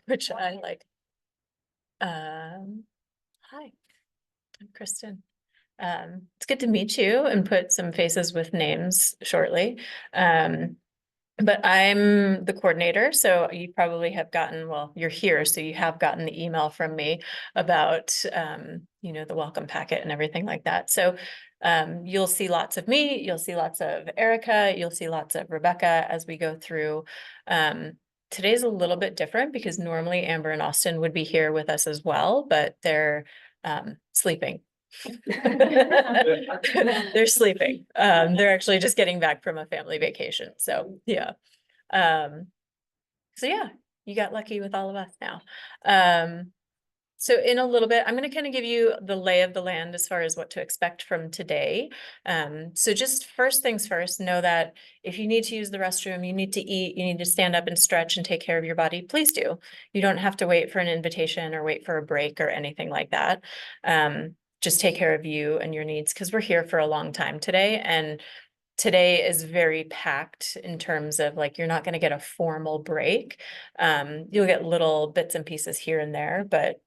which I like. Hi, I'm Kristen. It's good to meet you and put some faces with names shortly. But I'm the coordinator, so you probably have gotten, well, you're here, so you have gotten the email from me about, the welcome packet and everything like that. So you'll see lots of me, you'll see lots of Erica, you'll see lots of Rebecca as we go through. Today's a little bit different because normally Amber and Austin would be here with us as well, but they're sleeping. They're sleeping. They're actually just getting back from a family vacation. So yeah. So yeah, you got lucky with all of us now. So in a little bit, I'm going to kind of give you the lay of the land as far as what to expect from today. So just first things first, know that if you need to use the restroom, you need to eat, you need to stand up and stretch and take care of your body, please do. You don't have to wait for an invitation or wait for a break or anything like that. Just take care of you and your needs because we're here for a long time today. And today is very packed in terms of like, you're not going to get a formal break. You'll get little bits and pieces here and there, but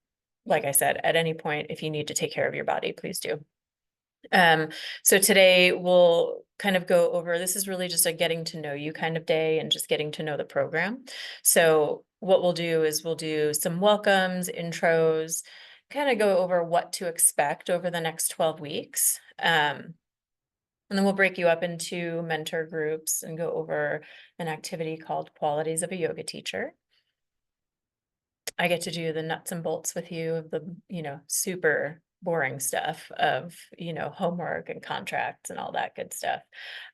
like I said, at any point, if you need to take care of your body, please do. So today we'll kind of go over, this is really just a getting to know you kind of day and just getting to know the program. So what we'll do is we'll do some welcomes, intros, kind of go over what to expect over the next 12 weeks. And then we'll break you up into mentor groups and go over an activity called Qualities of a Yoga Teacher. I get to do the nuts and bolts with you of the, super boring stuff of, homework and contracts and all that good stuff.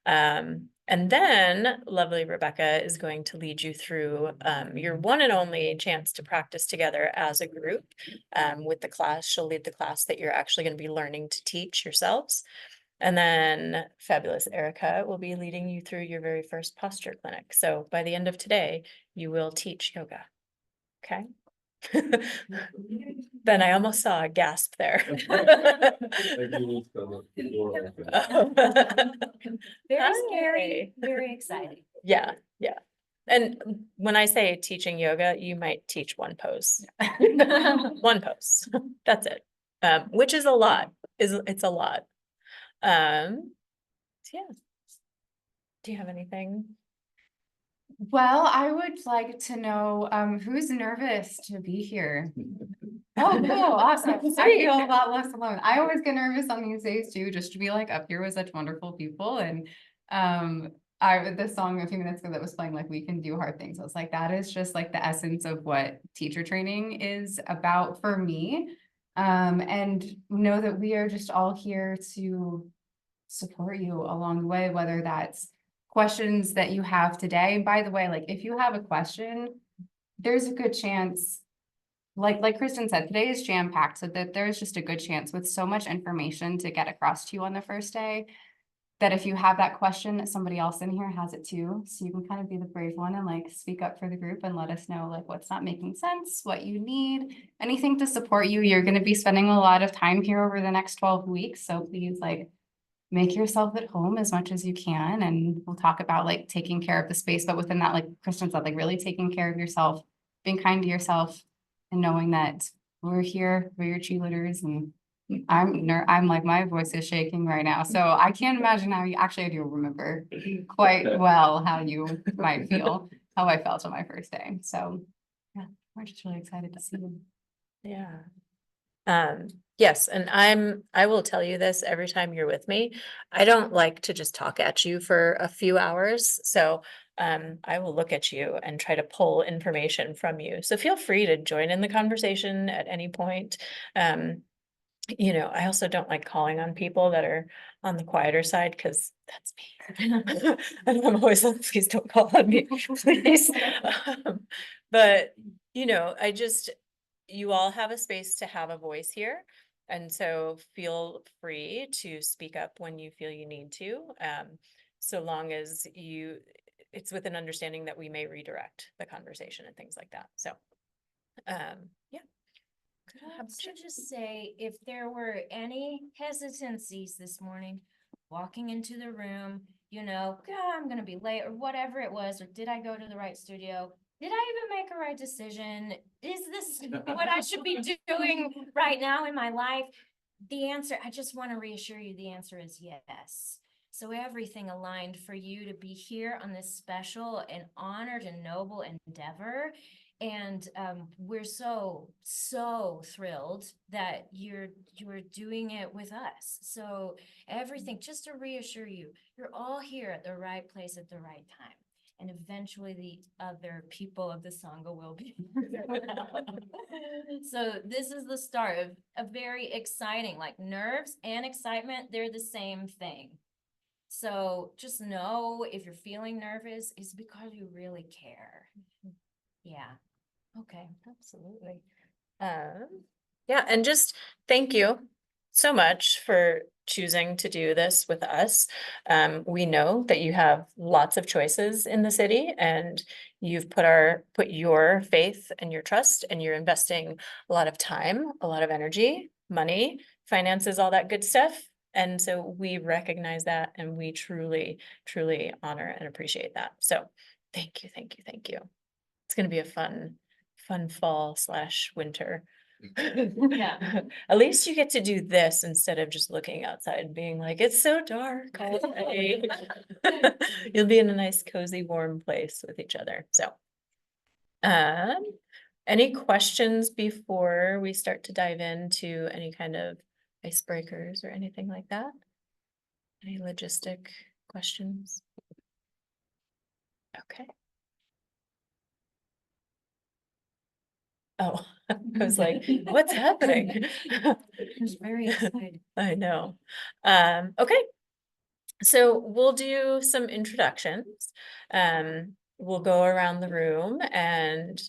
And then lovely Rebecca is going to lead you through your one and only chance to practice together as a group with the class. She'll lead the class that you're actually going to be learning to teach yourselves. And then fabulous Erica will be leading you through your very first posture clinic. So by the end of today, you will teach yoga. Okay. Then I almost saw a gasp there. Very scary, very exciting. Yeah, yeah. And when I say teaching yoga, you might teach one pose. One pose. That's it. Which is a lot. It's a lot. So yeah. Do you have anything? Well, I would like to know who's nervous to be here. Oh, cool, awesome. I feel a lot less alone. I always get nervous on these days too, just to be like up here with such wonderful people. And the song a few minutes ago that was playing, like, we can do hard things. I was like, that is just like the essence of what teacher training is about for me. And know that we are just all here to support you along the way, whether that's questions that you have today. And by the way, like, if you have a question, there's a good chance, like Kristen said, today is jam-packed, so that there's just a good chance with so much information to get across to you on the first day, that if you have that question, somebody else in here has it too. So you can kind of be the brave one and like speak up for the group and let us know like what's not making sense, what you need, anything to support you. You're going to be spending a lot of time here over the next 12 weeks. So please, like, make yourself at home as much as you can. And we'll talk about like taking care of the space, but within that, like Kristen said, like really taking care of yourself, being kind to yourself, and knowing that we're here, we're your cheerleaders. And I'm like, my voice is shaking right now. So I can't imagine how you actually, I do remember quite well how you might feel, how I felt on my first day. So yeah, we're just really excited to see you. Yeah. Yes, and I will tell you this every time you're with me. I don't like to just talk at you for a few hours. So I will look at you and try to pull information from you. So feel free to join in the conversation at any point. I also don't like calling on people that are on the quieter side because that's me. And I'm always like, please don't call on me, please. But you all have a space to have a voice here. And so feel free to speak up when you feel you need to, so long as it's with an understanding that we may redirect the conversation and things like that. So, yeah. Could I also just say, if there were any hesitancies this morning, walking into the room, God, I'm gonna be late or whatever it was, or did I go to the right studio? did I even make a right decision? Is this what I should be doing right now in my life? The answer, I just want to reassure you, the answer is yes. So everything aligned for you to be here on this special and honored and noble endeavor. And we're so thrilled that you're doing it with us. So everything, just to reassure you, you're all here at the right place at the right time. And eventually the other people of the Sangha will be. So this is the start of a very exciting, like nerves and excitement, they're the same thing. So just know if you're feeling nervous, it's because you really care. Yeah. Okay. Absolutely. Yeah, and just thank you so much for choosing to do this with us. We know that you have lots of choices in the city and you've put your faith and your trust, and you're investing a lot of time, a lot of energy, money, finances, all that good stuff. And so we recognize that, and we truly, truly honor and appreciate that. So thank you, thank you, thank you. It's gonna be a fun fall / winter. Yeah. At least you get to do this instead of just looking outside and being like, it's so dark all day. You'll be in a nice cozy warm place with each other. So any questions before we start to dive into any kind of icebreakers or anything like that? Any logistic questions? Okay. Oh, I was like, what's happening? It's very exciting. I know. Okay. So we'll do some introductions. We'll go around the room and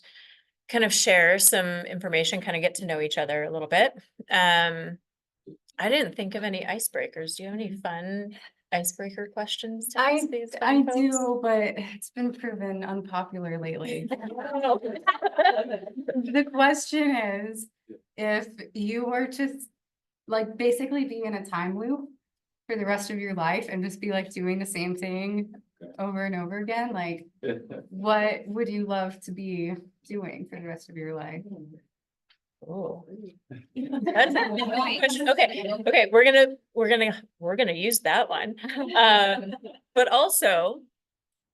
kind of share some information, kind of get to know each other a little bit. I didn't think of any icebreakers. Do you have any fun icebreaker questions to ask these I fine folks? do, but it's been proven unpopular lately. The question is, if you were to like basically be in a time loop for the rest of your life and just be like doing the same thing over and over again, like what would you love to be doing for the rest of your life? Oh. That's a good question. Okay, we're gonna use that one. But also,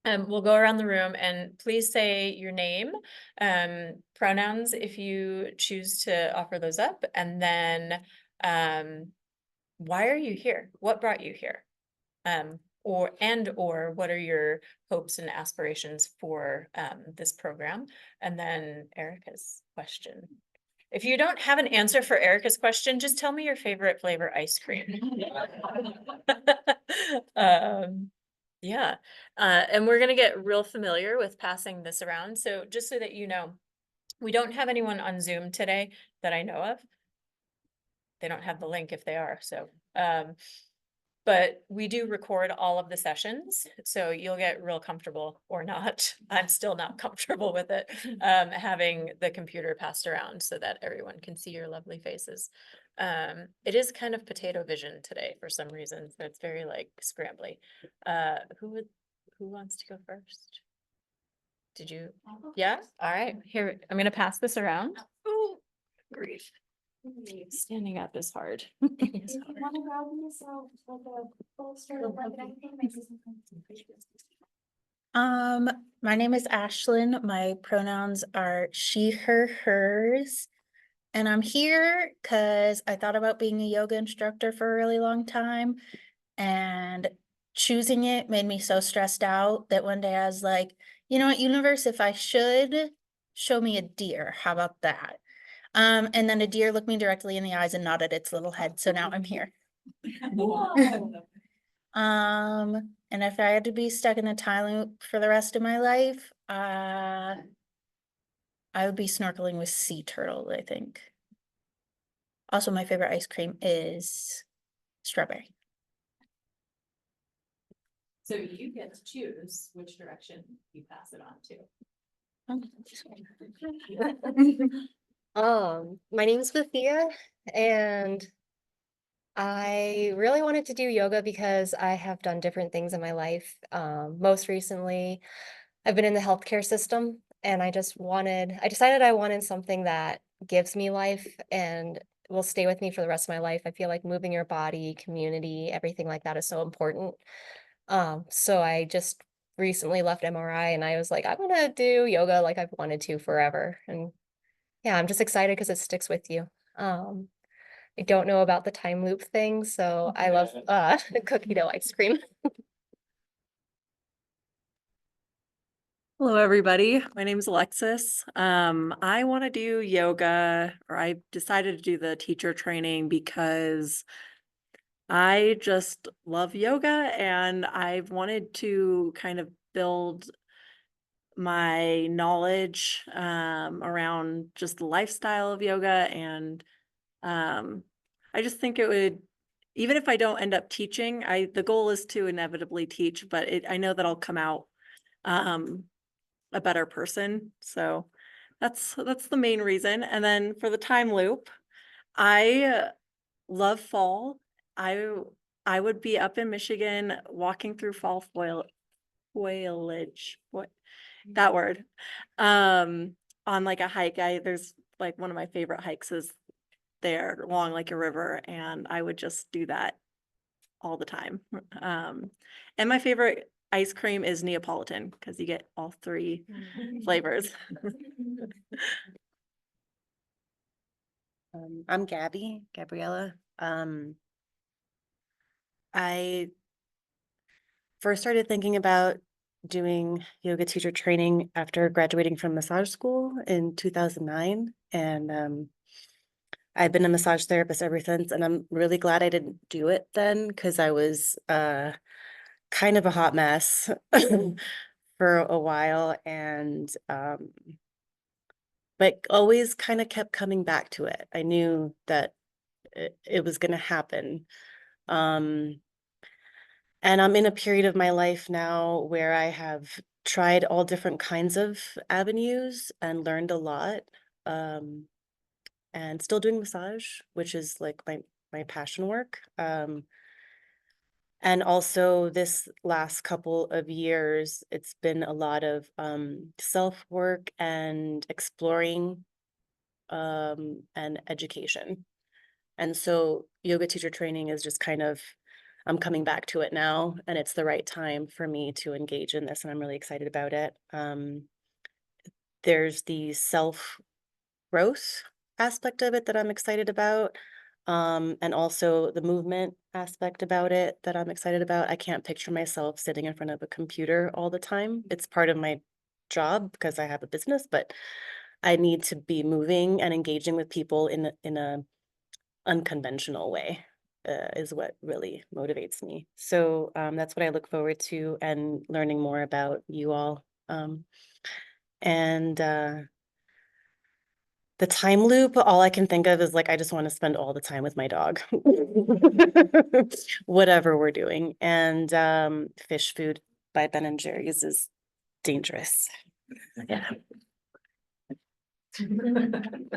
we'll go around the room and please say your name, pronouns if you choose to offer those up, and then why are you here? What brought you here? Or what are your hopes and aspirations for this program? And then Erica's question. If you don't have an answer for Erica's question, just tell me your favorite flavor ice cream. Yeah, and we're gonna get real familiar with passing this around. So just so that you know, we don't have anyone on Zoom today that I know of. They don't have the link if they are, so, but we do record all of the sessions, so you'll get real comfortable or not. I'm still not comfortable with it, having the computer passed around so that everyone can see your lovely faces. It is kind of potato vision today for some reason, so it's very like scrambly. Who wants to go first? Did you? Yeah, all right, here, I'm gonna pass this around. Oh, grief. Standing up is hard. My name is Ashlyn. My pronouns are she, her, hers. And I'm here because I thought about being a yoga instructor for a really long time. And choosing it made me so stressed out that one day I was like, you know what, universe, if I should, show me a deer. How about that? And then a deer looked me directly in the eyes and nodded its little head. So now I'm here. And if I had to be stuck in a time loop for the rest of my life, I would be snorkeling with sea turtles, I think. Also, my favorite ice cream is strawberry. So you get to choose which direction you pass it on to. My name's Bethia, and I really wanted to do yoga because I have done different things in my life. Most recently, I've been in the healthcare system and I decided I wanted something that gives me life and will stay with me for the rest of my life. I feel like moving your body, community, everything like that is so important. So I just recently left MRI and I was like, I want to do yoga like I've wanted to forever. And yeah, I'm just excited because it sticks with you. I don't know about the time loop thing, so I love cookie dough ice cream. Hello, everybody. My name is Alexis. I want to do yoga, or I decided to do the teacher training because I just love yoga and I've wanted to kind of build my knowledge around just the lifestyle of yoga. And I just think it would, even if I don't end up teaching, the goal is to inevitably teach, but I know that I'll come out a better person. So that's the main reason. And then for the time loop, I love fall. I I would be up in Michigan walking through fall foliage. What that word? On like a hike. There's like one of my favorite hikes is there along like a river, and I would just do that all the time. And my favorite ice cream is Neapolitan because you get all three flavors. I'm Gabriella. I first started thinking about doing yoga teacher training after graduating from massage school in 2009. And I've been a massage therapist ever since. And I'm really glad I didn't do it then because I was kind of a hot mess for a while. And but always kind of kept coming back to it. I knew that it was going to happen. And I'm in a period of my life now where I have tried all different kinds of avenues and learned a lot. And still doing massage, which is like my passion work. And also this last couple of years, it's been a lot of self work and exploring and education. And so yoga teacher training is just kind of, I'm coming back to it now, and it's the right time for me to engage in this, and I'm really excited about it. There's the self-growth aspect of it that I'm excited about, and also the movement aspect about it that I'm excited about. I can't picture myself sitting in front of a computer all the time. It's part of my job because I have a business, but I need to be moving and engaging with people in a unconventional way, is what really motivates me. So that's what I look forward to, and learning more about you all. And the time loop, all I can think of is like, I just want to spend all the time with my dog, whatever we're doing. And fish food by Ben and Jerry's is dangerous. Yeah.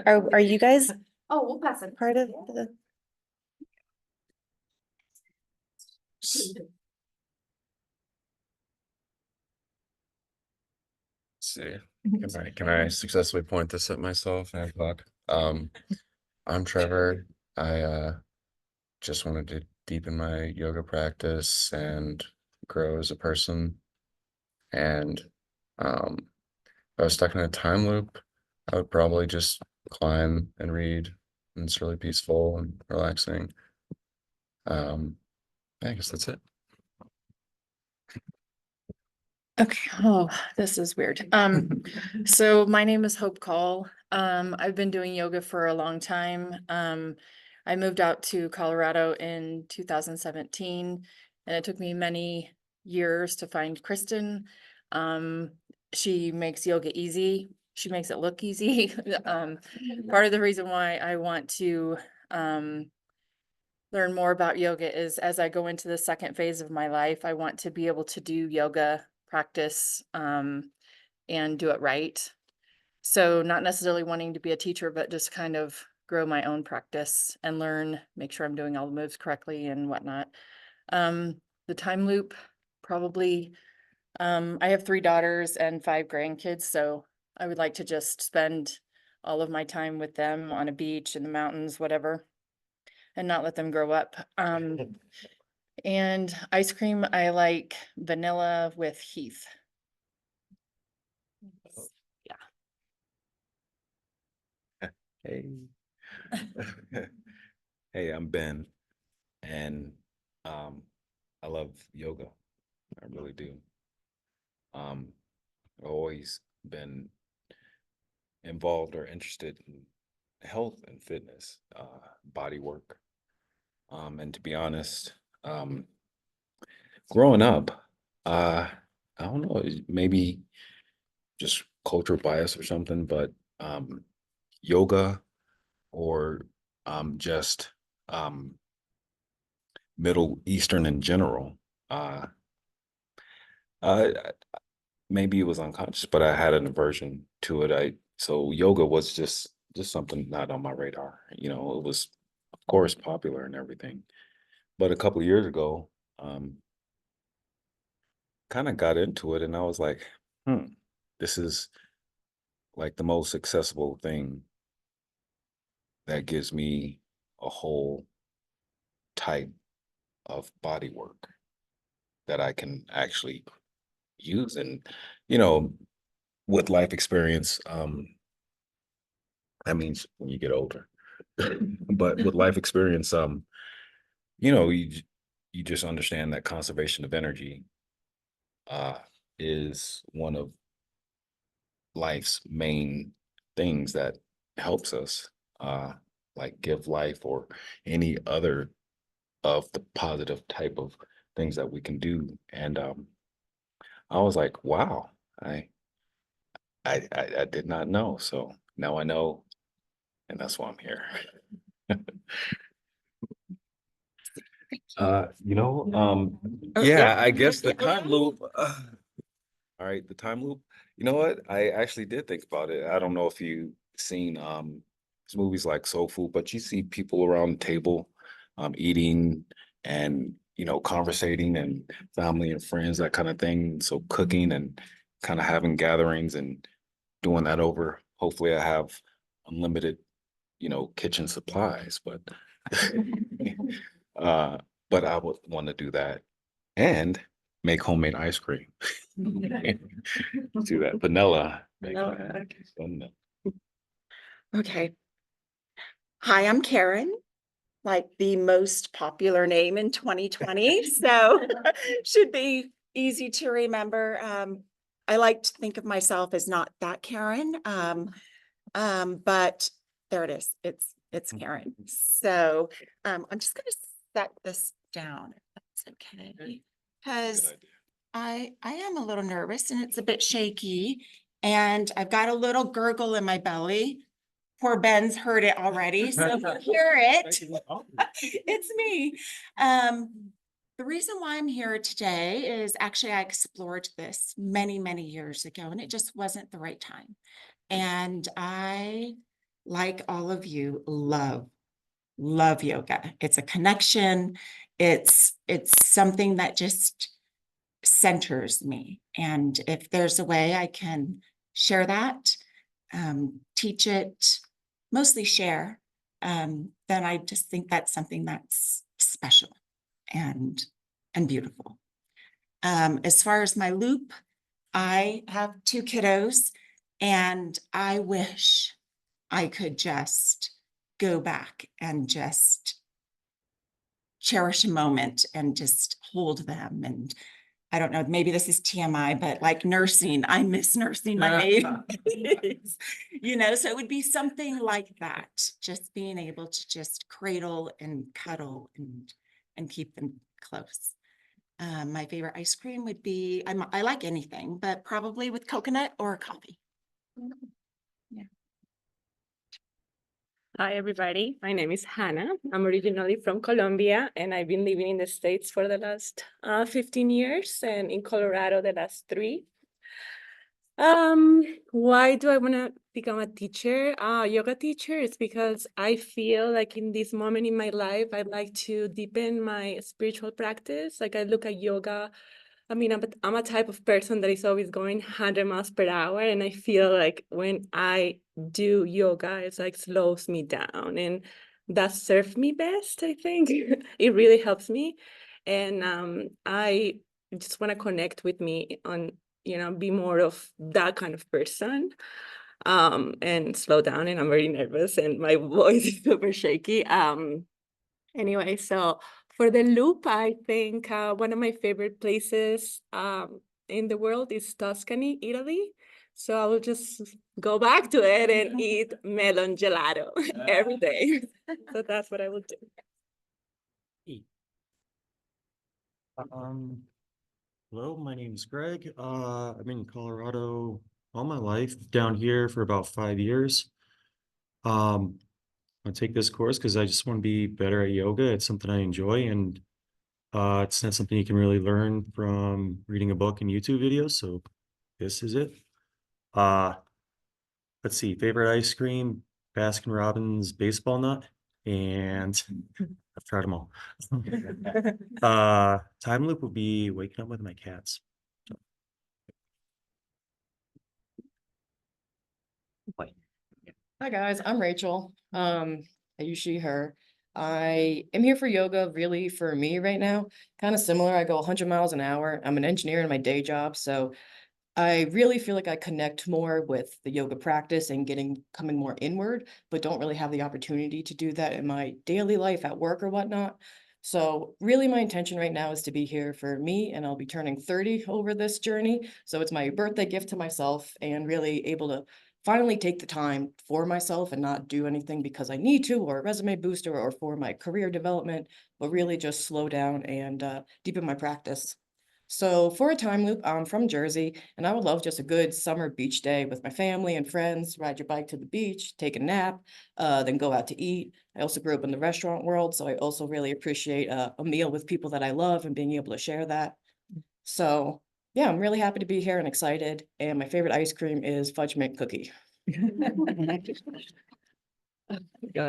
Are you guys Oh, we'll pass it. part of the? See, can I successfully point this at myself? 9 o'clock. I'm Trevor. I just wanted to deepen my yoga practice and grow as a person. And if I was stuck in a time loop, I would probably just climb and read, and it's really peaceful and relaxing. I guess that's it. Okay, oh, this is weird. So my name is Hope Call. I've been doing yoga for a long time. I moved out to Colorado in 2017, and it took me many years to find Kristen. She makes yoga easy. She makes it look easy. Part of the reason why I want to learn more about yoga is as I go into the second phase of my life, I want to be able to do yoga practice and do it right. So not necessarily wanting to be a teacher, but just kind of grow my own practice and learn, make sure I'm doing all the moves correctly and whatnot. The time loop, probably, I have 3 daughters and 5 grandkids, so I would like to just spend all of my time with them on a beach, in the mountains, whatever, and not let them grow up. And ice cream, I like vanilla with Heath. Hey. Hey, I'm Ben, and I love yoga. I really do. I've always been involved or interested in health and fitness, body work. And to be honest, growing up, I don't know, maybe just cultural bias or something, but yoga or just Middle Eastern in general. Uh, Maybe it was unconscious, but I had an aversion to it. So yoga was just something not on my radar. You know, it was of course popular and everything, but a couple of years ago, kind of got into it, and I was like, this is like the most accessible thing that gives me a whole type of body work that I can actually use. And, you know, with life experience, that means when you get older, but with life experience, you know, you just understand that conservation of energy is one of life's main things that helps us like give life or any other of the positive type of things that we can do. And I was like, wow, I did not know. So now I know, and that's why I'm here. Yeah, I guess the time loop. All right, the time loop. You know what? I actually did think about it. I don't know if you seen movies like Soul Food, but you see people around the table eating and conversating and family and friends, that kind of thing. So cooking and kind of having gatherings and doing that over. Hopefully I have unlimited, kitchen supplies, but uh but I would want to do that and make homemade ice cream. Do that vanilla. Vanilla. Okay. Hi, I'm Karen, like the most popular name in 2020, so should be easy to remember. I like to think of myself as not that Karen, but there it is. It's Karen. So I'm just gonna set this down, if that's okay, because I am a little nervous and it's a bit shaky, and I've got a little gurgle in my belly. Poor Ben's heard it already, so if you hear it, it's me. The reason why I'm here today is actually I explored this many, many years ago, and it just wasn't the right time. And I, like all of you, love yoga. It's a connection. It's something that just centers me. And if there's a way I can share that, teach it, mostly share, then I just think that's something that's special and beautiful. As far as my loop, I have 2 kiddos, and I wish I could just go back and just cherish a moment and just hold them. And I don't know, maybe this is TMI, but like nursing, I miss nursing my babies, so it would be something like that, just being able to just cradle and cuddle and keep them close. My favorite ice cream would be, I like anything, but probably with coconut or coffee. Yeah. Hi, everybody. My name is Hannah. I'm originally from Colombia, and I've been living in the States for the last 15 years and in Colorado the last 3. Why do I want to become a teacher? Yoga teacher is because I feel like in this moment in my life, I'd like to deepen my spiritual practice. Like I look at yoga I mean, I'm a type of person that is always going 100 miles per hour. And I feel like when I do yoga, it's like slows me down. And that serves me best, I think. It really helps me. And I just want to connect with me on, be more of that kind of person. And slow down, and I'm very nervous and my voice is super shaky. Anyway, so for the loop, I think one of my favorite places in the world is Tuscany, Italy. So I will just go back to it and eat melon gelato every day. So that's what I will do. Hello, my name is Greg. I've been in Colorado all my life, down here for about 5 years. I take this course because I just want to be better at yoga. It's something I enjoy, and it's not something you can really learn from reading a book and YouTube videos. So this is it. Let's see, favorite ice cream, Baskin Robbins baseball nut, and I've tried them all. Time loop would be waking up with my cats. Hi guys, I'm Rachel. I use she, her. I am here for yoga really for me right now. Kind of similar. I go 100 miles an hour. I'm an engineer in my day job, so I really feel like I connect more with the yoga practice and coming more inward, but don't really have the opportunity to do that in my daily life at work or whatnot. So really my intention right now is to be here for me, and I'll be turning 30 over this journey. So it's my birthday gift to myself and really able to finally take the time for myself and not do anything because I need to, or a resume booster, or for my career development, but really just slow down and deepen my practice. So for a time loop, I'm from Jersey, and I would love just a good summer beach day with my family and friends, ride your bike to the beach, take a nap, then go out to eat. I also grew up in the restaurant world, so I also really appreciate a meal with people that I love and being able to share that. So yeah, I'm really happy to be here and excited. And my favorite ice cream is fudge mint cookie. Hi,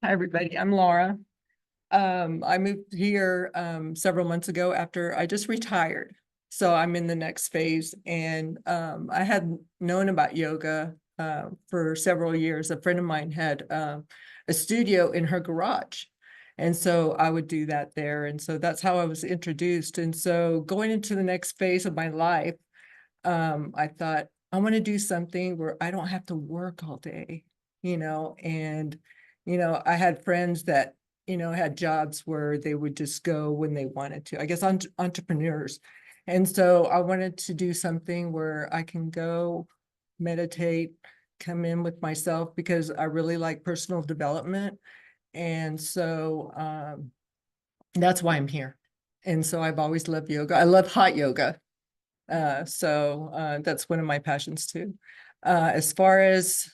everybody. I'm Laura. I moved here several months ago after I just retired. So I'm in the next phase, and I had known about yoga for several years. A friend of mine had a studio in her garage. And so I would do that there. And so that's how I was introduced. And so going into the next phase of my life, I thought, I want to do something where I don't have to work all day, and, I had friends that, had jobs where they would just go when they wanted to, I guess, entrepreneurs. And so I wanted to do something where I can go meditate, come in with myself, because I really like personal development. And so that's why I'm here. And so I've always loved yoga. I love hot yoga. So that's one of my passions too. As far as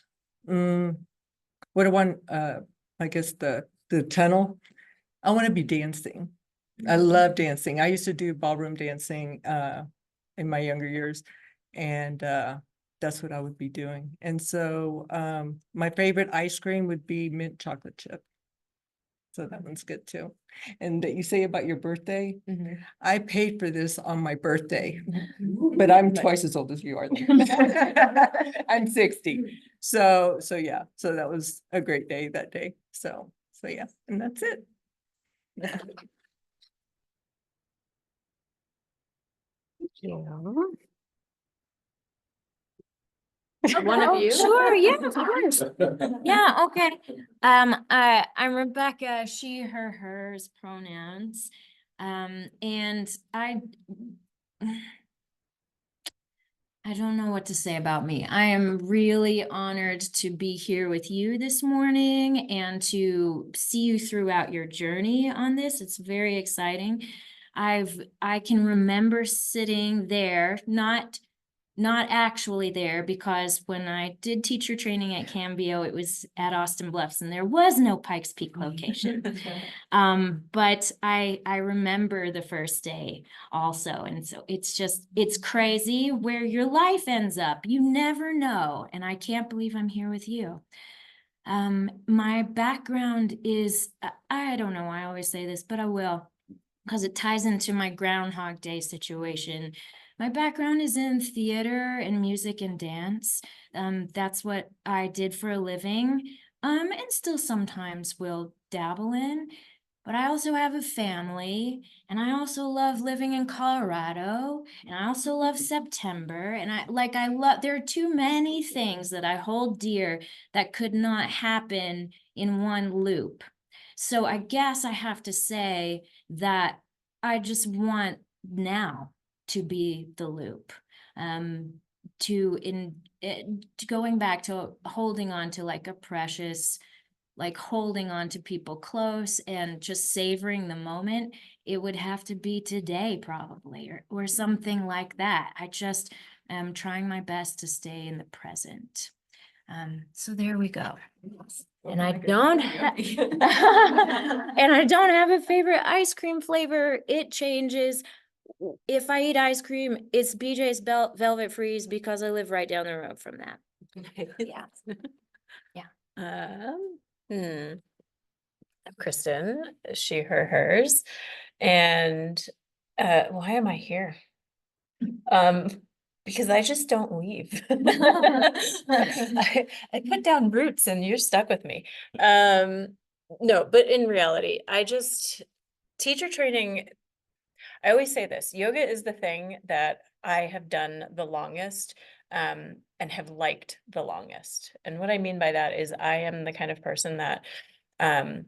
what I want, I guess the tunnel, I want to be dancing. I love dancing. I used to do ballroom dancing in my younger years, and that's what I would be doing. And so my favorite ice cream would be mint chocolate chip. So that one's good too. And that you say about your birthday, I paid for this on my birthday, but I'm twice as old as you are. I'm 60. So yeah, so that was a great day that day. So yeah, and that's it. One of you? Sure, yeah, of course. Yeah, okay. I'm Rebecca, she, her, hers pronouns. And I don't know what to say about me. I am really honored to be here with you this morning and to see you throughout your journey on this. It's very exciting. I can remember sitting there, not actually there, because when I did teacher training at Cambio, it was at Austin Bluffs and there was no Pikes Peak location. But I remember the first day also. And so it's crazy where your life ends up. You never know. And I can't believe I'm here with you. My background is, I don't know why I always say this, but I will. because it ties into my Groundhog Day situation. My background is in theater and music and dance. That's what I did for a living, and still sometimes will dabble in. But I also have a family, and I also love living in Colorado, and I also love September, and I love, there are too many things that I hold dear that could not happen in one loop. So I guess I have to say that I just want now to be the loop. To going back to holding on to like a precious, like holding on to people close and just savoring the moment, it would have to be today probably, or something like that. I just am trying my best to stay in the present. So there we go. And I don't and I don't have a favorite ice cream flavor. It changes. If I eat ice cream, it's BJ's Velvet Freeze because I live right down the road from that. Yeah. Kristen, she, her, hers. And why am I here? Because I just don't leave. I put down roots and you're stuck with me. No, but in reality, teacher training, I always say this, yoga is the thing that I have done the longest, and have liked the longest. And what I mean by that is I am the kind of person that, kind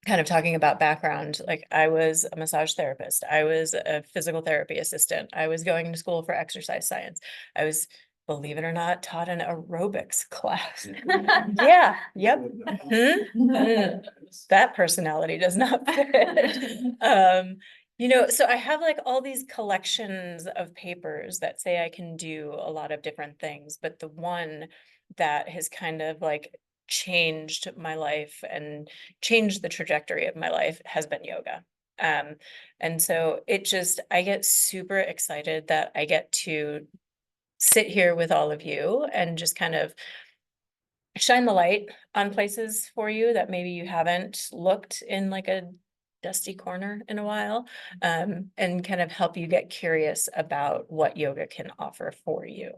of talking about background, like I was a massage therapist, I was a physical therapy assistant, I was going to school for exercise science, I was, believe it or not, taught an aerobics class. Yeah, yep. That personality does not fit. You know, so I have like all these collections of papers that say I can do a lot of different things, but the one that has kind of like changed my life and changed the trajectory of my life has been yoga. And so I get super excited that I get to sit here with all of you and just kind of shine the light on places for you that maybe you haven't looked in like a dusty corner in a while, and kind of help you get curious about what yoga can offer for you.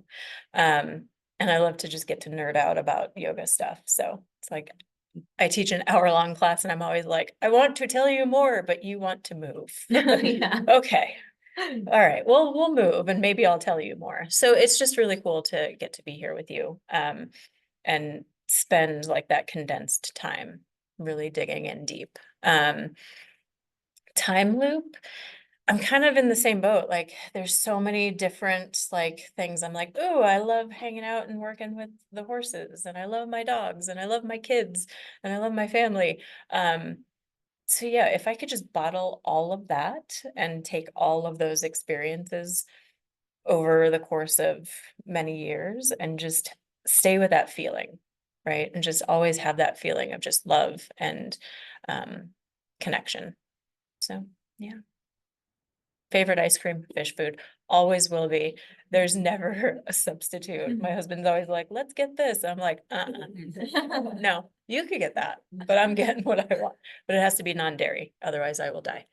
And I love to just get to nerd out about yoga stuff. So it's like, I teach an hour-long class and I'm always like, I want to tell you more, but you want to move. Yeah. Okay. All right. Well, we'll move and maybe I'll tell you more. So it's just really cool to get to be here with you, and spend like that condensed time really digging in deep. Time loop, I'm kind of in the same boat. Like there's so many different like things. I'm like, oh, I love hanging out and working with the horses, and I love my dogs, and I love my kids, and I love my family. So yeah, if I could just bottle all of that and take all of those experiences over the course of many years and just stay with that feeling, right? And just always have that feeling of just love and connection. So yeah. Favorite ice cream, fish food, always will be. There's never a substitute. My husband's always like, let's get this. I'm like, no, you could get that, but I'm getting what I want. But it has to be non-dairy, otherwise I will die.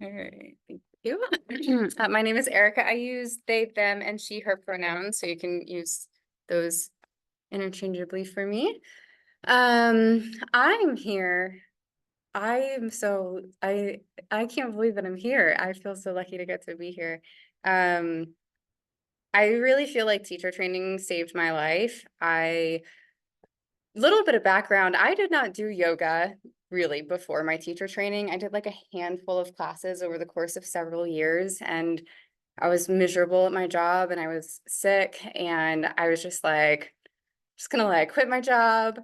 All right, thank you. My name is Erica. I use they, them, and she, her pronouns, so you can use those interchangeably for me. I'm here. I can't believe that I'm here. I feel so lucky to get to be here. I really feel like teacher training saved my life. Little bit of background, I did not do yoga really before my teacher training. I did like a handful of classes over the course of several years, and I was miserable at my job and I was sick, and I was just gonna like quit my job,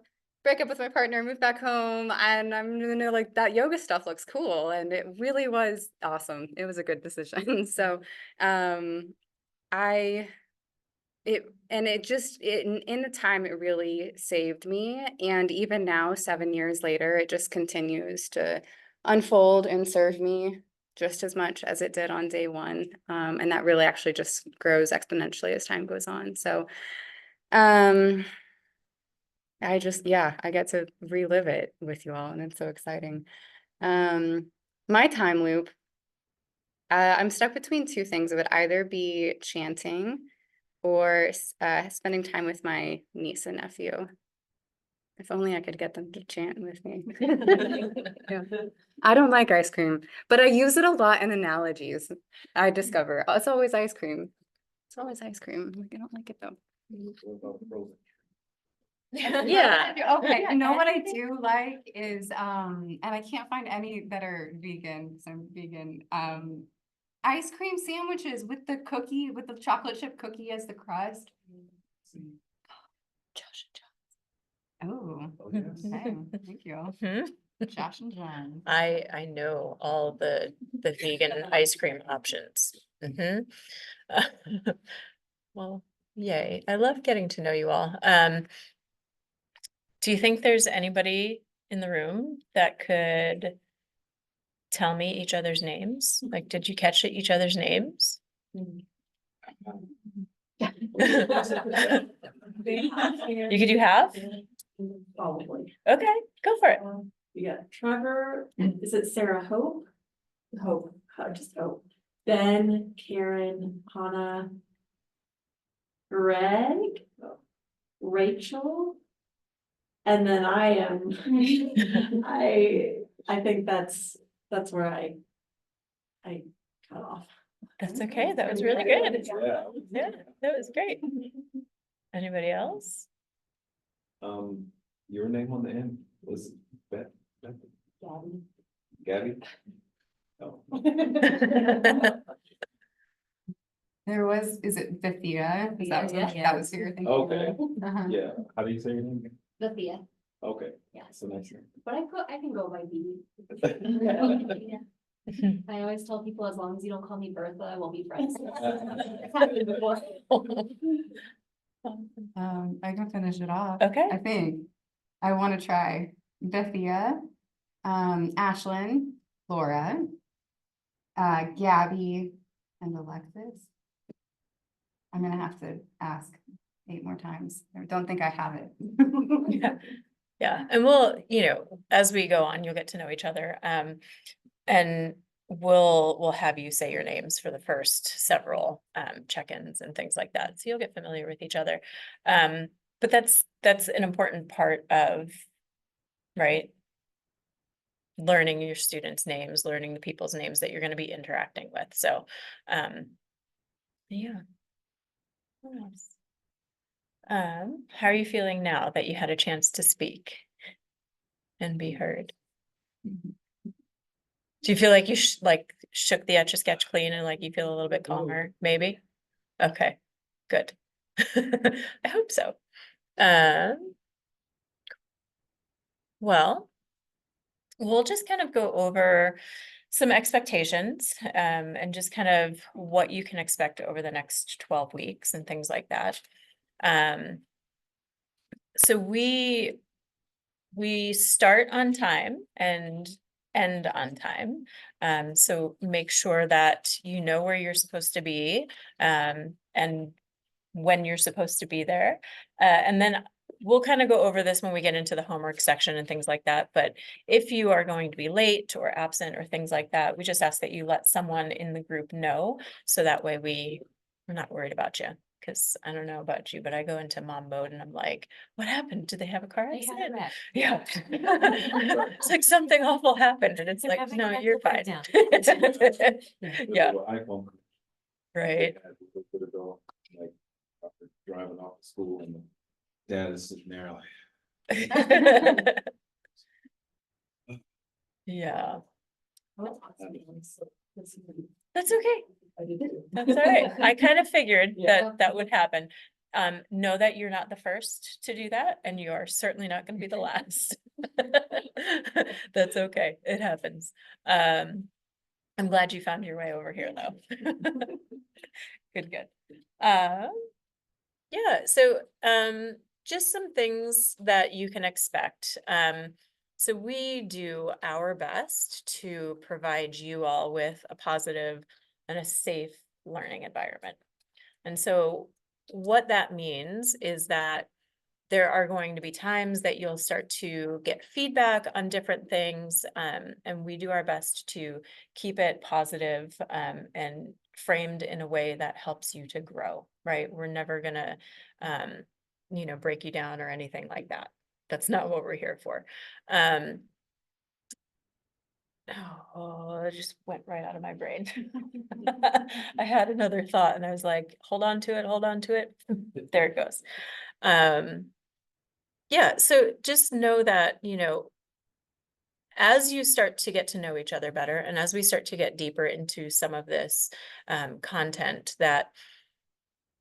break up with my partner, move back home, and I'm gonna like, that yoga stuff looks cool. And it really was awesome. It was a good decision. So in the time it really saved me. And even now, 7 years later, it just continues to unfold and serve me just as much as it did on day one. And that really actually just grows exponentially as time goes on. So I get to relive it with you all, and it's so exciting. My time loop. I'm stuck between two things. It would either be chanting or spending time with my niece and nephew. If only I could get them to chant with me. Yeah. I don't like ice cream, but I use it a lot in analogies. I discover it's always ice cream. It's always ice cream. I don't like it though. Yeah. Okay, you know what I do like is, and I can't find any that are vegan, because I'm vegan, ice cream sandwiches with the cookie, with the chocolate chip cookie as the crust. Josh and John. Oh, okay, thank you. Mhm. Josh and John. I know all the vegan ice cream options. Mhm. Well, yay. I love getting to know you all. Do you think there's anybody in the room that could tell me each other's names? Like, did you catch each other's names? You could do half? Probably. Okay, go for it. We got Trevor, is it Sarah Hope? Hope, just Hope. Ben, Karen, Hannah, Greg, Rachel. And then I am, I think that's where I cut off. That's okay. That was really good. Yeah. Yeah, that was great. Anybody else? Your name on the end was Beth? Gabby? Oh. There was, is it Bethia? Is that, Yeah. that was who you're thinking? Okay, Uh-huh. yeah, how do you say your name? Sophia. Okay. Yeah. So nice. But I can go by B. I always tell people, as long as you don't call me Bertha, I will be friends. It's happened before. I can finish it off. Okay. I think. I want to try Bethia, Ashlyn, Laura, Gabby, and Alexis. I'm gonna have to ask 8 more times. I don't think I have it. Yeah. Yeah, and we'll, as we go on, you'll get to know each other. And we'll have you say your names for the first several check-ins and things like that. So you'll get familiar with each other. But that's an important part of, right? Learning your students' names, learning the people's names that you're going to be interacting with. So, yeah. What else? How are you feeling now that you had a chance to speak and be heard? Do you feel like you shook the Etch-a-Sketch clean and like you feel a little bit calmer, maybe? Okay, good. I hope so. Well, we'll just kind of go over some expectations, and just kind of what you can expect over the next 12 weeks and things like that. So we start on time and end on time. So make sure that you know where you're supposed to be, and when you're supposed to be there. And then we'll kind of go over this when we get into the homework section and things like that. But if you are going to be late or absent or things like that, we just ask that you let someone in the group know. So that way we're not worried about you. Because I don't know about you, but I go into mom mode and I'm like, what happened? Did they have a car They had a accident? wreck. Yeah. It's like something awful happened and it's They're like, having no, a you're fine. breakdown. Yeah, iPhone. right. Like after driving off to school and the dad is sitting there like. Yeah, That's that's okay. That's all right. I kind of figured that that would happen. Know that you're not the first to do that and you are certainly not going to be the last. That's okay. It happens. I'm glad you found your way over here though. Good. Yeah, so just some things that you can expect. So we do our best to provide you all with a positive and a safe learning environment. And so what that means is that there are going to be times that you'll start to get feedback on different things. And we do our best to keep it positive, and framed in a way that helps you to grow, right? We're never gonna, break you down or anything like that. That's not what we're here for. Oh, it just went right out of my brain. I had another thought and I was like, hold on to it, hold on to it. There it goes. Yeah, so just know that, as you start to get to know each other better, and as we start to get deeper into some of this content, that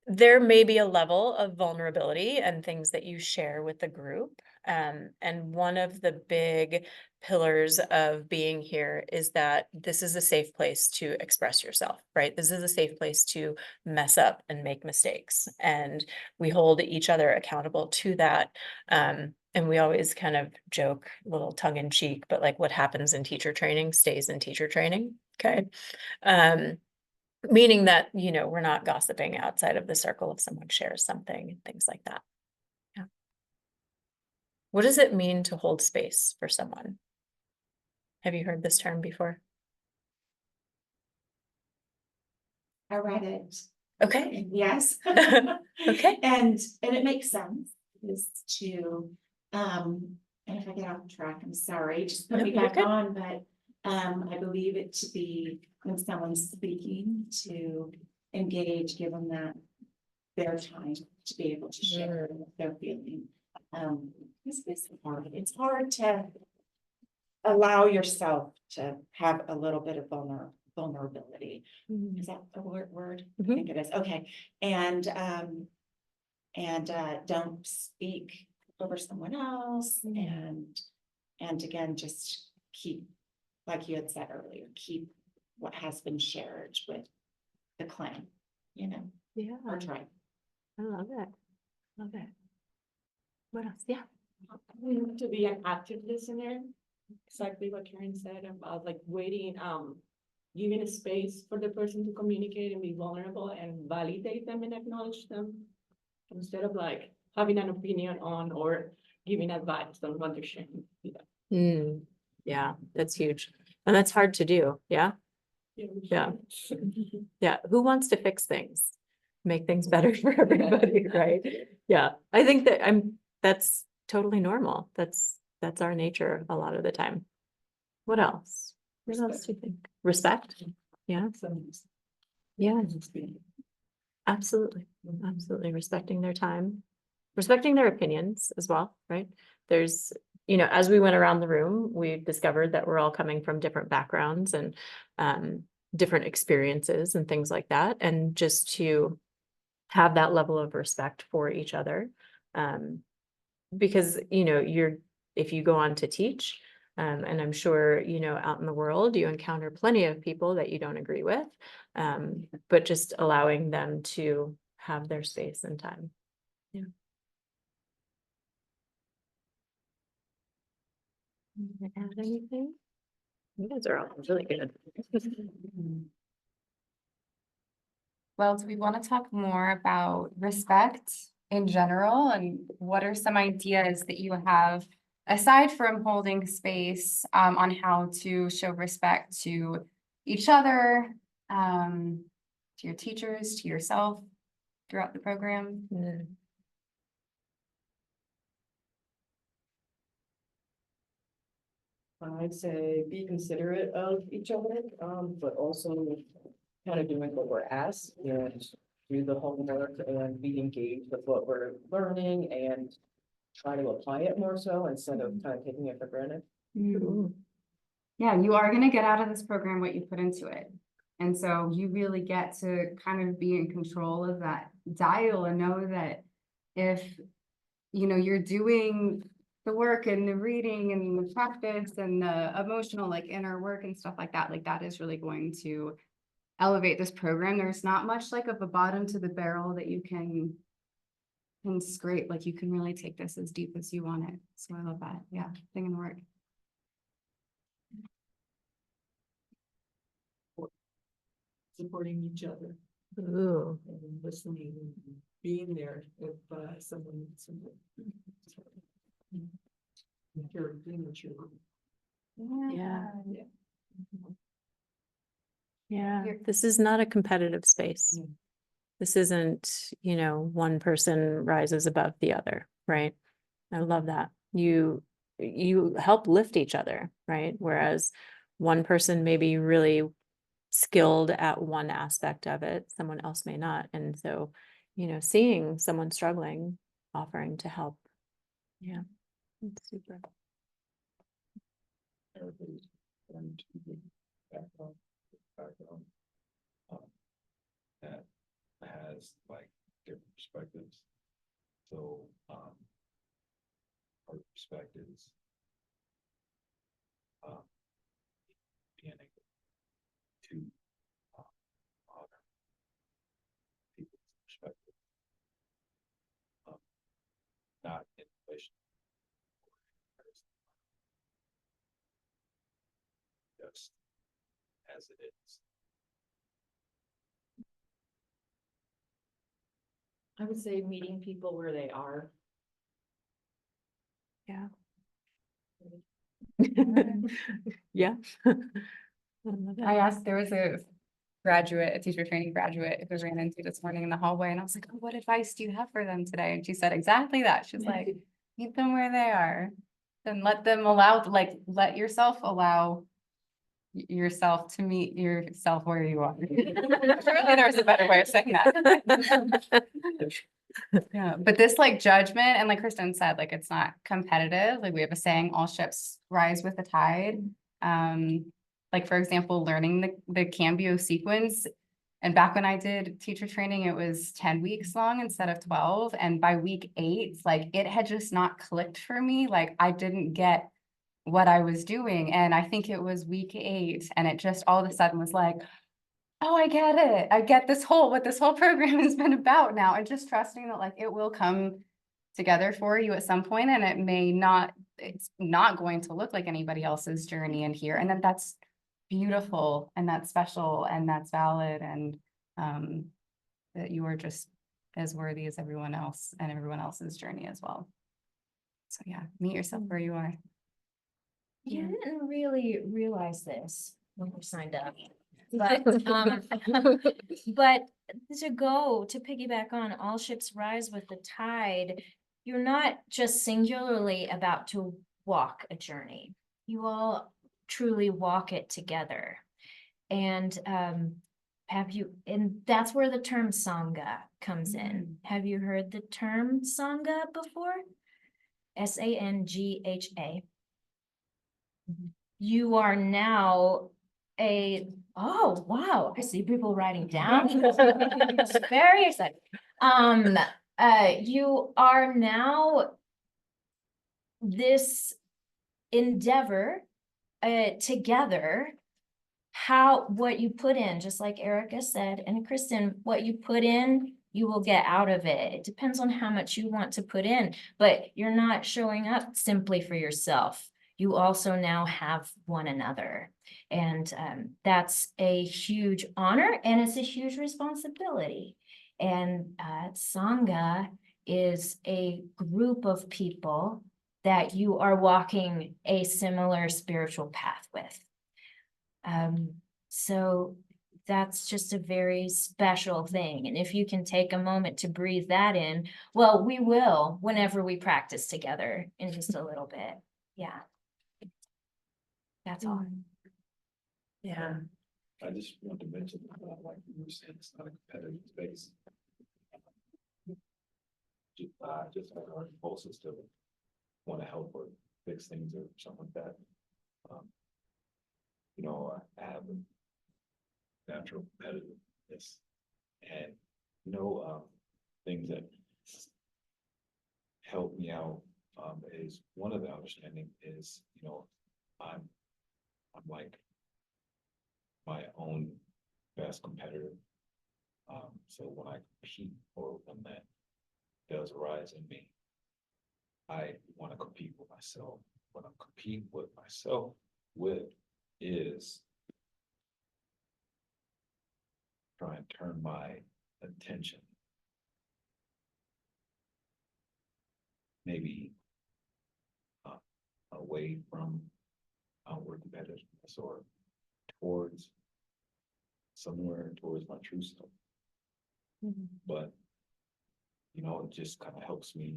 there may be a level of vulnerability and things that you share with the group. And one of the big pillars of being here is that this is a safe place to express yourself, right? This is a safe place to mess up and make mistakes. And we hold each other accountable to that. And we always kind of joke, a little tongue in cheek, but like what happens in teacher training stays in teacher training. Okay. Meaning that, we're not gossiping outside of the circle if someone shares something and things like that. Yeah. What does it mean to hold space for someone? Have you heard this term before? I read it. Okay. Yes. Okay. And it makes sense is to, and if I get off track, I'm sorry, just put No, me you're back good. on, but I believe it to be when someone's speaking to engage, give them that their time to be able to share what they're feeling. It's hard. It's hard to allow yourself to have a little bit of vulnerability. Is that a word? I think it is. Okay. And don't speak over someone else. And again, just keep, like you had said earlier, keep what has been shared with the clan, Yeah. or tribe. I love it. Love it. What else? Yeah. To be an active listener, exactly what Karen said about like waiting, giving a space for the person to communicate and be vulnerable and validate them and acknowledge them instead of like having an opinion on or giving advice on what they're sharing. Yeah, that's huge. And that's hard to do. Yeah. Yeah. Yeah. Who wants to fix things? Make things better for everybody, right? Yeah. I think that that's totally normal. That's our nature a lot of the time. What else? What else do you think? Respect? Yeah. Yeah. Absolutely. Absolutely. Respecting their time, respecting their opinions as well, right? There's, as we went around the room, we discovered that we're all coming from different backgrounds and different experiences and things like that. And just to have that level of respect for each other. Because, if you go on to teach, and I'm sure, out in the world, you encounter plenty of people that you don't agree with, but just allowing them to have their space and time. Yeah. Want to add anything? You guys are all really good. Well, do we want to talk more about respect in general, and what are some ideas that you have aside from holding space on how to show respect to each other, to your teachers, to yourself throughout the program? I'd say be considerate of each other, but also kind of doing what we're asked and do the homework and be engaged with what we're learning and try to apply it more so instead of kind of taking it for granted. Yeah, you are going to get out of this program what you put into it. And so you really get to kind of be in control of that dial and know that if, you're doing the work and the reading and the practice and the emotional, like inner work and stuff like that is really going to elevate this program. There's not much like of a bottom to the barrel that you can scrape. Like you can really take this as deep as you want it. So I love that. Yeah, thing in the work. Supporting each other. Ooh. And listening, and being there if someone needs something. you're doing what you're. Yeah. Yeah, this is not a competitive space. This isn't, you know, one person rises above the other, right? I love that. You help lift each other, right? Whereas one person may be really skilled at one aspect of it, someone else may not. And so, you know, seeing someone struggling, offering to help. Yeah, it's super. Everybody's going to be background, that has like different perspectives. So, our perspectives, being able to honor people's perspective, not in relation just as it is. I would say meeting people where they are. Yeah. Yeah. I asked, there was a graduate, a teacher training graduate who ran into this morning in the hallway and I was like, oh, what advice do you have for them today? And she said exactly that. She's like, meet them where they are. And let them let yourself allow yourself to meet yourself where you are. Surely there's a better way of saying that. Yeah, but this like judgment and like Kristen said, like it's not competitive. Like we have a saying, all ships rise with the tide. Like for example, learning the Cambio sequence. And back when I did teacher training, it was 10 weeks long instead of 12. And by week 8, like it had just not clicked for me. Like I didn't get what I was doing. And I think it was week 8 and it just all of a sudden was like, oh, I get it. I get what this whole program has been about now. And just trusting that like it will come together for you at some point and it's not going to look like anybody else's journey in here. And then that's beautiful and that's special and that's valid and that you are just as worthy as everyone else and everyone else's journey as well. So yeah, meet yourself where you are. You didn't really realize this when you signed up. But but to piggyback on all ships rise with the tide, you're not just singularly about to walk a journey. You all truly walk it together. And and that's where the term Sangha comes in. Have you heard the term Sangha before? Sangha. You are now oh, wow, I see people writing down. It's very exciting. You are now this endeavor together, what you put in, just like Erica said, and Kristen, what you put in, you will get out of it. It depends on how much you want to put in, but you're not showing up simply for yourself. You also now have one another. And that's a huge honor and it's a huge responsibility. And Sangha is a group of people that you are walking a similar spiritual path with. So that's just a very special thing. And if you can take a moment to breathe that in, well, we will whenever we practice together in just a little bit. Yeah. That's all. Yeah. I just want to mention, like you were saying, it's not a competitive space. Just like our impulses to want to help or fix things or something like that. You know, I have a natural competitiveness and, you know, things that help me out is one of the understanding is, you know, I'm like my own best competitor. So when I compete or when that does arise in me, I want to compete with myself. What I'm competing with myself with is try and turn my attention maybe away away from outward competitiveness or towards somewhere towards my true self. But, you know, it just kind of helps me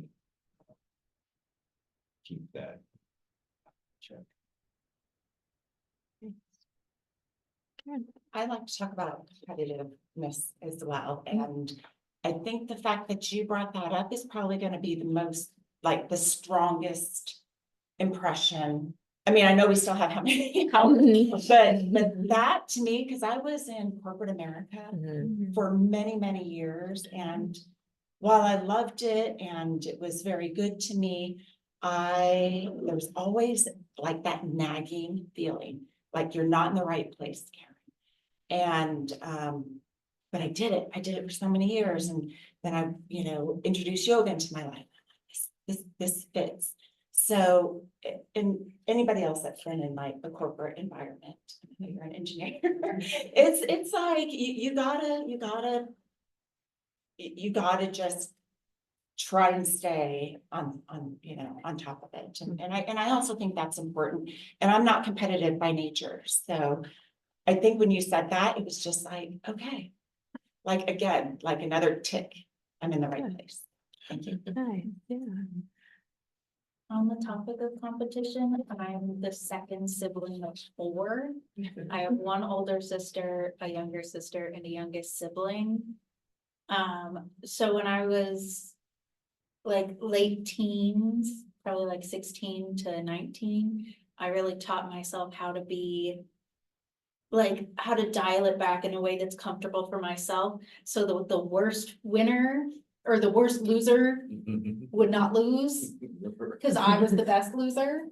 keep that check. I like to talk about competitiveness as well, and I think the fact that you brought that up is probably gonna be the most, like, the strongest impression. I mean, I know we still have how many, but that to me, because I was in corporate America for many, many years, and while I loved it and it was very good to me, there was always like that nagging feeling, like you're not in the right place, Karen. And, but I did it for so many years, and then I, you know, introduced yoga into my life. This fits. So, and anybody else that's been in like the corporate environment, I know you're an engineer, it's like, you gotta just try and stay on, you know, on top of it. And I also think that's important, and I'm not competitive by nature. So I think when you said that, it was just like, okay, like, again, like another tick, I'm in the right place. Thank you. On the topic of competition, I'm the second sibling of 4. I have one older sister, a younger sister, and a youngest sibling. So when I was like late teens, probably like 16 to 19, I really taught myself how to be like, how to dial it back in a way that's comfortable for myself. So the worst winner or the worst loser would not lose, because I was the best loser.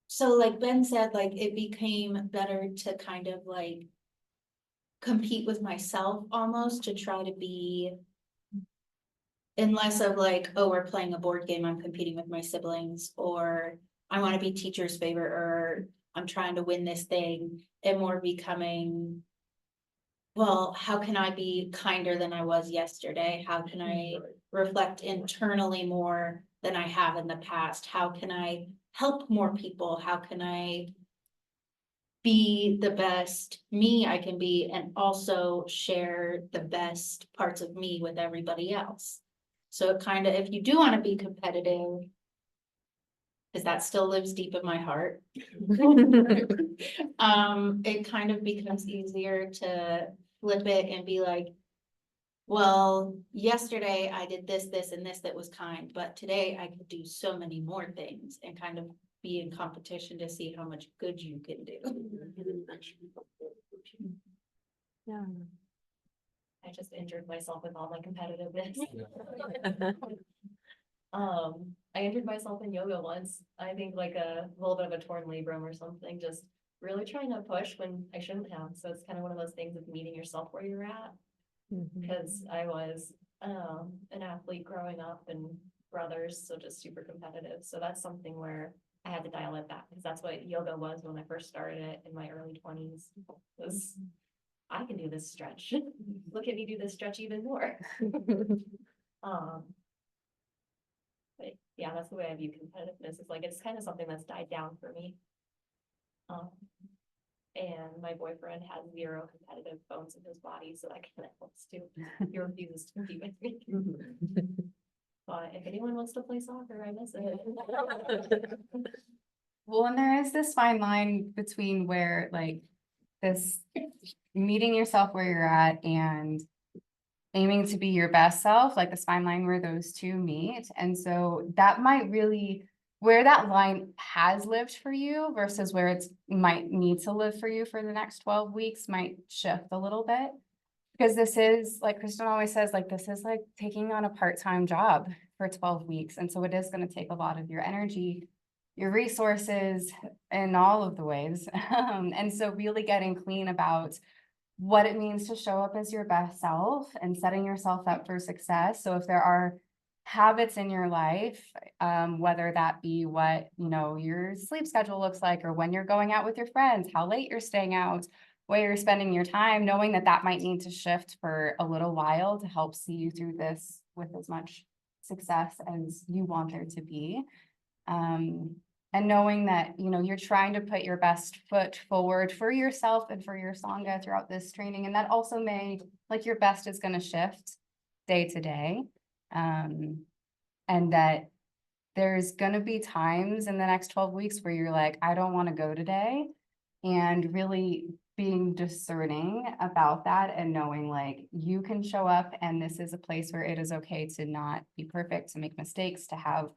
So like Ben said, like it became better to kind of like compete with myself almost, to try to be in less of like, oh, we're playing a board game, I'm competing with my siblings, or I want to be teacher's favorite, or I'm trying to win this thing, and more becoming, well, how can I be kinder than I was yesterday? How can I reflect internally more than I have in the past? How can I help more people? How can I be the best me I can be, and also share the best parts of me with everybody else? So it kind of, if you do want to be competitive, because that still lives deep in my heart, it kind of becomes easier to flip it and be like, well, yesterday I did this, this, and this that was kind, but today I could do so many more things, and kind of be in competition to see how much good you can do. Yeah. I just injured myself with all my competitiveness. I injured myself in yoga once. I think like a little bit of a torn labrum or something, just really trying to push when I shouldn't have. So it's kind of one of those things of meeting yourself where you're at. Because I was an athlete growing up, and brothers, so just super competitive. So that's something where I had to dial it back, because that's what yoga was when I first started it in my early 20s. Was I can do this stretch. Look at me do this stretch even more. But yeah, that's the way I view competitiveness. It's like, it's kind of something that's died down for me. And my boyfriend has 0 competitive bones in his body, so that kind of helps too. He refuses to compete with me. But if anyone wants to play soccer, I miss it. Well, and there is this fine line between where like this meeting yourself where you're at and aiming to be your best self, like this fine line where those two meet. And so that might really, where that line has lived for you versus where it's might need to live for you for the next 12 weeks might shift a little bit. Because this is, like Kristen always says, like this is like taking on a part-time job for 12 weeks. And so it is going to take a lot of your energy, your resources, in all of the ways. And so really getting clean about what it means to show up as your best self and setting yourself up for success. So if there are habits in your life, whether that be what, you know, your sleep schedule looks like, or when you're going out with your friends, how late you're staying out, where you're spending your time, knowing that that might need to shift for a little while to help see you through this with as much success as you want there to be. And knowing that, you know, you're trying to put your best foot forward for yourself and for your Sangha throughout this training. And that also may, like, your best is going to shift day to day. And that there's going to be times in the next 12 weeks where you're like, I don't want to go today. And really being discerning about that and knowing like you can show up and this is a place where it is okay to not be perfect, to make mistakes, to have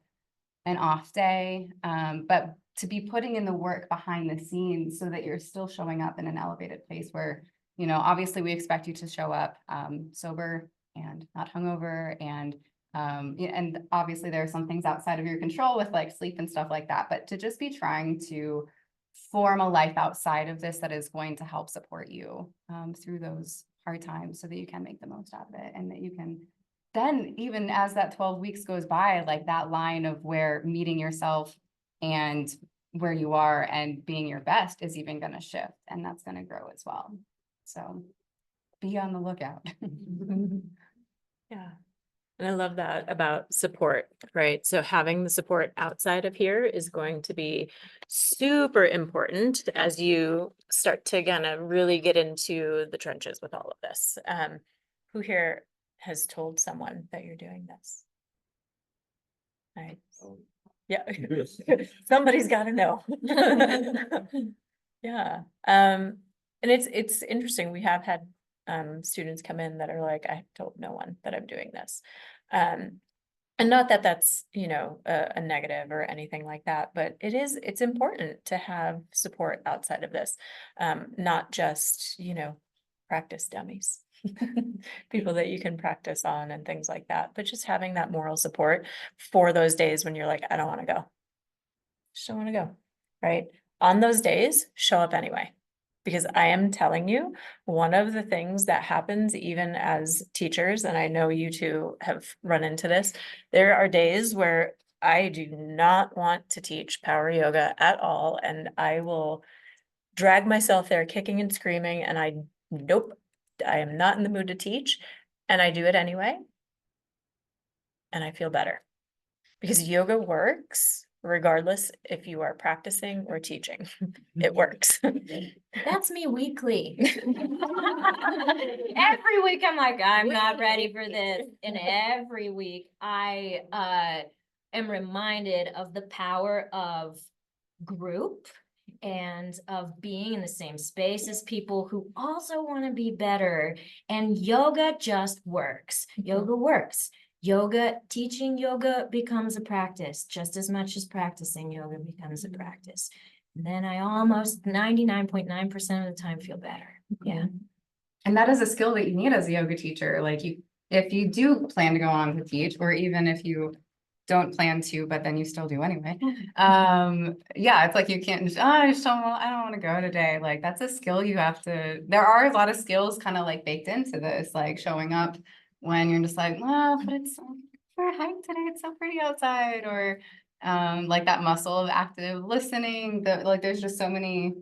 an off day, but to be putting in the work behind the scenes so that you're still showing up in an elevated place where, you know, obviously we expect you to show up sober and not hungover, and obviously there are some things outside of your control with like sleep and stuff like that, but to just be trying to form a life outside of this that is going to help support you through those hard times so that you can make the most out of it, and that you can then, even as that 12 weeks goes by, like that line of where meeting yourself and where you are and being your best is even going to shift, and that's going to grow as well. So be on the lookout. Yeah. And I love that about support, right? So having the support outside of here is going to be super important as you start to kind of really get into the trenches with all of this. Who here has told someone that you're doing this? Right. Yeah. Somebody's got to know. Yeah. And it's interesting. We have had students come in that are like, I told no one that I'm doing this. And not that that's, you know, a negative or anything like that, but it's important to have support outside of this. Not just, you know, practice dummies, people that you can practice on and things like that, but just having that moral support for those days when you're like, I don't want to go. Just don't want to go, right? On those days, show up anyway. Because I am telling you, one of the things that happens even as teachers, and I know you two have run into this, there are days where I do not want to teach power yoga at all. And I will drag myself there kicking and screaming. And nope, I am not in the mood to teach. And I do it anyway. And I feel better. Because yoga works regardless if you are practicing or teaching. It works. That's me weekly. Every week I'm like, I'm not ready for this. And every week I am reminded of the power of group and of being in the same space as people who also want to be better. And yoga just works. Yoga works. Yoga, teaching yoga becomes a practice just as much as practicing yoga becomes a practice. And then I almost 99.9% of the time feel better. Yeah. And that is a skill that you need as a yoga teacher. Like if you do plan to go on to teach, or even if you don't plan to, but then you still do anyway. Yeah, it's like you can't just, I don't want to go today. Like that's a skill you have to, there are a lot of skills kind of like baked into this, like showing up when you're just like, well, but it's for a hike today, it's so pretty outside, or like that muscle of active listening, like there's just so many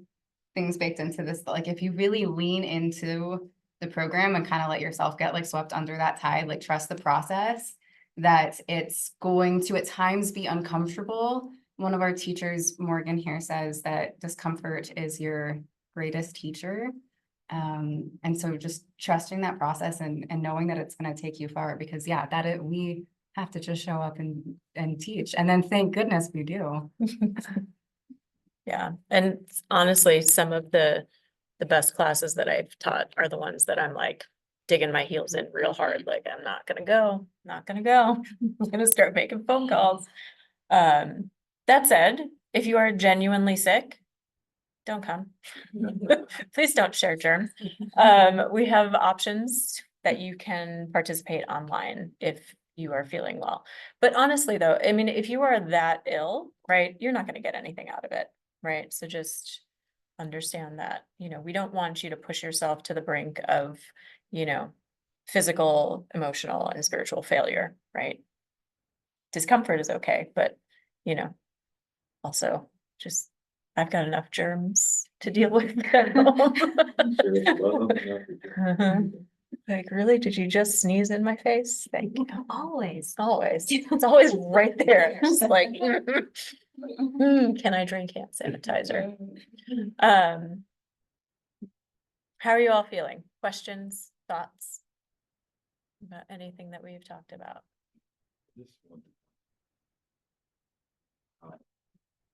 things baked into this, that like if you really lean into the program and kind of let yourself get like swept under that tide, like trust the process, that it's going to at times be uncomfortable. One of our teachers, Morgan here, says that discomfort is your greatest teacher. And so just trusting that process and knowing that it's going to take you far, because yeah, we have to just show up and teach, and then thank goodness we do. Yeah. And honestly, some of the best classes that I've taught are the ones that I'm like digging my heels in real hard. Like, I'm not going to go, I'm going to start making phone calls. That said, if you are genuinely sick, don't come. Please don't share germs. We have options that you can participate online if you are feeling well. But honestly though, I mean, if you are that ill, right, you're not going to get anything out of it, right? So just understand that, you know, we don't want you to push yourself to the brink of, you know, physical, emotional, and spiritual failure, right? Discomfort is okay, but, you know, also just I've got enough germs to deal with. Like, really? Did you just sneeze in my face? Thank you. Always. Always. It's always right there. Just like, can I drink hand sanitizer? How are you all feeling? Questions, thoughts about anything that we've talked about? This one.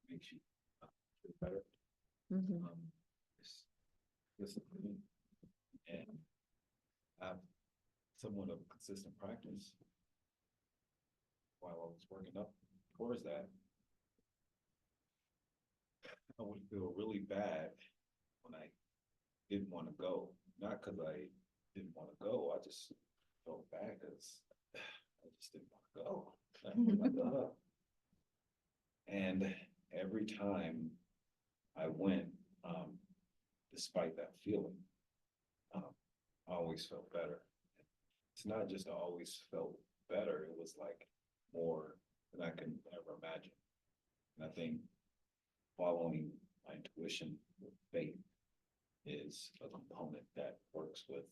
Makes you feel better. Discipline and have somewhat of consistent practice while I was working up towards that. I would feel really bad when I didn't want to go, not because I didn't want to go, I just felt bad because I just didn't want to go. And every time I went, despite that feeling, I always felt better. It's not just I always felt better, it was like more than I could ever imagine. And I think following my intuition with faith is a component that works with,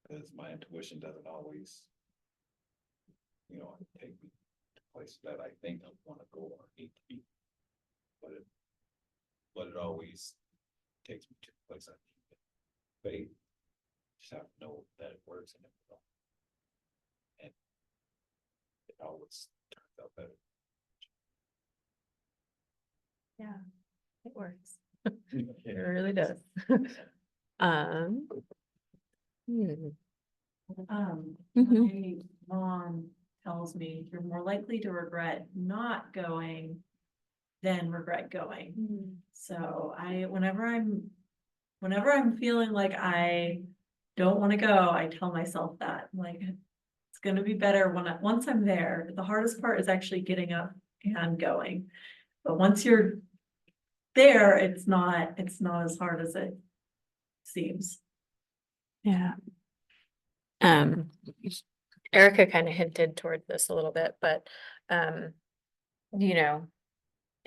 because my intuition doesn't always, take me to places that I think I want to go or need to be. But it always takes me to the place I need to be. Faith, just have to know that it works and it will. And it always turns out better. Yeah, it works. It really does. My mom tells me you're more likely to regret not going than regret going. So whenever I'm feeling like I don't want to go, I tell myself that, like, it's gonna be better once I'm there. The hardest part is actually getting up and going. But once you're there, it's not as hard as it seems. Yeah. Erica kind of hinted toward this a little bit, but,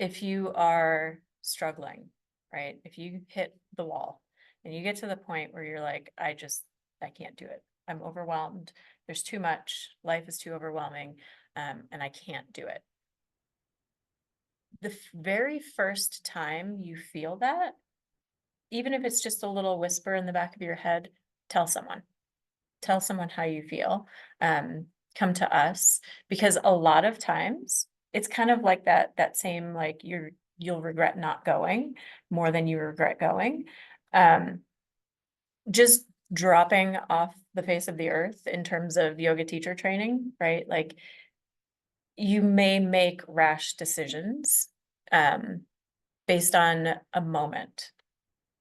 if you are struggling, right? If you hit the wall and you get to the point where you're like, I can't do it. I'm overwhelmed. There's too much. Life is too overwhelming. And I can't do it. The very first time you feel that, even if it's just a little whisper in the back of your head, tell someone how you feel. Come to us, because a lot of times it's kind of like that same, like, you'll regret not going more than you regret going. Just dropping off the face of the earth in terms of yoga teacher training, right? Like, you may make rash decisions based on a moment.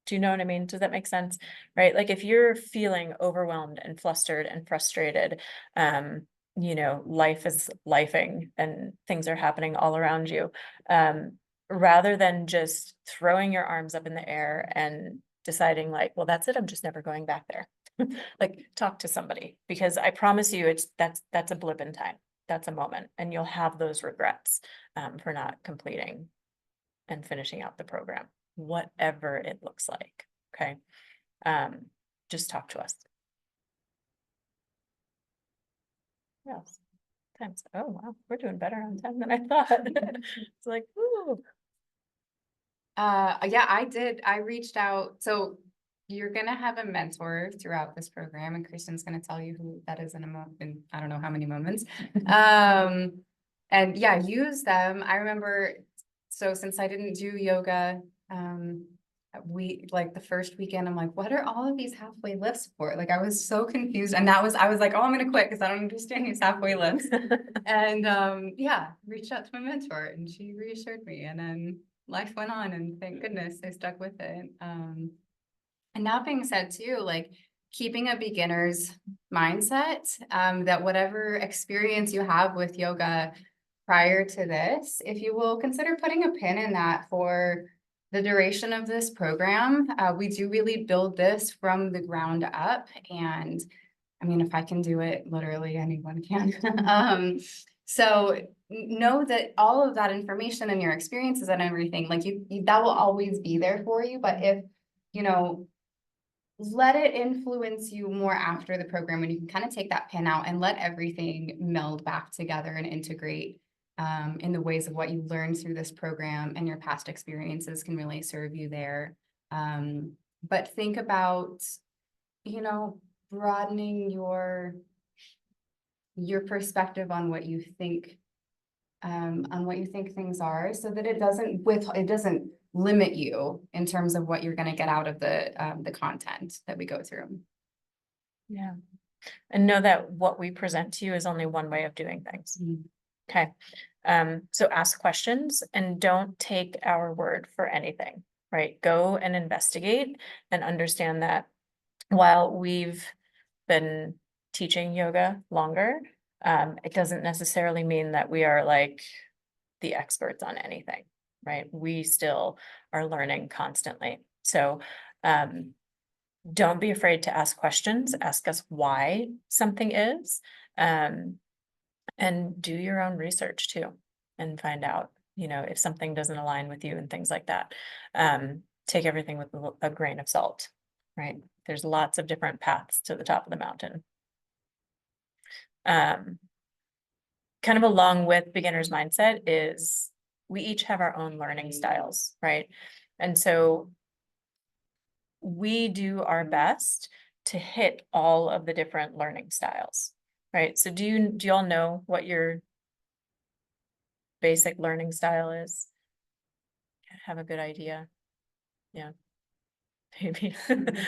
Do you know what I mean? Does that make sense? Right? Like, if you're feeling overwhelmed and flustered and frustrated, life is lifing and things are happening all around you. Rather than just throwing your arms up in the air and deciding like, well, that's it, I'm just never going back there. Like, talk to somebody, because I promise you that's a blip in time. That's a moment, and you'll have those regrets for not completing and finishing out the program, whatever it looks like. Okay. Just talk to us. Yes. Times. Oh, wow. We're doing better on time than I thought. It's like, ooh. Yeah, I did. I reached out. So you're gonna have a mentor throughout this program, and Kristen's gonna tell you who that is in I don't know how many moments. And yeah, use them. I remember, so since I didn't do yoga, the first weekend, I'm like, what are all of these halfway lifts for? Like, I was so confused, and I was like, oh, I'm gonna quit because I don't understand these halfway lifts. And yeah, reached out to my mentor, and she reassured me, and then life went on, and thank goodness I stuck with it. And that being said too, like, keeping a beginner's mindset, that whatever experience you have with yoga prior to this, if you will consider putting a pin in that for the duration of this program. We do really build this from the ground up. And I mean, if I can do it, literally anyone can. So know that all of that information and your experiences and everything, like that will always be there for you. But if, let it influence you more after the program, when you can kind of take that pin out and let everything meld back together and integrate in the ways of what you learned through this program, and your past experiences can really serve you there. But think about, you know, broadening your perspective on what you think things are, so that it doesn't limit you in terms of what you're going to get out of the content that we go through. Yeah. And know that what we present to you is only one way of doing things. Okay. So ask questions and don't take our word for anything, right? Go and investigate and understand that while we've been teaching yoga longer, it doesn't necessarily mean that we are like the experts on anything, right? We still are learning constantly. So, don't be afraid to ask questions. Ask us why something is, and do your own research too, and find out, you know, if something doesn't align with you and things like that. Take everything with a grain of salt, right? There's lots of different paths to the top of the mountain. Kind of along with beginner's mindset is we each have our own learning styles, right? And so we do our best to hit all of the different learning styles, right? So do you all know what your basic learning style is? Have a good idea? Yeah. Maybe.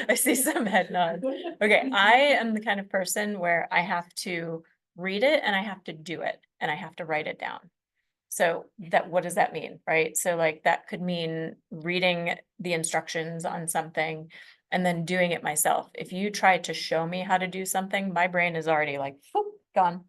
I see some head nods. Okay, I am the kind of person where I have to read it and I have to do it and I have to write it down. So what does that mean, right? So like that could mean reading the instructions on something and then doing it myself. If you try to show me how to do something, my brain is already like, whoop, gone.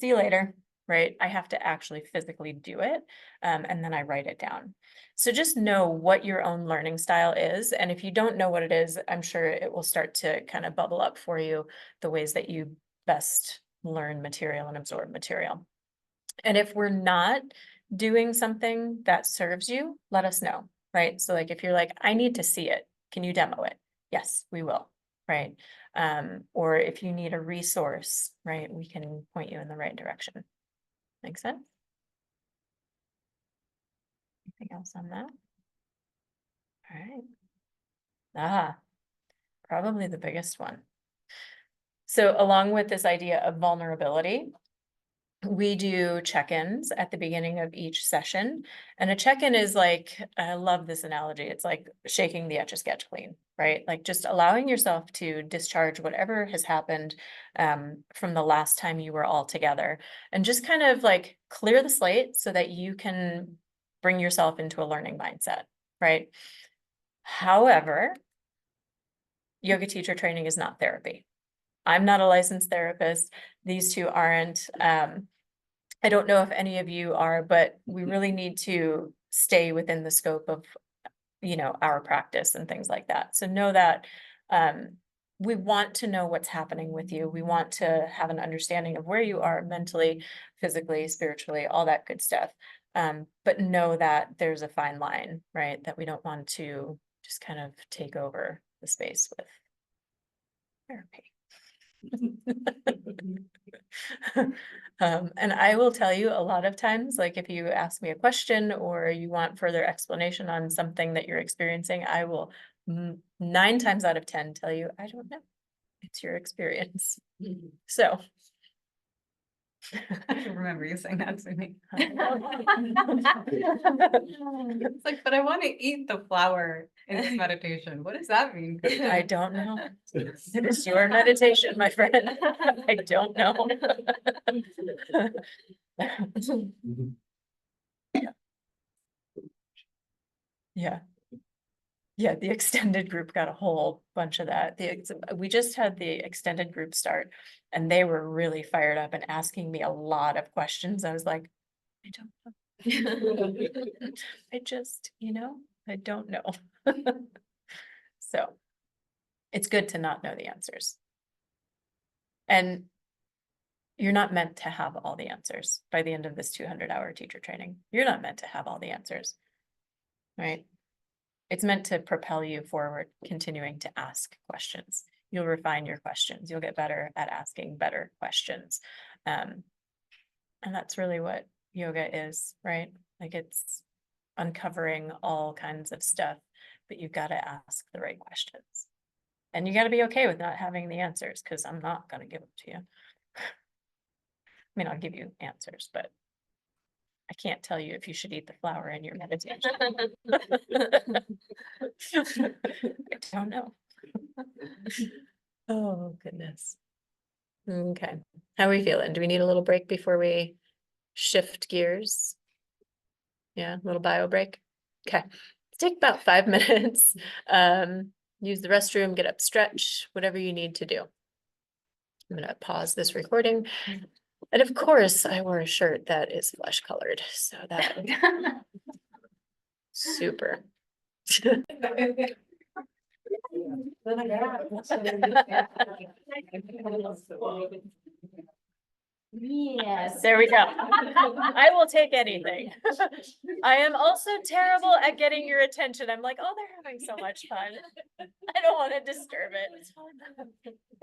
See you later, right? I have to actually physically do it, and then I write it down. So just know what your own learning style is. And if you don't know what it is, I'm sure it will start to kind of bubble up for you the ways that you best learn material and absorb material. And if we're not doing something that serves you, let us know, right? So like if you're like, I need to see it, can you demo it? Yes, we will, right? Or if you need a resource, right, we can point you in the right direction. Make sense? Anything else on that? All right. Probably the biggest one. So along with this idea of vulnerability, we do check-ins at the beginning of each session. And a check-in is like, I love this analogy. It's like shaking the Etch-a-Sketch clean, right? Like just allowing yourself to discharge whatever has happened from the last time you were all together, and just kind of like clear the slate so that you can bring yourself into a learning mindset, right? However, yoga teacher training is not therapy. I'm not a licensed therapist. These two aren't. I don't know if any of you are, but we really need to stay within the scope of, you know, our practice and things like that. So know that we want to know what's happening with you. We want to have an understanding of where you are mentally, physically, spiritually, all that good stuff. But know that there's a fine line, right? That we don't want to just kind of take over the space with therapy. And I will tell you a lot of times, like if you ask me a question or you want further explanation on something that you're experiencing, I will 9 times out of 10 tell you, I don't know. It's your experience. So. I can remember you saying that to me. It's like, but I want to eat the flower in this meditation. What does that mean? I don't know. It is your meditation, my friend. I don't know. Yeah. Yeah, the extended group got a whole bunch of that. We just had the extended group start and they were really fired up and asking me a lot of questions. I was like, I don't know. I just, you know, I don't know. So it's good to not know the answers. And you're not meant to have all the answers by the end of this 200-hour teacher training. You're not meant to have all the answers, right? it's meant to propel you forward, continuing to ask questions. You'll refine your questions. You'll get better at asking better questions. And that's really what yoga is, right? Like it's uncovering all kinds of stuff, but you've got to ask the right questions. And you got to be okay with not having the answers, because I'm not going to give them to you. I mean, I'll give you answers, but I can't tell you if you should eat the flower in your meditation. I don't know. Oh, goodness. Okay. How are we feeling? Do we need a little break before we shift gears? Yeah, a little bio break. Okay. Take about 5 minutes. Use the restroom, get up, stretch, whatever you need to do. I'm gonna pause this recording. And of course, I wore a shirt that is flesh colored, so that super. Yes. There we go. I will take anything. I am also terrible at getting your attention. I'm like, oh, they're having so much fun. I don't want to disturb it.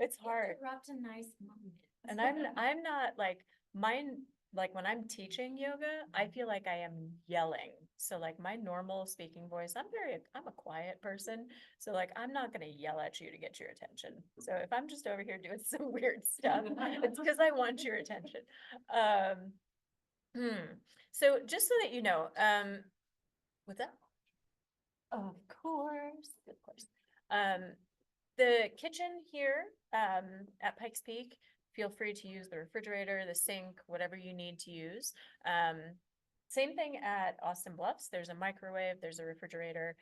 It's hard. Dropped a nice moment. And I'm not like mine, like when I'm teaching yoga, I feel like I am yelling. So like my normal speaking voice, I'm a quiet person. So like, I'm not gonna yell at you to get your attention. So if I'm just over here doing some weird stuff, it's because I want your attention. So just so that you know, what's that? Of course. The kitchen here, at Pikes Peak, feel free to use the refrigerator, the sink, whatever you need to use. Same thing at Austin Bluffs. There's a microwave, there's a refrigerator.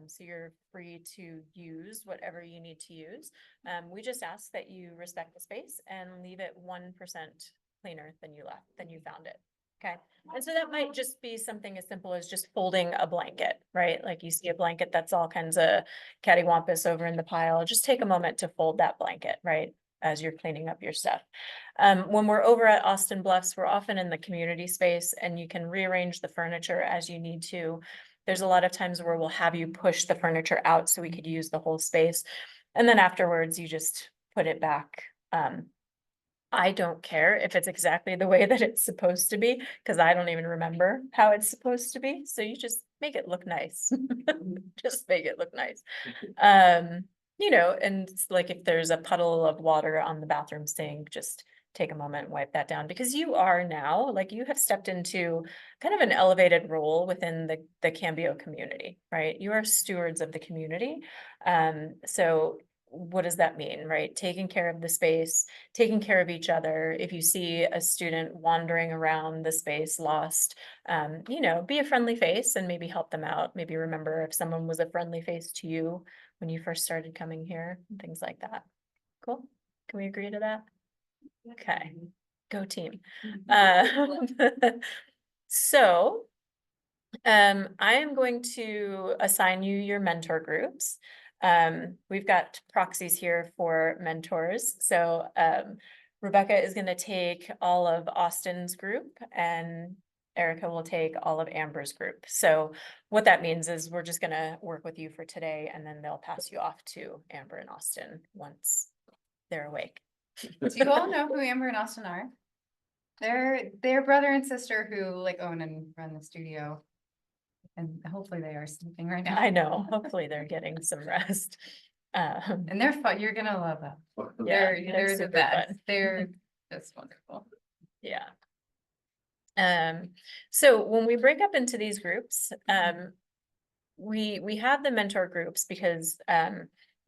So you're free to use whatever you need to use. We just ask that you respect the space and leave it 1% cleaner than you found it. Okay. And so that might just be something as simple as just folding a blanket, right? Like you see a blanket that's all kinds of cattywampus over in the pile. Just take a moment to fold that blanket, right? As you're cleaning up your stuff. When we're over at Austin Bluffs, we're often in the community space and you can rearrange the furniture as you need to. There's a lot of times where we'll have you push the furniture out so we could use the whole space. And then afterwards, you just put it back. I don't care if it's exactly the way that it's supposed to be, because I don't even remember how it's supposed to be. So you just make it look nice. Just make it look nice. You know, and it's like if there's a puddle of water on the bathroom sink, just take a moment and wipe that down, because you are now, like you have stepped into kind of an elevated role within the Cambio community, right? You are stewards of the community. So what does that mean, right? Taking care of the space, taking care of each other. If you see a student wandering around the space lost, you know, be a friendly face and maybe help them out. Maybe remember if someone was a friendly face to you when you first started coming here, and things like that. Cool. Can we agree to that? Okay, go team. So I am going to assign you your mentor groups. We've got proxies here for mentors. So Rebecca is going to take all of Austin's group and Erica will take all of Amber's group. So what that means is we're just going to work with you for today and then they'll pass you off to Amber and Austin once they're awake. Do you all know who Amber and Austin are? They're brother and sister who like own and run the studio. And hopefully they are sleeping right now. I know, hopefully they're getting some rest. And they're fun. You're gonna love them. Yeah, They're the super best. fun. They're just wonderful. Yeah. So when we break up into these groups, we have the mentor groups because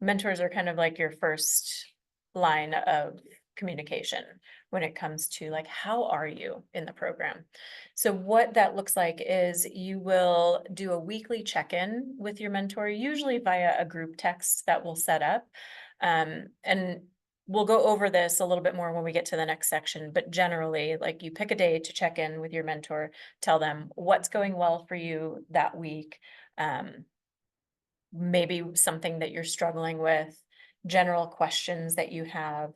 mentors are kind of like your first line of communication when it comes to like, how are you in the program? So what that looks like is you will do a weekly check-in with your mentor, usually via a group text that we'll set up. And we'll go over this a little bit more when we get to the next section, but generally, like you pick a day to check in with your mentor, tell them what's going well for you that week. Maybe something that you're struggling with, general questions that you have,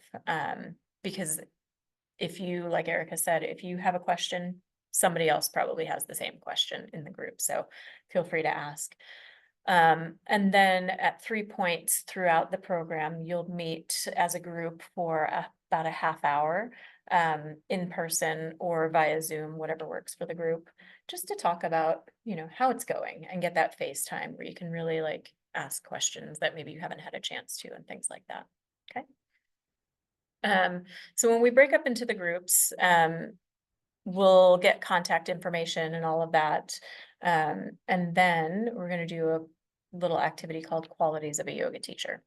because if you, like Erica said, if you have a question, somebody else probably has the same question in the group. So feel free to ask. And then at 3 points throughout the program, you'll meet as a group for about a half hour in person or via Zoom, whatever works for the group, just to talk about, how it's going and get that FaceTime where you can really like ask questions that maybe you haven't had a chance to and things like that. Okay. So when we break up into the groups, we'll get contact information and all of that. And then we're going to do a little activity called Qualities of a Yoga Teacher.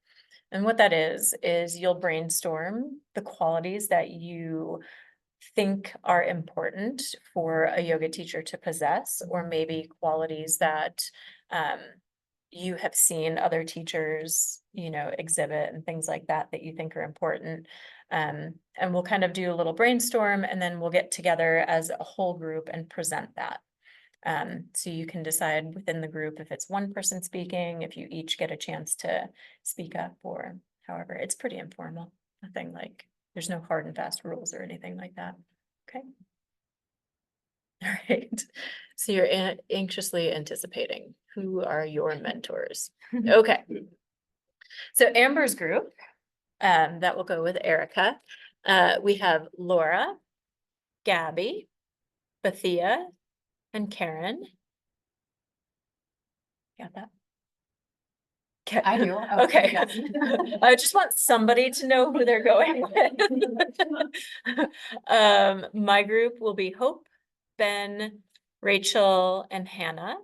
And what that is you'll brainstorm the qualities that you think are important for a yoga teacher to possess, or maybe qualities that you have seen other teachers, exhibit and things like that that you think are important. And we'll kind of do a little brainstorm, and then we'll get together as a whole group and present that. So you can decide within the group if it's one person speaking, if you each get a chance to speak up, or however. It's pretty informal. Nothing like, there's no hard and fast rules or anything like that. Okay. All right. So you're anxiously anticipating. Who are your mentors? Okay. So Amber's group, that will go with Erica. We have Laura, Gabby, Bethia, and Karen. Got that? I do. Okay. Yes. I just want somebody to know who they're going with. My group will be Hope, Ben, Rachel, and Hannah.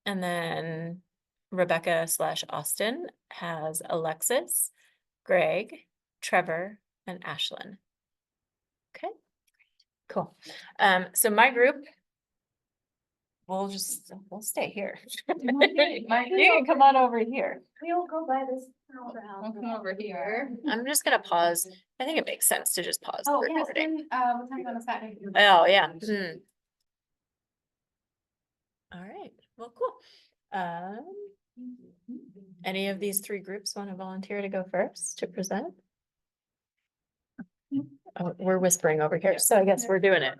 And then Rebecca/Austin has Alexis, Greg, Trevor, and Ashlyn. Okay, cool. So my group, we'll stay here. You can come on over here. We'll go by this. I'll come over here. I'm just gonna pause. I think it makes sense to just pause the Oh, yes, recording. what time's on a Saturday? Oh, yeah. All right, well, cool. Any of these three groups want to volunteer to go first to present? Oh, we're whispering over here, so I guess we're doing it.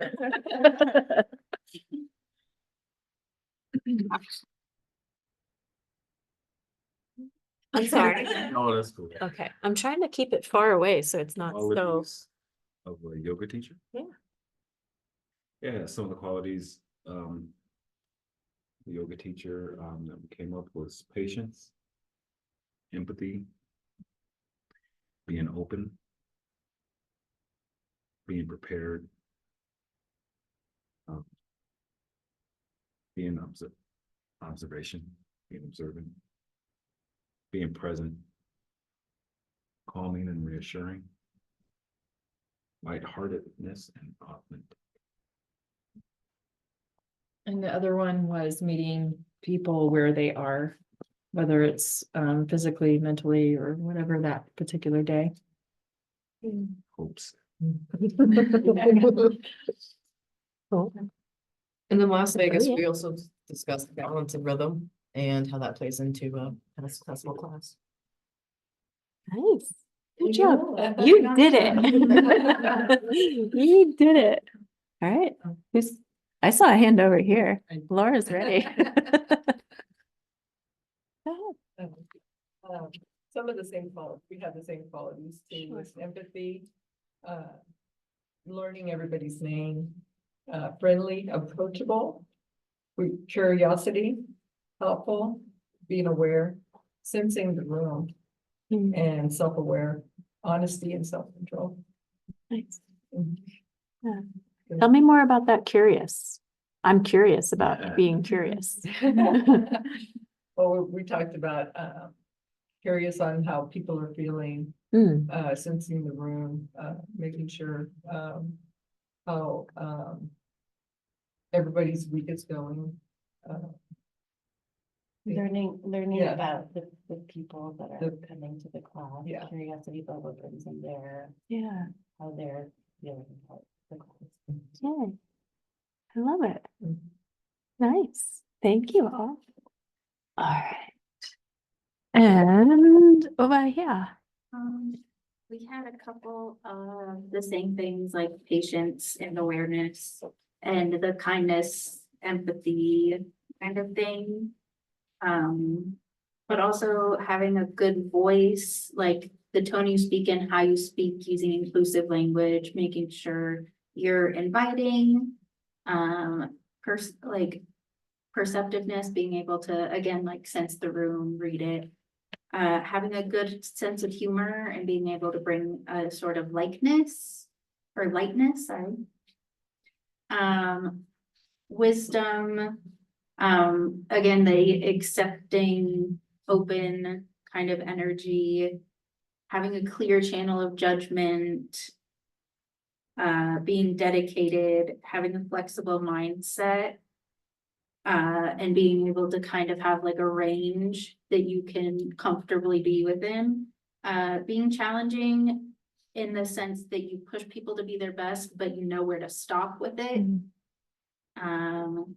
I'm sorry. Oh, that's cool. Okay, I'm trying to keep it far away so it's not so. Qualities of a yoga teacher? Yeah. Yeah, some of the qualities, the yoga teacher, that we came up was patience, empathy, being open, being prepared, being observation, being observant, being present, calming and reassuring, lightheartedness, and authentic. And the other one was meeting people where they are, whether it's physically, mentally, or whatever that particular day. Hopes. Cool. In the Las Vegas, yeah. we also discussed balance and rhythm and how that plays into a successful class. Nice. Good You job. know, You did it. You did it. All right. I saw a hand over here. Laura's ready. Some of the same qualities, we have the same qualities too, with empathy, learning everybody's name, friendly, approachable, with curiosity, helpful, being aware, sensing the room, and self-aware, honesty and self-control. Nice. Yeah. Tell me more about that curious. I'm curious about being curious. Well, we talked about curious on how people are feeling, sensing the room, making sure how everybody's week is going. Learning Yeah. about the people that are coming to the class. Yeah. Curiosity about what brings them there, Yeah. how they're feeling about the class. Yay. I love it. Nice. Thank you all. All right. And over here. We had a couple of the same things like patience and awareness and the kindness, empathy kind of thing. But also having a good voice, like the tone you speak in, how you speak, using inclusive language, making sure you're inviting. Like perceptiveness, being able to, again, like sense the room, read it. Having a good sense of humor and being able to bring a sort of lightness, sorry. Wisdom, again, the accepting, open kind of energy, having a clear channel of judgment, being dedicated, having a flexible mindset, and being able to kind of have like a range that you can comfortably be within. Being challenging in the sense that you push people to be their best, but you know where to stop with it. And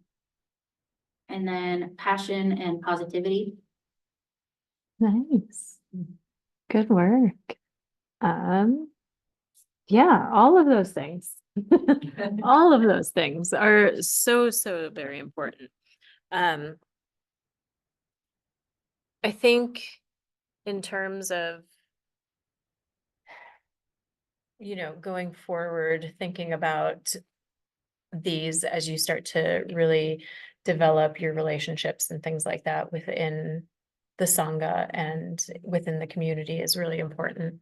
then passion and positivity. Nice. Good work. Yeah, all of those things. All of those things are so, so very important. I think in terms of, you know, going forward, thinking about these as you start to really develop your relationships and things like that within the Sangha and within the community is really important.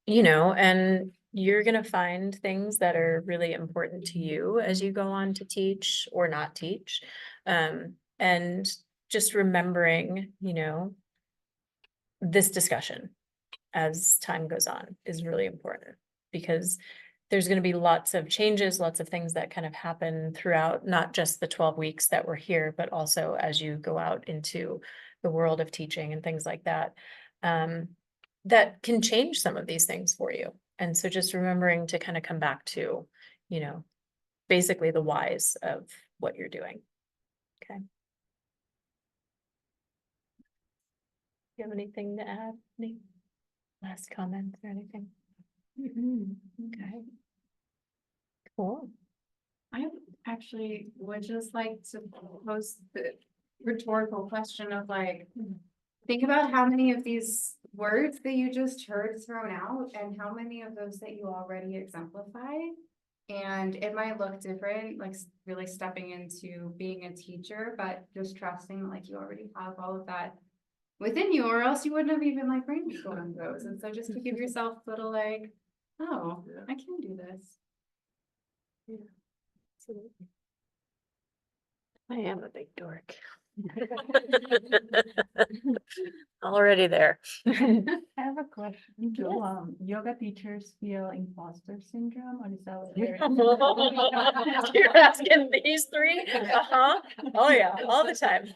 You know, and you're going to find things that are really important to you as you go on to teach or not teach. And just remembering, you know, this discussion as time goes on is really important, because there's going to be lots of changes, lots of things that kind of happen throughout, not just the 12 weeks that we're here, but also as you go out into the world of teaching and things like that, that can change some of these things for you. And so just remembering to kind of come back to, you know, basically the whys of what you're doing. Okay. Do you have anything to add? Any last comments or anything? Okay. Cool. I actually would just like to pose the rhetorical question of like, think about how many of these words that you just heard thrown out and how many of those that you already exemplify. And it might look different, like really stepping into being a teacher, but just trusting like you already have all of that within you, or else you wouldn't have even like brainstormed on those. And so just to give yourself a little like, oh, I can do this. Yeah, absolutely. I am a big dork. Already there. I have a question. Do yoga teachers feel imposter syndrome, or is that what You're asking these three? Uh-huh. Oh yeah, all the time.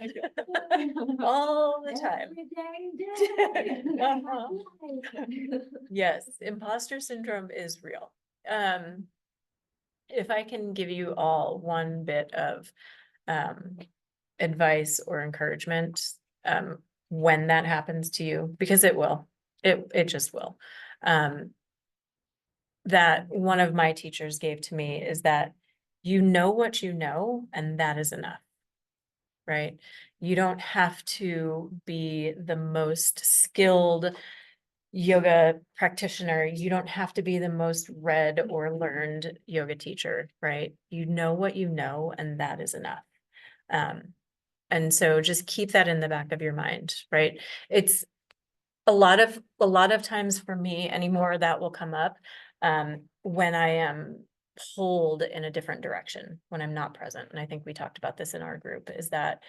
All the time. Uh-huh. Yes, imposter syndrome is real. If I can give you all one bit of advice or encouragement, when that happens to you, because it will, it just will. That one of my teachers gave to me is that you know what you know, and that is enough, right? You don't have to be the most skilled yoga practitioner. You don't have to be the most read or learned yoga teacher, right? You know what you know, and that is enough. And so just keep that in the back of your mind, right? It's a lot of times for me anymore that will come up when I am pulled in a different direction, when I'm not present. And I think we talked about this in our group, is that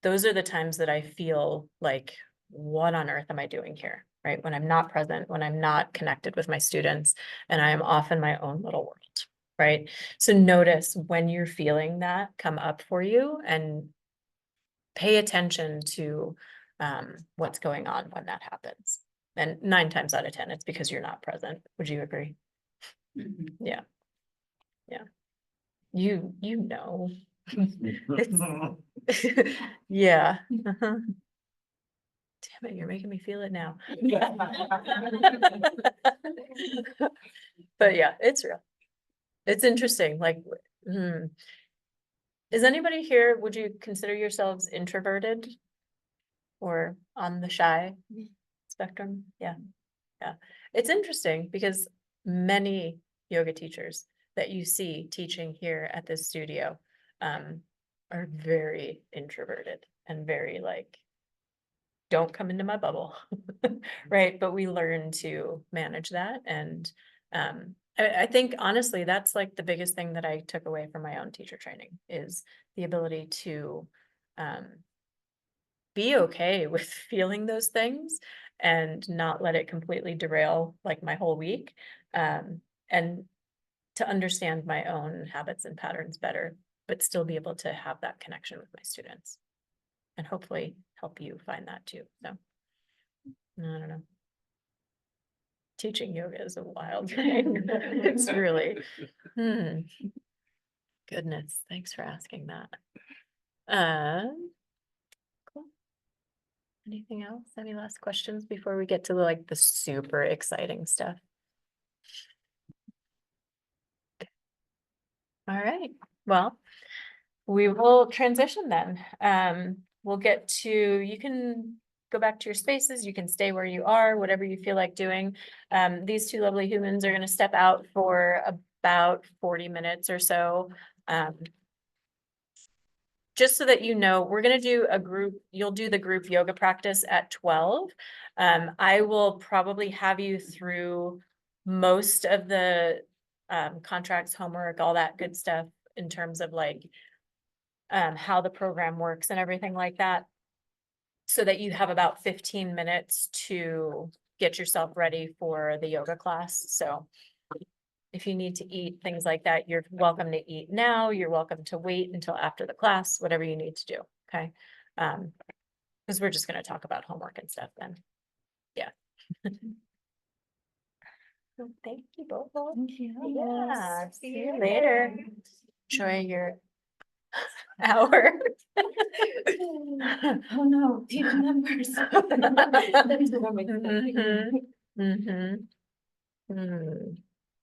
those are the times that I feel like, what on earth am I doing here? Right? When I'm not present, when I'm not connected with my students, and I am off in my own little world. Right? So notice when you're feeling that come up for you, and pay attention to what's going on when that happens. And 9 times out of 10, it's because you're not present. Would you agree? Yeah. Yeah. You know. It's- yeah. Uh-huh. Damn it, you're making me feel it now. But yeah, it's real. It's interesting. Like, Is anybody here, would you consider yourselves introverted? Or on the shy spectrum? Yeah, yeah. It's interesting because many yoga teachers that you see teaching here at this studio are very introverted and very like, don't come into my bubble, right? But we learn to manage that. And I think honestly, that's like the biggest thing that I took away from my own teacher training is the ability to be okay with feeling those things and not let it completely derail like my whole week. And to understand my own habits and patterns better, but still be able to have that connection with my students and hopefully help you find that too. So I don't know. Teaching yoga is a wild thing. It's really, goodness, thanks for asking that. Cool. Anything else? Any last questions before we get to like the super exciting stuff? All right, well, we will transition then. We'll get to, you can go back to your spaces, you can stay where you are, whatever you feel like doing. These two lovely humans are gonna step out for about 40 minutes or so. Just so that you know, we're gonna do a group, you'll do the group yoga practice at 12. I will probably have you through most of the contracts, homework, all that good stuff in terms of like how the program works and everything like that. So that you have about 15 minutes to get yourself ready for the yoga class. So if you need to eat, things like that, you're welcome to eat now. You're welcome to wait until after the class, whatever you need to do, okay? Because we're just gonna talk about homework and stuff then. Yeah. Well, thank you both. Yeah, see you later. Enjoy your hour. Oh no, team members.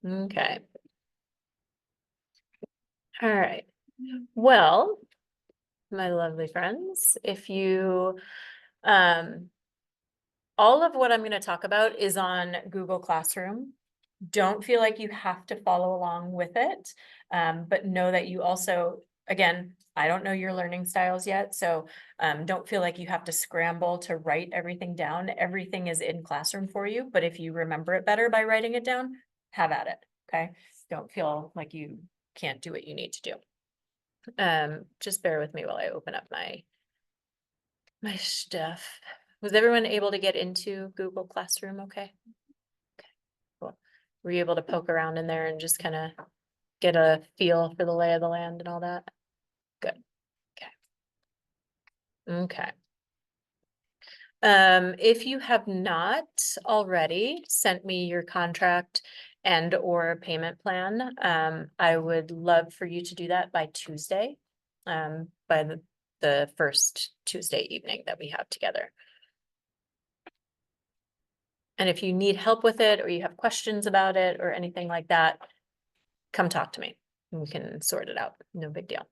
Okay. All right. Well, my lovely friends, if you, all of what I'm going to talk about is on Google Classroom. Don't feel like you have to follow along with it, but know that you also, again, I don't know your learning styles yet, so don't feel like you have to scramble to write everything down. Everything is in Classroom for you, but if you remember it better by writing it down, have at it, okay? Don't feel like you can't do what you need to do. Just bear with me while I open up my stuff. Was everyone able to get into Google Classroom okay? Okay, cool. Were you able to poke around in there and just kind of get a feel for the lay of the land and all that? Good. Okay. If you have not already sent me your contract and or payment plan, I would love for you to do that by Tuesday, by the first Tuesday evening that we have together. And if you need help with it or you have questions about it or anything like that, come talk to me and we can sort it out. No big deal.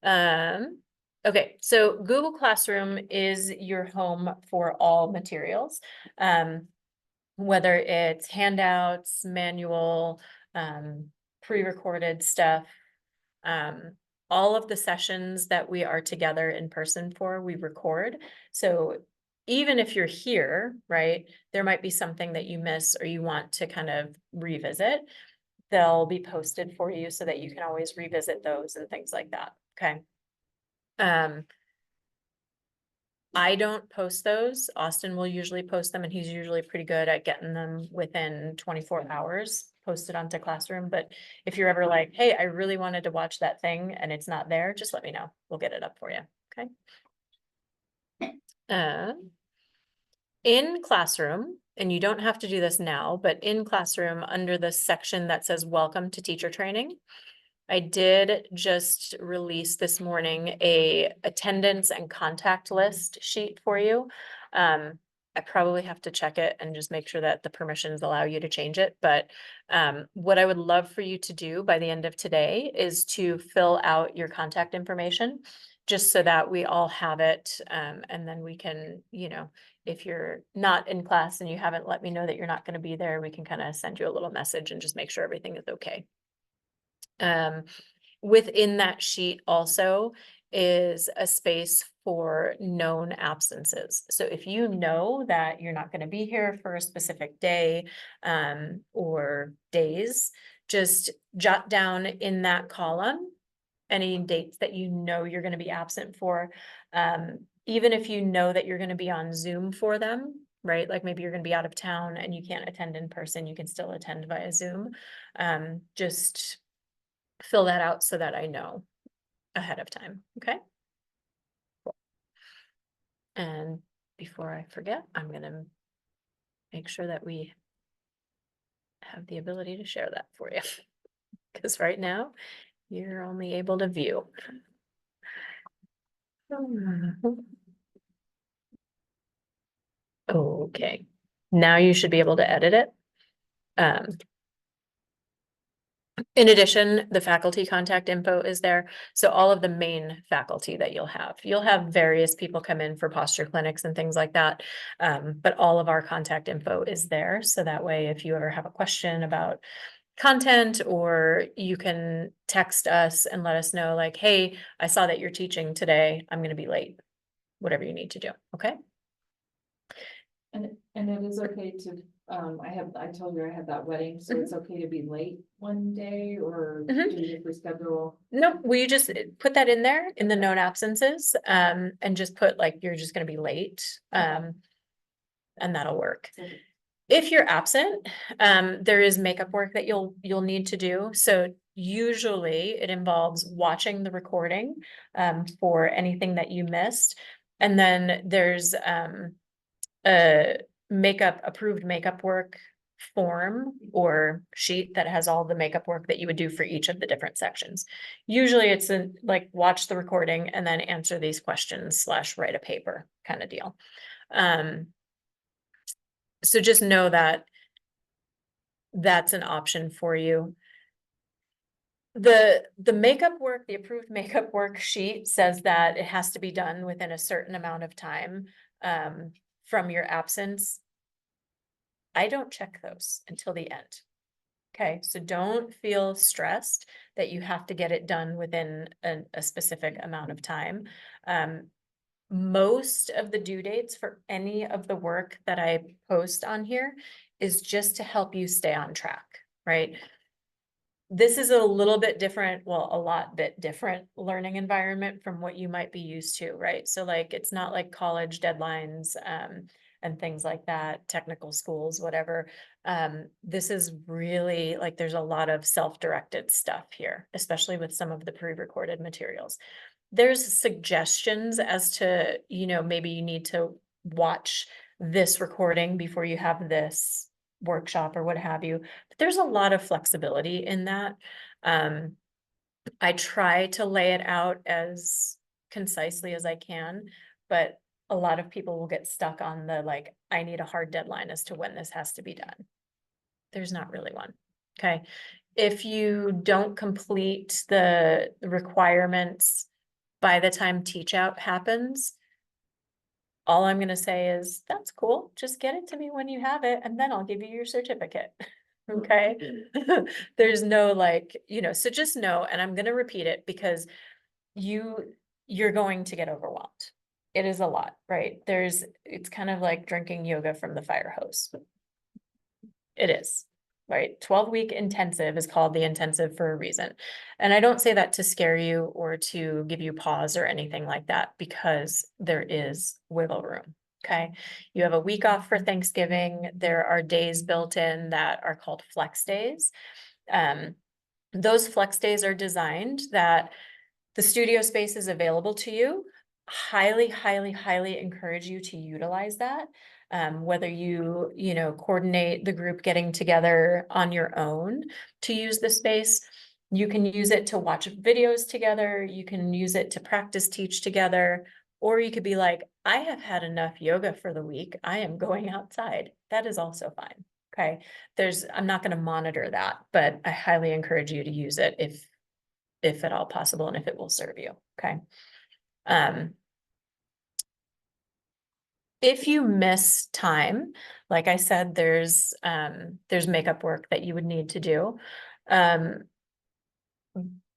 Okay, so Google Classroom is your home for all materials. Whether it's handouts, manual, pre-recorded stuff, all of the sessions that we are together in person for, we record. So even if you're here, right, there might be something that you miss or you want to kind of revisit. They'll be posted for you so that you can always revisit those and things like that, okay? I don't post those. Austin will usually post them and he's usually pretty good at getting them within 24 hours posted onto Classroom. But if you're ever like, hey, I really wanted to watch that thing and it's not there, just let me know. We'll get it up for you, okay? In Classroom, and you don't have to do this now, but in Classroom, under the section that says Welcome to Teacher Training, I did just release this morning a attendance and contact list sheet for you. I probably have to check it and just make sure that the permissions allow you to change it. But what I would love for you to do by the end of today is to fill out your contact information, just so that we all have it. And then we can, you know, if you're not in class and you haven't let me know that you're not going to be there, we can kind of send you a little message and just make sure everything is okay. Within that sheet also is a space for known absences. So if you know that you're not going to be here for a specific day or days, just jot down in that column any dates that you know you're going to be absent for. Even if you know that you're going to be on Zoom for them, right? Like maybe you're going to be out of town and you can't attend in person, you can still attend via Zoom. Just fill that out so that I know ahead of time, okay? Cool. And before I forget, I'm gonna make sure that we have the ability to share that for you. Because right now, you're only able to view. Okay, now you should be able to edit it. In addition, the faculty contact info is there. So all of the main faculty that you'll have various people come in for posture clinics and things like that. But all of our contact info is there. So that way, if you ever have a question about content, or you can text us and let us know like, hey, I saw that you're teaching today. I'm going to be late, whatever you need to do. Okay. And it is okay to, I told you I had that wedding, so it's okay to be late one day, or do we have to reschedule? No, will you just put that in there in the known absences, and just put like, you're just gonna be late, and that'll work. If you're absent, there is makeup work that you'll need to do. So usually it involves watching the recording, for anything that you missed. And then there's, a approved makeup work form or sheet that has all the makeup work that you would do for each of the different sections. Usually it's like watch the recording and then answer these questions / write a paper kind of deal. So just know that that's an option for you. The makeup work, the approved makeup work sheet says that it has to be done within a certain amount of time from your absence. I don't check those until the end. Okay, so don't feel stressed that you have to get it done within a specific amount of time. Most of the due dates for any of the work that I post on here is just to help you stay on track, right? This is a little bit different, well, a lot bit different learning environment from what you might be used to, right? So like, it's not like college deadlines and things like that, technical schools, whatever. This is really like, there's a lot of self-directed stuff here, especially with some of the pre-recorded materials. There's suggestions as to, you know, maybe you need to watch this recording before you have this workshop or what have you, but there's a lot of flexibility in that. I try to lay it out as concisely as I can, but a lot of people will get stuck on the like, I need a hard deadline as to when this has to be done. There's not really one. Okay. If you don't complete the requirements by the time teach out happens, all I'm going to say is, that's cool. Just get it to me when you have it, and then I'll give you your certificate. Okay. There's no like, you know, so just know, and I'm going to repeat it because you're going to get overwhelmed. It is a lot, right? It's kind of like drinking yoga from the fire hose. It is, right? 12-week intensive is called the intensive for a reason. And I don't say that to scare you or to give you pause or anything like that, because there is wiggle room. Okay. You have a week off for Thanksgiving. There are days built in that are called flex days. Those flex days are designed that the studio space is available to you. Highly, highly, highly encourage you to utilize that. Whether you coordinate the group getting together on your own to use the space, you can use it to watch videos together. You can use it to practice teach together, Or you could be like, I have had enough yoga for the week. I am going outside. That is also fine. Okay. I'm not going to monitor that, but I highly encourage you to use it if at all possible and if it will serve you. Okay. If you miss time, like I said, there's makeup work that you would need to do.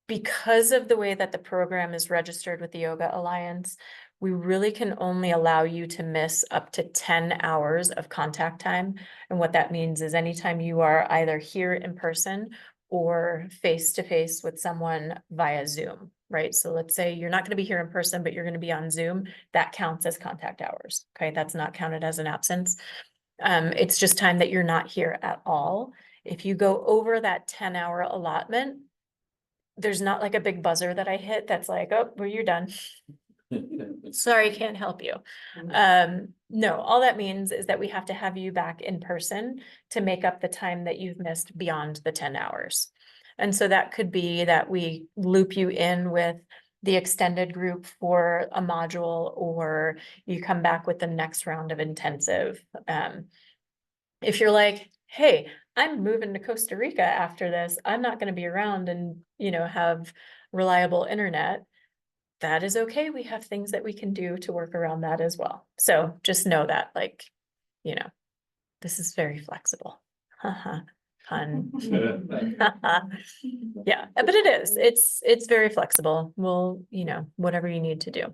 Because of the way that the program is registered with the Yoga Alliance, we really can only allow you to miss up to 10 hours of contact time. And what that means is anytime you are either here in person or face-to-face with someone via Zoom, right? So let's say you're not going to be here in person, but you're going to be on Zoom, that counts as contact hours. Okay, that's not counted as an absence. It's just time that you're not here at all. If you go over that 10-hour allotment, there's not like a big buzzer that I hit that's like, oh, well, you're done. Sorry, can't help you. No, all that means is that we have to have you back in person to make up the time that you've missed beyond the 10 hours. And so that could be that we loop you in with the extended group for a module, or you come back with the next round of intensive. If you're like, hey, I'm moving to Costa Rica after this, I'm not going to be around and, have reliable internet, that is okay. We have things that we can do to work around that as well. So just know that, this is very flexible. Fun. Yeah, but it is. It's very flexible. We'll, whatever you need to do.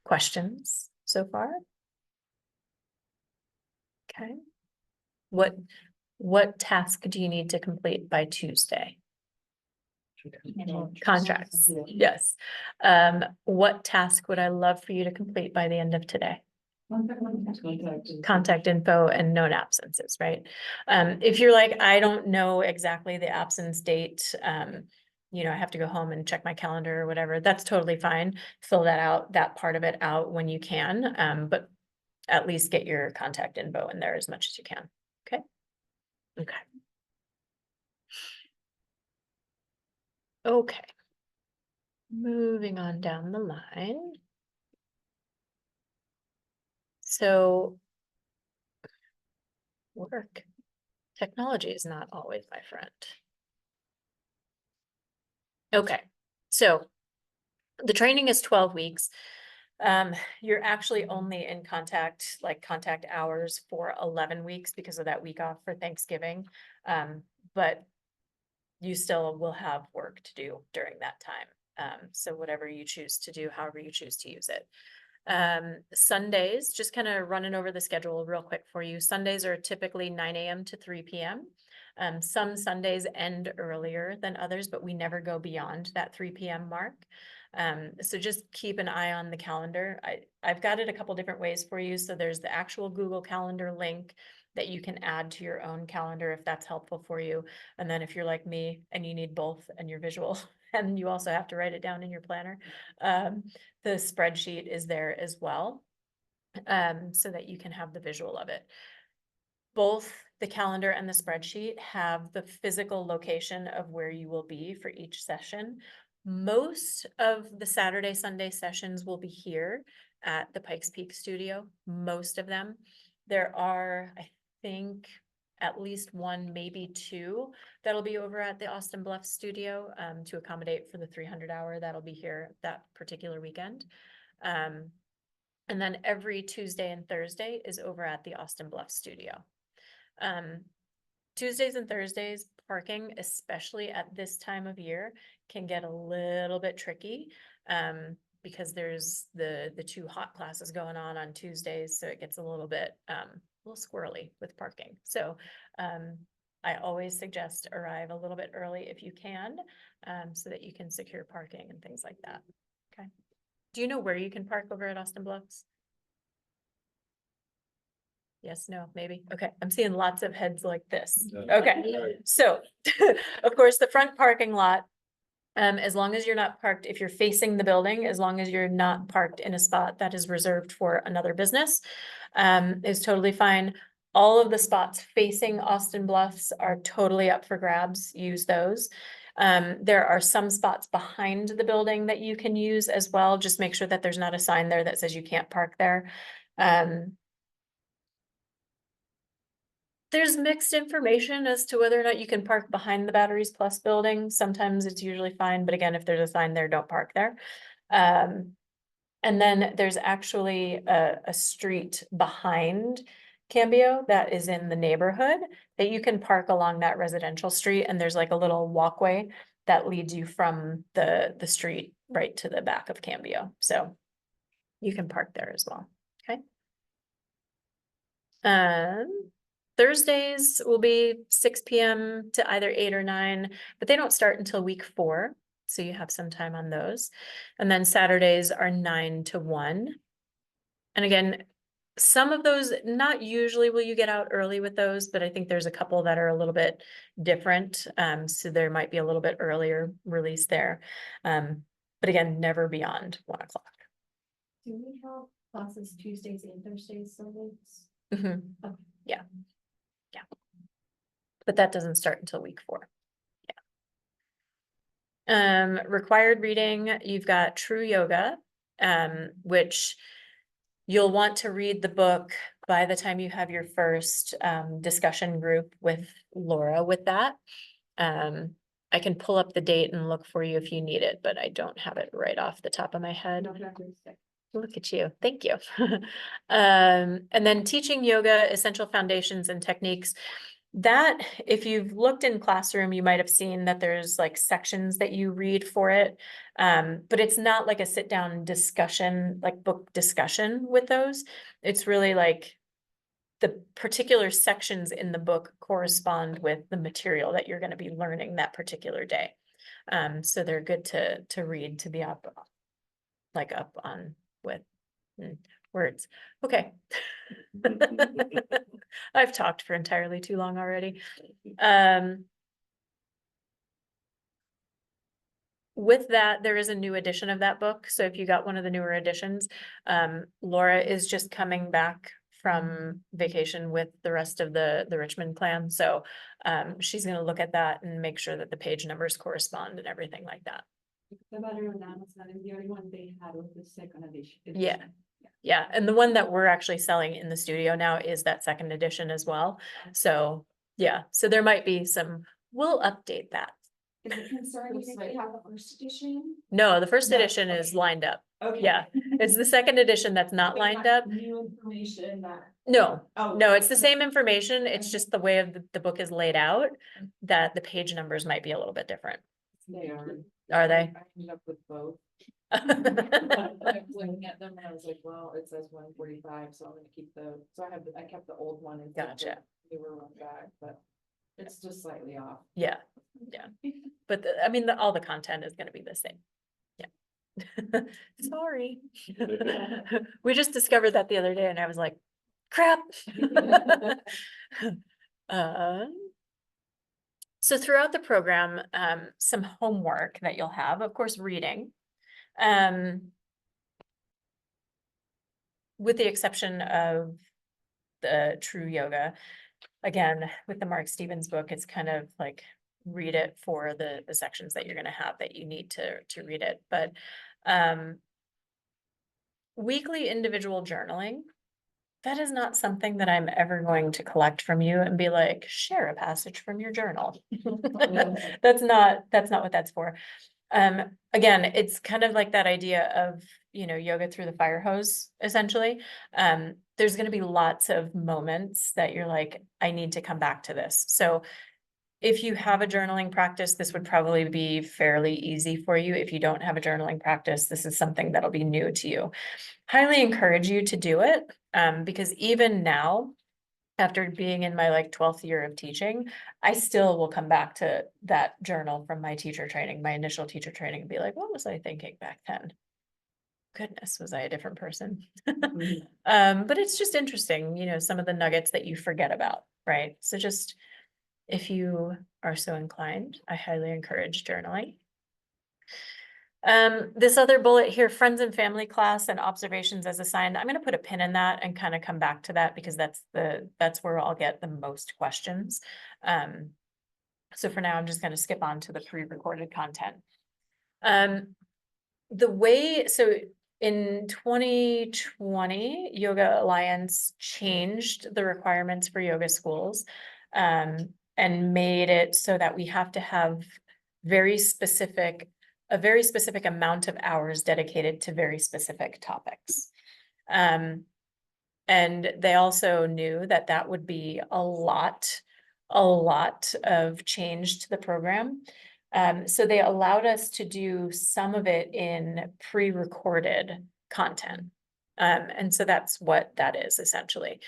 Questions so far? Okay. What task do you need to complete by Tuesday? Contracts, yes. What task would I love for you to complete by the end of today? Contact info and known absences, right? If you're like, I don't know exactly the absence date, I have to go home and check my calendar or whatever, that's totally fine. Fill that part of it out when you can, but at least get your contact info in there as much as you can. Okay. Okay. Okay. Moving on down the line. So work. Technology is not always my friend. Okay. So the training is 12 weeks. You're actually only in contact hours for 11 weeks because of that week off for Thanksgiving. But you still will have work to do during that time. So whatever you choose to do, however you choose to use it. Sundays, just kind of running over the schedule real quick for you. Sundays are typically 9 a.m. to 3 p.m. Some Sundays end earlier than others, but we never go beyond that 3 p.m. mark. So just keep an eye on the calendar. I've got it a couple different ways for you. So there's the actual Google Calendar link that you can add to your own calendar if that's helpful for you. And then if you're like me and you need both and you're visual and you also have to write it down in your planner, the spreadsheet is there as well, so that you can have the visual of it. Both the calendar and the spreadsheet have the physical location of where you will be for each session. Most of the Saturday, Sunday sessions will be here at the Pikes Peak studio, most of them. There are, I think, at least one, maybe two that'll be over at the Austin Bluffs studio to accommodate for the 300-hour that'll be here that particular weekend. And then every Tuesday and Thursday is over at the Austin Bluffs studio. Tuesdays and Thursdays, parking, especially at this time of year, can get a little bit tricky because there's the two hot classes going on Tuesdays, so it gets a little squirrely with parking. So I always suggest arrive a little bit early if you can, so that you can secure parking and things like that. Okay. Do you know where you can park over at Austin Bluffs? Yes, no, maybe. Okay, I'm seeing lots of heads like this. Okay, so of course, the front parking lot, as long as you're not parked, if you're facing the building, as long as you're not parked in a spot that is reserved for another business, is totally fine. All of the spots facing Austin Bluffs are totally up for grabs. Use those. There are some spots behind the building that you can use as well. Just make sure that there's not a sign there that says you can't park there. There's mixed information as to whether or not you can park behind the Batteries Plus building. Sometimes it's usually fine, but again, if there's a sign there, don't park there. And then there's actually a street behind Cambio that is in the neighborhood that you can park along that residential street, and there's like a little walkway that leads you from the street right to the back of Cambio. So you can park there as well, okay? Thursdays will be 6 p.m. to either 8 or 9, but they don't start until week 4. So you have some time on those. And then Saturdays are 9 to 1. And again, some of those, not usually will you get out early with those, but I think there's a couple that are a little bit different. So there might be a little bit earlier release there. But again, never beyond 1 o'clock. Do we have classes Tuesdays and Thursdays, Sundays? Mm-hmm. Okay. Yeah. Yeah. But that doesn't start until week 4. Yeah. Required reading, you've got True Yoga, which you'll want to read the book by the time you have your first discussion group with Laura with that. I can pull up the date and look for you if you need it, but I don't have it right off the top of my head. Look at you. Thank you. And then teaching yoga, essential foundations and techniques. That, if you've looked in classroom, you might have seen that there's like sections that you read for it. But it's not like a sit down discussion, like book discussion with those. It's really like the particular sections in the book correspond with the material that you're going to be learning that particular day. So they're good to read, to be up on with words. Okay. I've talked for entirely too long already. With that, there is a new edition of that book. So if you got one of the newer editions, Laura is just coming back from vacation with the rest of the Richmond clan. So she's going to look at that and make sure that the page numbers correspond and everything like that. The better on Amazon, and the only one they had was the second edition. Yeah. Yeah. And the one that we're actually selling in the studio now is that second edition as well. So yeah, so there might be some, we'll update that. Is it concerning if they have the first edition? No, the first No, edition is lined up. Okay. Yeah, it's the second edition that's not lined up. New information that. No, Oh. no, it's the same information. It's just the way of the book is laid out that the page numbers might be a little bit different. They are. Are they? I ended up with both. I was looking at them and I was like, well, it says 145, so I'm gonna keep I kept the old one and. Gotcha. The newer one back, but it's just slightly off. Yeah, yeah. But I mean, all the content is gonna be the same. Yeah. Sorry. We just discovered that the other day and I was like, crap. So throughout the program, some homework that you'll have, of course, reading. With the exception of the True Yoga, again, with the Mark Stevens book, it's kind of like read it for the sections that you're going to have that you need to read it. But weekly individual journaling, that is not something that I'm ever going to collect from you and be like, share a passage from your journal. That's not what that's for. Again, it's kind of like that idea of, yoga through the fire hose, essentially. There's going to be lots of moments that you're like, I need to come back to this. So if you have a journaling practice, this would probably be fairly easy for you. If you don't have a journaling practice, this is something that'll be new to you. Highly encourage you to do it, because even now, after being in my 12th year of teaching, I still will come back to that journal from my teacher training, my initial teacher training, and be like, what was I thinking back then? Goodness, was I a different person? But it's just interesting, some of the nuggets that you forget about, right? So just, if you are so inclined, I highly encourage journaling. This other bullet here, friends and family class and observations as assigned. I'm going to put a pin in that and kind of come back to that because that's where I'll get the most questions. So for now, I'm just gonna skip on to the pre-recorded content. The way, so in 2020, Yoga Alliance changed the requirements for yoga schools, and made it so that we have to have a very specific amount of hours dedicated to very specific topics. And they also knew that that would be a lot of change to the program. So they allowed us to do some of it in pre-recorded content. And so that's what that is essentially.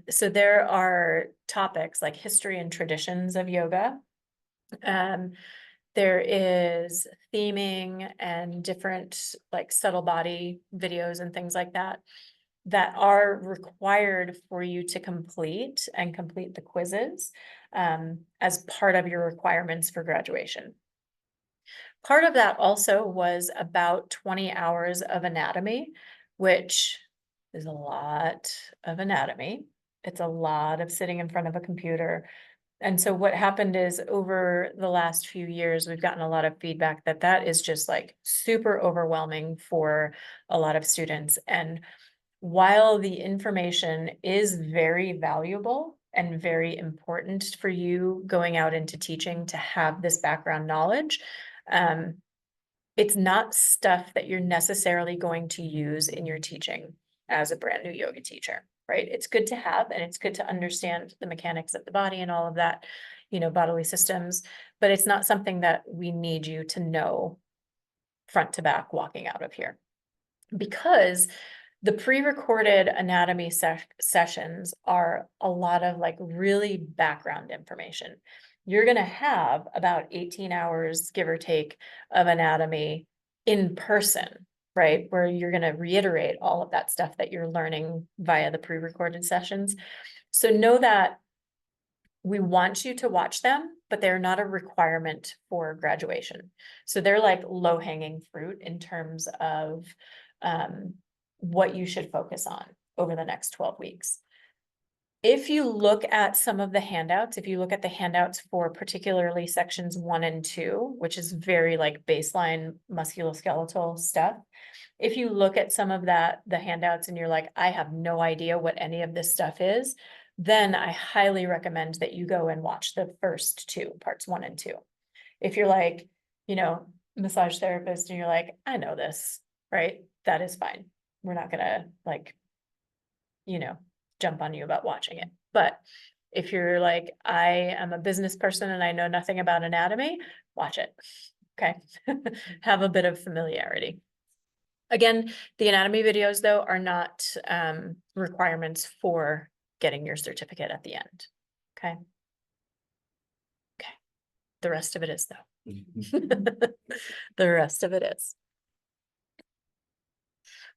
So there are topics like history and traditions of yoga. There is theming and different like subtle body videos and things like that that are required for you to complete the quizzes as part of your requirements for graduation. Part of that also was about 20 hours of anatomy, which is a lot of anatomy. It's a lot of sitting in front of a computer. And so what happened is over the last few years, we've gotten a lot of feedback that that is just like super overwhelming for a lot of students. And while the information is very valuable and very important for you going out into teaching to have this background knowledge, it's not stuff that you're necessarily going to use in your teaching as a brand new yoga teacher, right? It's good to have, and it's good to understand the mechanics of the body and all of that, you know, bodily systems, but it's not something that we need you to know front to back walking out of here. Because the pre-recorded anatomy sessions are a lot of like really background information. You're going to have about 18 hours, give or take, of anatomy in person, right? Where you're going to reiterate all of that stuff that you're learning via the pre-recorded sessions. So know that we want you to watch them, but they're not a requirement for graduation. So they're like low-hanging fruit in terms of what you should focus on over the next 12 weeks. If you look at some of the handouts, if you look at the handouts for particularly sections 1 and 2, which is very like baseline musculoskeletal stuff, if you look at some of that, the handouts, and you're like, I have no idea what any of this stuff is, then I highly recommend that you go and watch the first 2, parts 1 and 2. If you're like, you know, massage therapist and you're like, I know this, right? That is fine. We're not gonna like, you know, jump on you about watching it. But if you're like, I am a business person and I know nothing about anatomy, watch it. Okay. Have a bit of familiarity. Again, the anatomy videos though are not requirements for getting your certificate at the end. Okay. Okay. The rest of it is though. The rest of it is.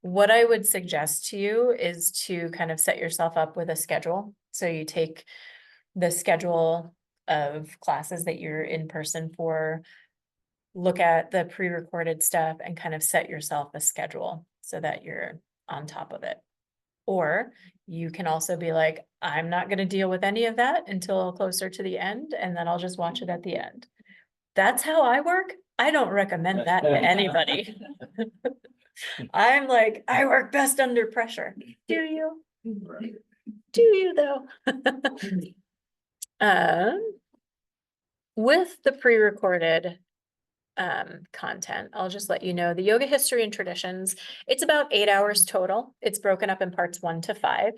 What I would suggest to you is to kind of set yourself up with a schedule. So you take the schedule of classes that you're in person for, look at the pre-recorded stuff and kind of set yourself a schedule so that you're on top of it. Or you can also be like, I'm not going to deal with any of that until closer to the end, and then I'll just watch it at the end. That's how I work. I don't recommend that to anybody. I'm like, I work best under pressure. Do you? Do you though? With the pre-recorded content, I'll just let you know the yoga history and traditions, it's about 8 hours total. It's broken up in parts 1 to 5.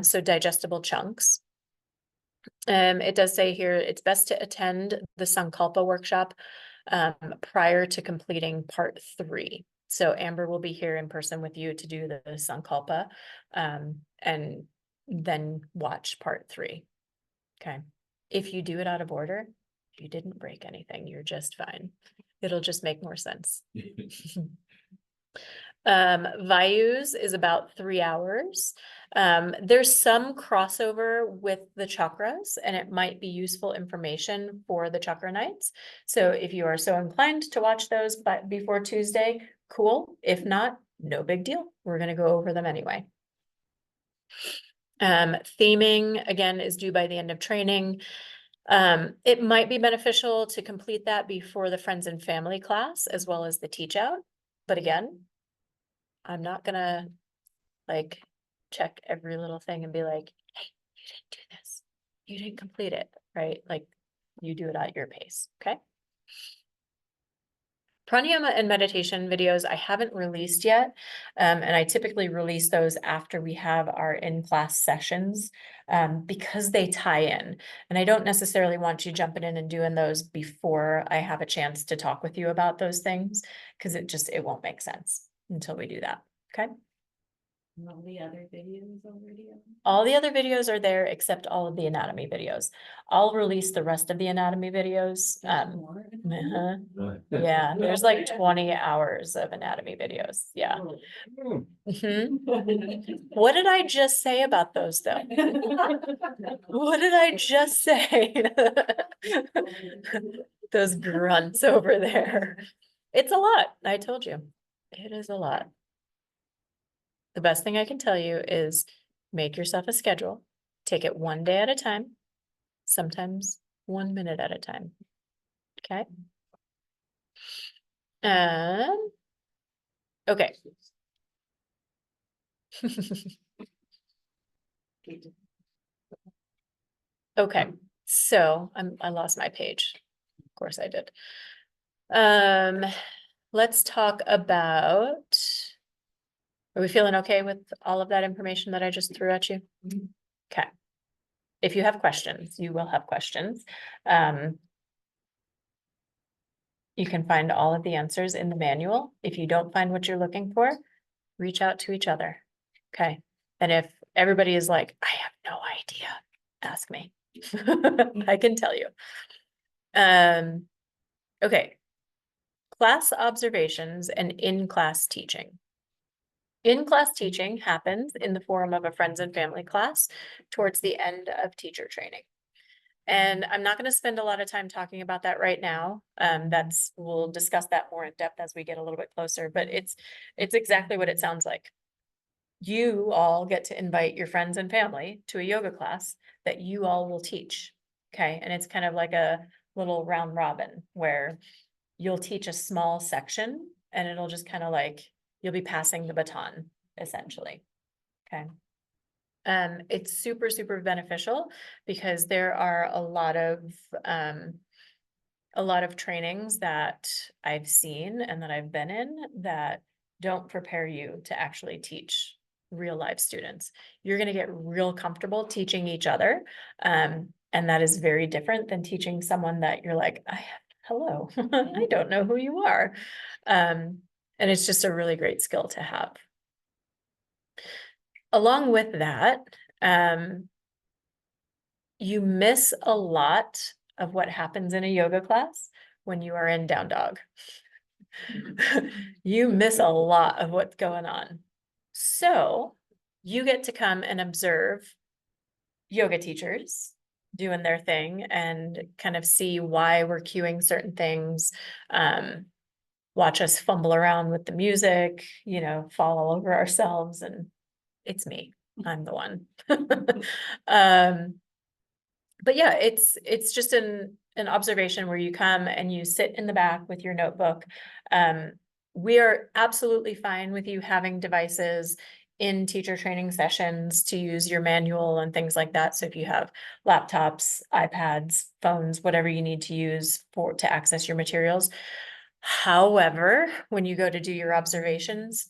So digestible chunks. It does say here, it's best to attend the Sankalpa workshop prior to completing part 3. So Amber will be here in person with you to do the Sankalpa and then watch part 3. Okay. If you do it out of order, you didn't break anything. You're just fine. It'll just make more sense. Vayus is about 3 hours. There's some crossover with the chakras, and it might be useful information for the chakra nights. So if you are so inclined to watch those but before Tuesday, cool. If not, no big deal. We're going to go over them anyway. Theming again is due by the end of training. It might be beneficial to complete that before the friends and family class as well as the teach out. But again, I'm not gonna like check every little thing and be like, hey, you didn't do this. You didn't complete it, right? Like you do it at your pace, okay? Pranayama and meditation videos I haven't released yet, and I typically release those after we have our in-class sessions because they tie in. And I don't necessarily want you jumping in and doing those before I have a chance to talk with you about those things, because it won't make sense until we do that, okay? And all the other videos already. All the other videos are there except all of the anatomy videos. I'll release the rest of the anatomy videos. Yeah, there's like 20 hours of anatomy videos. Yeah. Mhm. What did I just say about those though? What did I just say? Those grunts over there. It's a lot. I told you. It is a lot. The best thing I can tell you is make yourself a schedule, take it one day at a time, sometimes 1 minute at a time. Okay. Okay. Okay, so I lost my page. Of course I did. Let's talk about, are we feeling okay with all of that information that I just threw at you? Okay. If you have questions, you will have questions. You can find all of the answers in the manual. If you don't find what you're looking for, reach out to each other. Okay. And if everybody is like, I have no idea, ask me. I can tell you. Okay. Class observations and in-class teaching. In-class teaching happens in the form of a friends and family class towards the end of teacher training. And I'm not going to spend a lot of time talking about that right now. We'll discuss that more in depth as we get a little bit closer, but it's exactly what it sounds like. You all get to invite your friends and family to a yoga class that you all will teach. Okay. And it's kind of like a little round robin where you'll teach a small section and it'll just kind of like, you'll be passing the baton essentially. Okay. It's super, super beneficial because there are a lot of trainings that I've seen and that I've been in that don't prepare you to actually teach real life students. You're going to get real comfortable teaching each other. And that is very different than teaching someone that you're like, hello, I don't know who you are. And it's just a really great skill to have. Along with that, you miss a lot of what happens in a yoga class when you are in down dog. You miss a lot of what's going on. So you get to come and observe yoga teachers doing their thing and kind of see why we're cueing certain things. Watch us fumble around with the music, fall all over ourselves, and it's me. I'm the one. But yeah, it's just an observation where you come and you sit in the back with your notebook. We are absolutely fine with you having devices in teacher training sessions to use your manual and things like that. So if you have laptops, iPads, phones, whatever you need to use to access your materials. However, when you go to do your observations,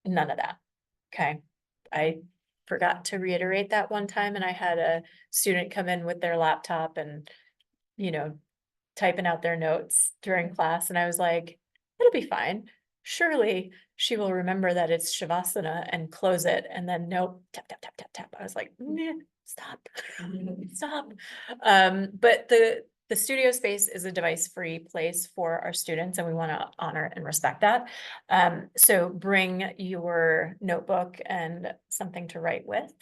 none of that. Okay. I forgot to reiterate that one time, and I had a student come in with their laptop and, typing out their notes during class. And I was like, it'll be fine. Surely she will remember that it's Shavasana and close it. And then nope, tap, tap, tap, tap, tap. I was like, stop, stop. But the studio space is a device-free place for our students, and we want to honor and respect that. So bring your notebook and something to write with.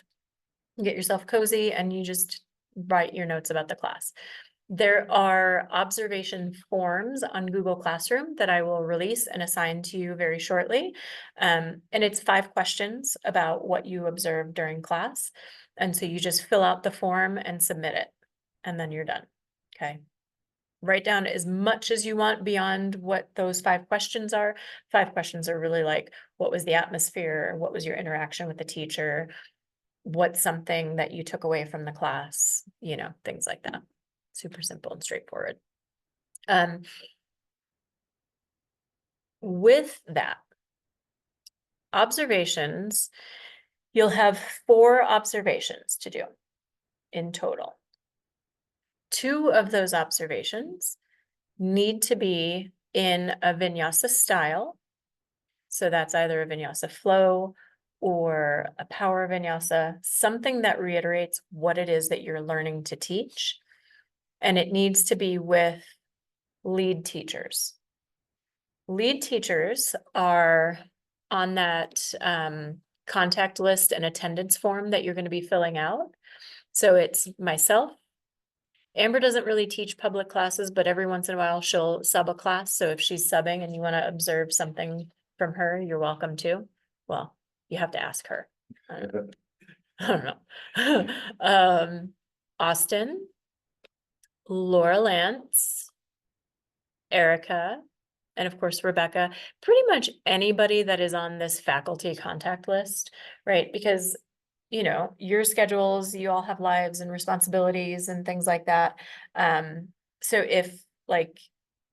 Get yourself cozy, and you just write your notes about the class. There are observation forms on Google Classroom that I will release and assign to you very shortly. And it's 5 questions about what you observed during class. And so you just fill out the form and submit it. and then you're done. Okay. Write down as much as you want beyond what those 5 questions are. 5 questions are really like, what was the atmosphere? What was your interaction with the teacher? What's something that you took away from the class? You know, things like that. Super simple and straightforward. With that, observations, you'll have 4 observations to do in total. 2 of those observations need to be in a vinyasa style. So that's either a vinyasa flow or a power vinyasa, something that reiterates what it is that you're learning to teach. And it needs to be with lead teachers. Lead teachers are on that contact list and attendance form that you're going to be filling out. So it's myself. Amber doesn't really teach public classes, but every once in a while she'll sub a class. So if she's subbing and you want to observe something from her, you're welcome to. Well, you have to ask her. I don't know. Austin, Laura Lance, Erica, and of course, Rebecca, pretty much anybody that is on this faculty contact list, right? Because, you know, your schedules, you all have lives and responsibilities and things like that. So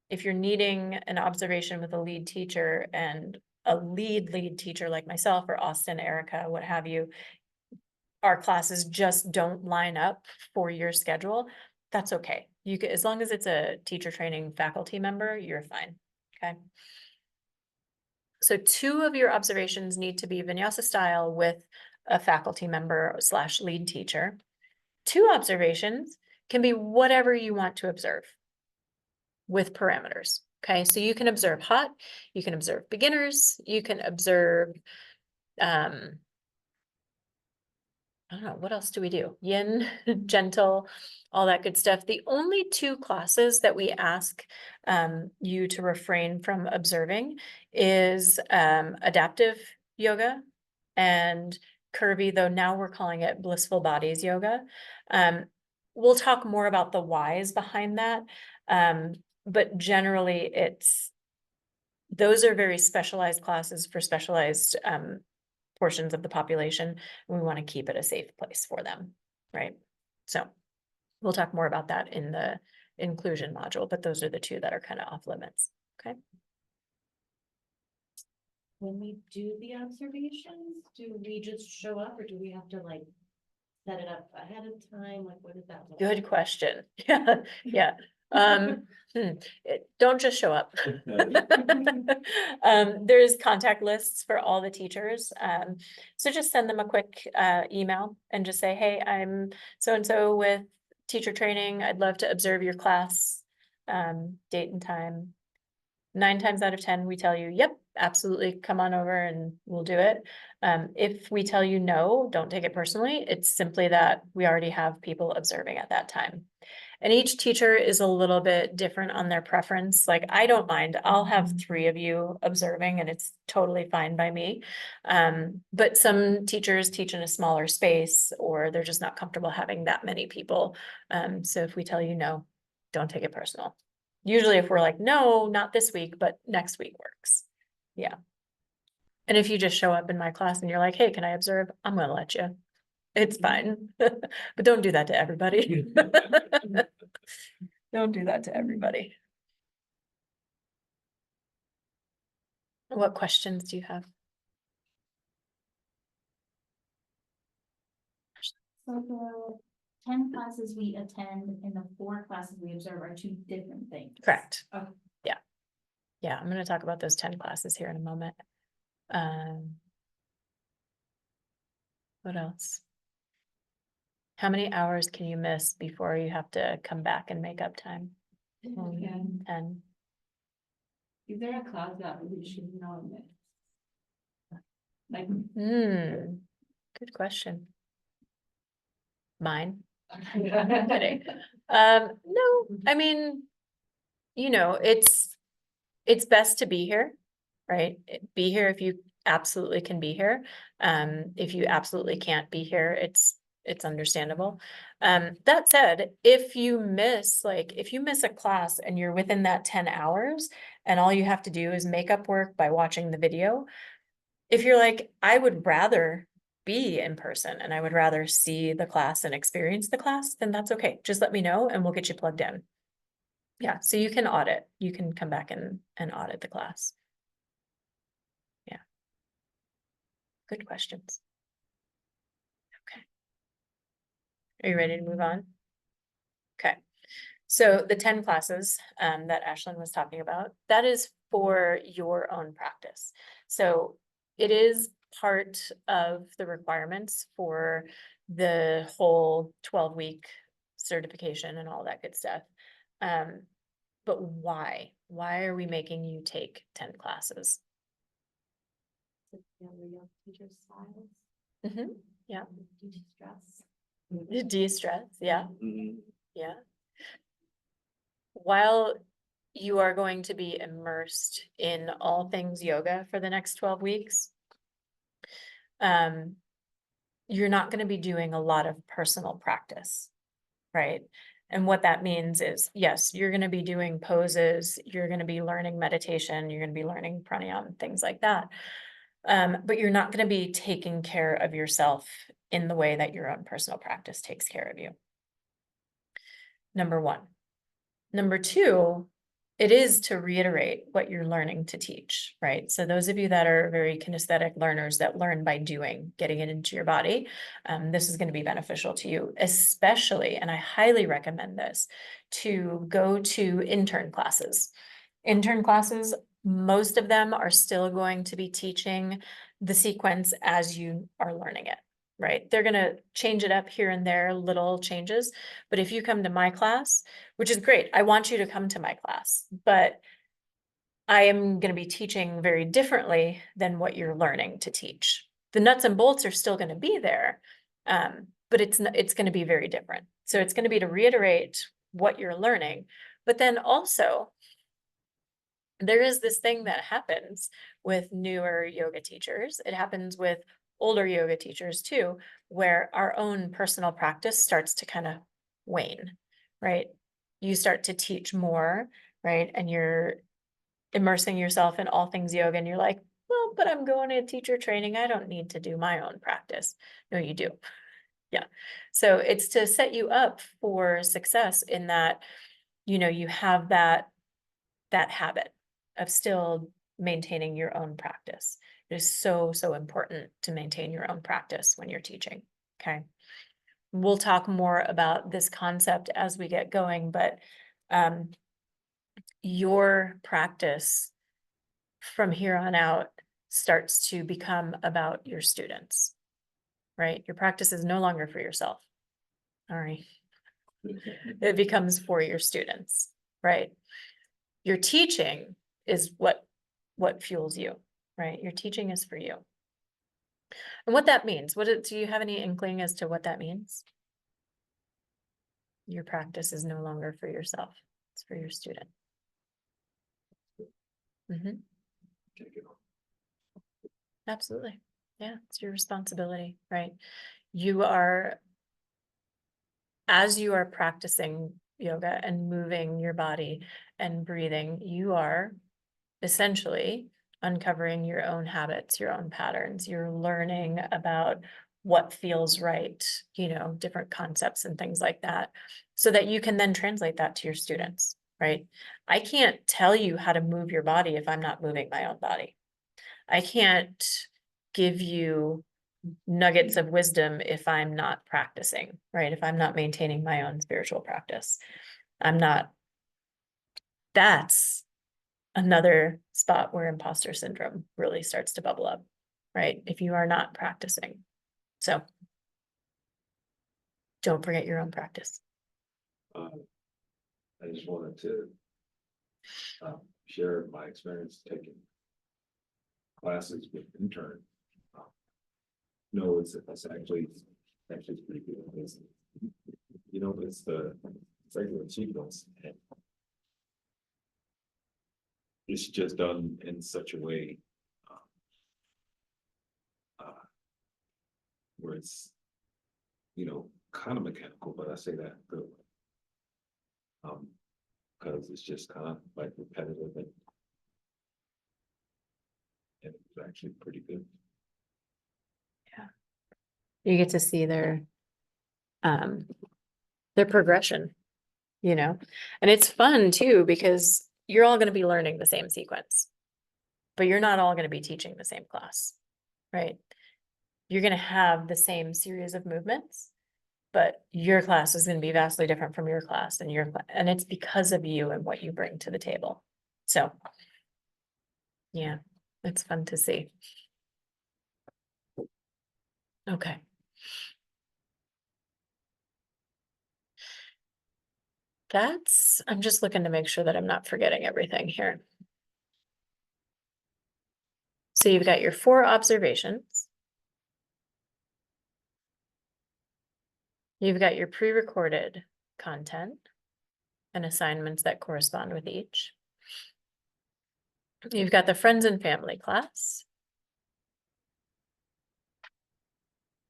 if you're needing an observation with a lead teacher and a lead teacher like myself or Austin, Erica, what have you, our classes just don't line up for your schedule, that's okay. You can, as long as it's a teacher training faculty member, you're fine. Okay. So 2 of your observations need to be vinyasa style with a faculty member / lead teacher. 2 observations can be whatever you want to observe with parameters. Okay, so you can observe hot, you can observe beginners, you can observe, I don't know, what else do we do? Yin, gentle, all that good stuff. The only 2 classes that we ask you to refrain from observing is adaptive yoga and curvy, though now we're calling it blissful bodies yoga. We'll talk more about the whys behind that. But generally those are very specialized classes for specialized portions of the population. And we want to keep it a safe place for them, right? So we'll talk more about that in the inclusion module, but those are the 2 that are kind of off limits, okay? When we do the observations, do we just show up or do we have to like set it up ahead of time? Like, what does that look like? Good question. Yeah. Don't just show up. There's contact lists for all the teachers. So just send them a quick email and just say, hey, I'm so-and-so with teacher training. I'd love to observe your class, date and time. 9 times out of 10, we tell you, yep, absolutely, come on over and we'll do it. If we tell you no, don't take it personally. It's simply that we already have people observing at that time. And each teacher is a little bit different on their preference. Like, I don't mind. I'll have 3 of you observing and it's totally fine by me. But some teachers teach in a smaller space or they're just not comfortable having that many people. So if we tell you no, don't take it personal. Usually if we're like, no, not this week, but next week works. Yeah. And if you just show up in my class and you're like, hey, can I observe? I'm going to let you. It's fine. But don't do that to everybody. Don't do that to everybody. What questions do you have? So the 10 classes we attend and the 4 classes we observe are 2 different things. Correct. Okay. Yeah. Yeah, I'm going to talk about those 10 classes here in a moment. What else? How many hours can you miss before you have to come back and make up time? 10. Is there a class that we should not miss? Like, Good question. Mine. I'm kidding. No, I mean, you know, it's best to be here, right? Be here if you absolutely can be here. If you absolutely can't be here, it's understandable. That said, if you miss a class and you're within that 10 hours and all you have to do is make up work by watching the video, if you're like, I would rather be in person and I would rather see the class and experience the class, then that's okay. Just let me know and we'll get you plugged in. Yeah, so you can audit. You can come back and audit the class. Yeah. Good questions. Okay. Are you ready to move on? Okay. So the 10 classes that Ashlyn was talking about, that is for your own practice. So it is part of the requirements for the whole 12-week certification and all that good stuff. But why? Why are we making you take 10 classes? Teacher styles. Mm-hmm. Yeah. De-stress. De-stress, yeah. Yeah. While you are going to be immersed in all things yoga for the next 12 weeks, you're not going to be doing a lot of personal practice, right? And what that means is, yes, you're going to be doing poses, you're going to be learning meditation, you're going to be learning pranayama, things like that. But you're not going to be taking care of yourself in the way that your own personal practice takes care of you. Number one. Number two, it is to reiterate what you're learning to teach, right? So those of you that are very kinesthetic learners that learn by doing, getting it into your body, this is going to be beneficial to you, especially, and I highly recommend this, to go to intern classes. Intern classes, most of them are still going to be teaching the sequence as you are learning it, right? They're going to change it up here and there, little changes. But if you come to my class, which is great, I want you to come to my class, but I am going to be teaching very differently than what you're learning to teach. The nuts and bolts are still going to be there, but it's going to be very different. So it's going to be to reiterate what you're learning, but then also there is this thing that happens with newer yoga teachers. It happens with older yoga teachers too, where our own personal practice starts to kind of wane, right? You start to teach more, right? And you're immersing yourself in all things yoga and you're like, well, but I'm going to teacher training. I don't need to do my own practice. No, you do. Yeah. So it's to set you up for success in that, you have that habit of still maintaining your own practice. It is so, so important to maintain your own practice when you're teaching. Okay. We'll talk more about this concept as we get going, but your practice from here on out starts to become about your students, right? Your practice is no longer for yourself. All right. It becomes for your students, right? Your teaching is what fuels you, right? Your teaching is for you. And what that means, do you have any inkling as to what that means? Your practice is no longer for yourself, it's for your student. Mm-hmm. Absolutely. Yeah, it's your responsibility, right? As you are practicing yoga and moving your body and breathing, you are essentially uncovering your own habits, your own patterns. You're learning about what feels right, different concepts and things like that, so that you can then translate that to your students, right? I can't tell you how to move your body if I'm not moving my own body. I can't give you nuggets of wisdom if I'm not practicing, right? If I'm not maintaining my own spiritual practice. That's another spot where imposter syndrome really starts to bubble up, right? If you are not practicing. So don't forget your own practice. I just wanted to share my experience taking classes with intern. No, it's actually pretty good. It's regular sequence. It's just done in such a way where it's kind of mechanical, but I say that good. Because it's just kind of like repetitive and it's actually pretty good. You get to see their progression, and it's fun too, because you're all gonna be learning the same sequence. But you're not all gonna be teaching the same class, right? You're gonna have the same series of movements, but your class is gonna be vastly different from your class and and it's because of you and what you bring to the table. So, yeah, it's fun to see. Okay. I'm just looking to make sure that I'm not forgetting everything here. So you've got your 4 observations. You've got your pre-recorded content and assignments that correspond with each. You've got the friends and family class.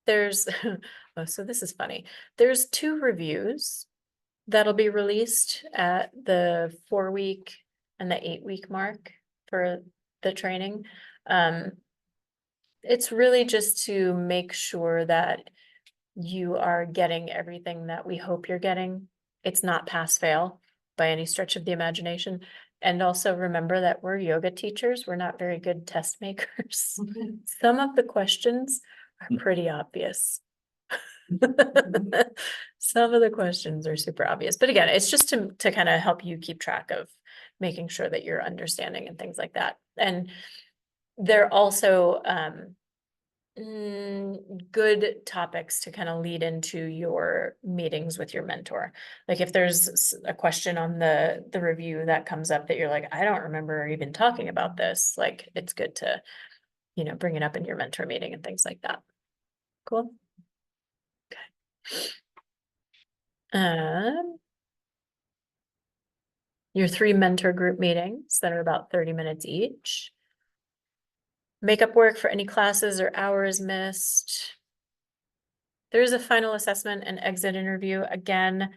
There's, oh, so this is funny. There's 2 reviews that'll be released at the 4-week and the 8-week mark for the training. It's really just to make sure that you are getting everything that we hope you're getting. It's not pass fail by any stretch of the imagination. And also remember that we're yoga teachers. We're not very good test makers. Some of the questions are pretty obvious. Some of the questions are super obvious, but again, it's just to kind of help you keep track of making sure that you're understanding and things like that. And they're also good topics to kind of lead into your meetings with your mentor. Like if there's a question on the review that comes up that you're like, I don't remember even talking about this, like it's good to, bring it up in your mentor meeting and things like that. Cool. Okay. Your 3 mentor group meetings that are about 30 minutes each. Makeup work for any classes or hours missed. There is a final assessment and exit interview. Again,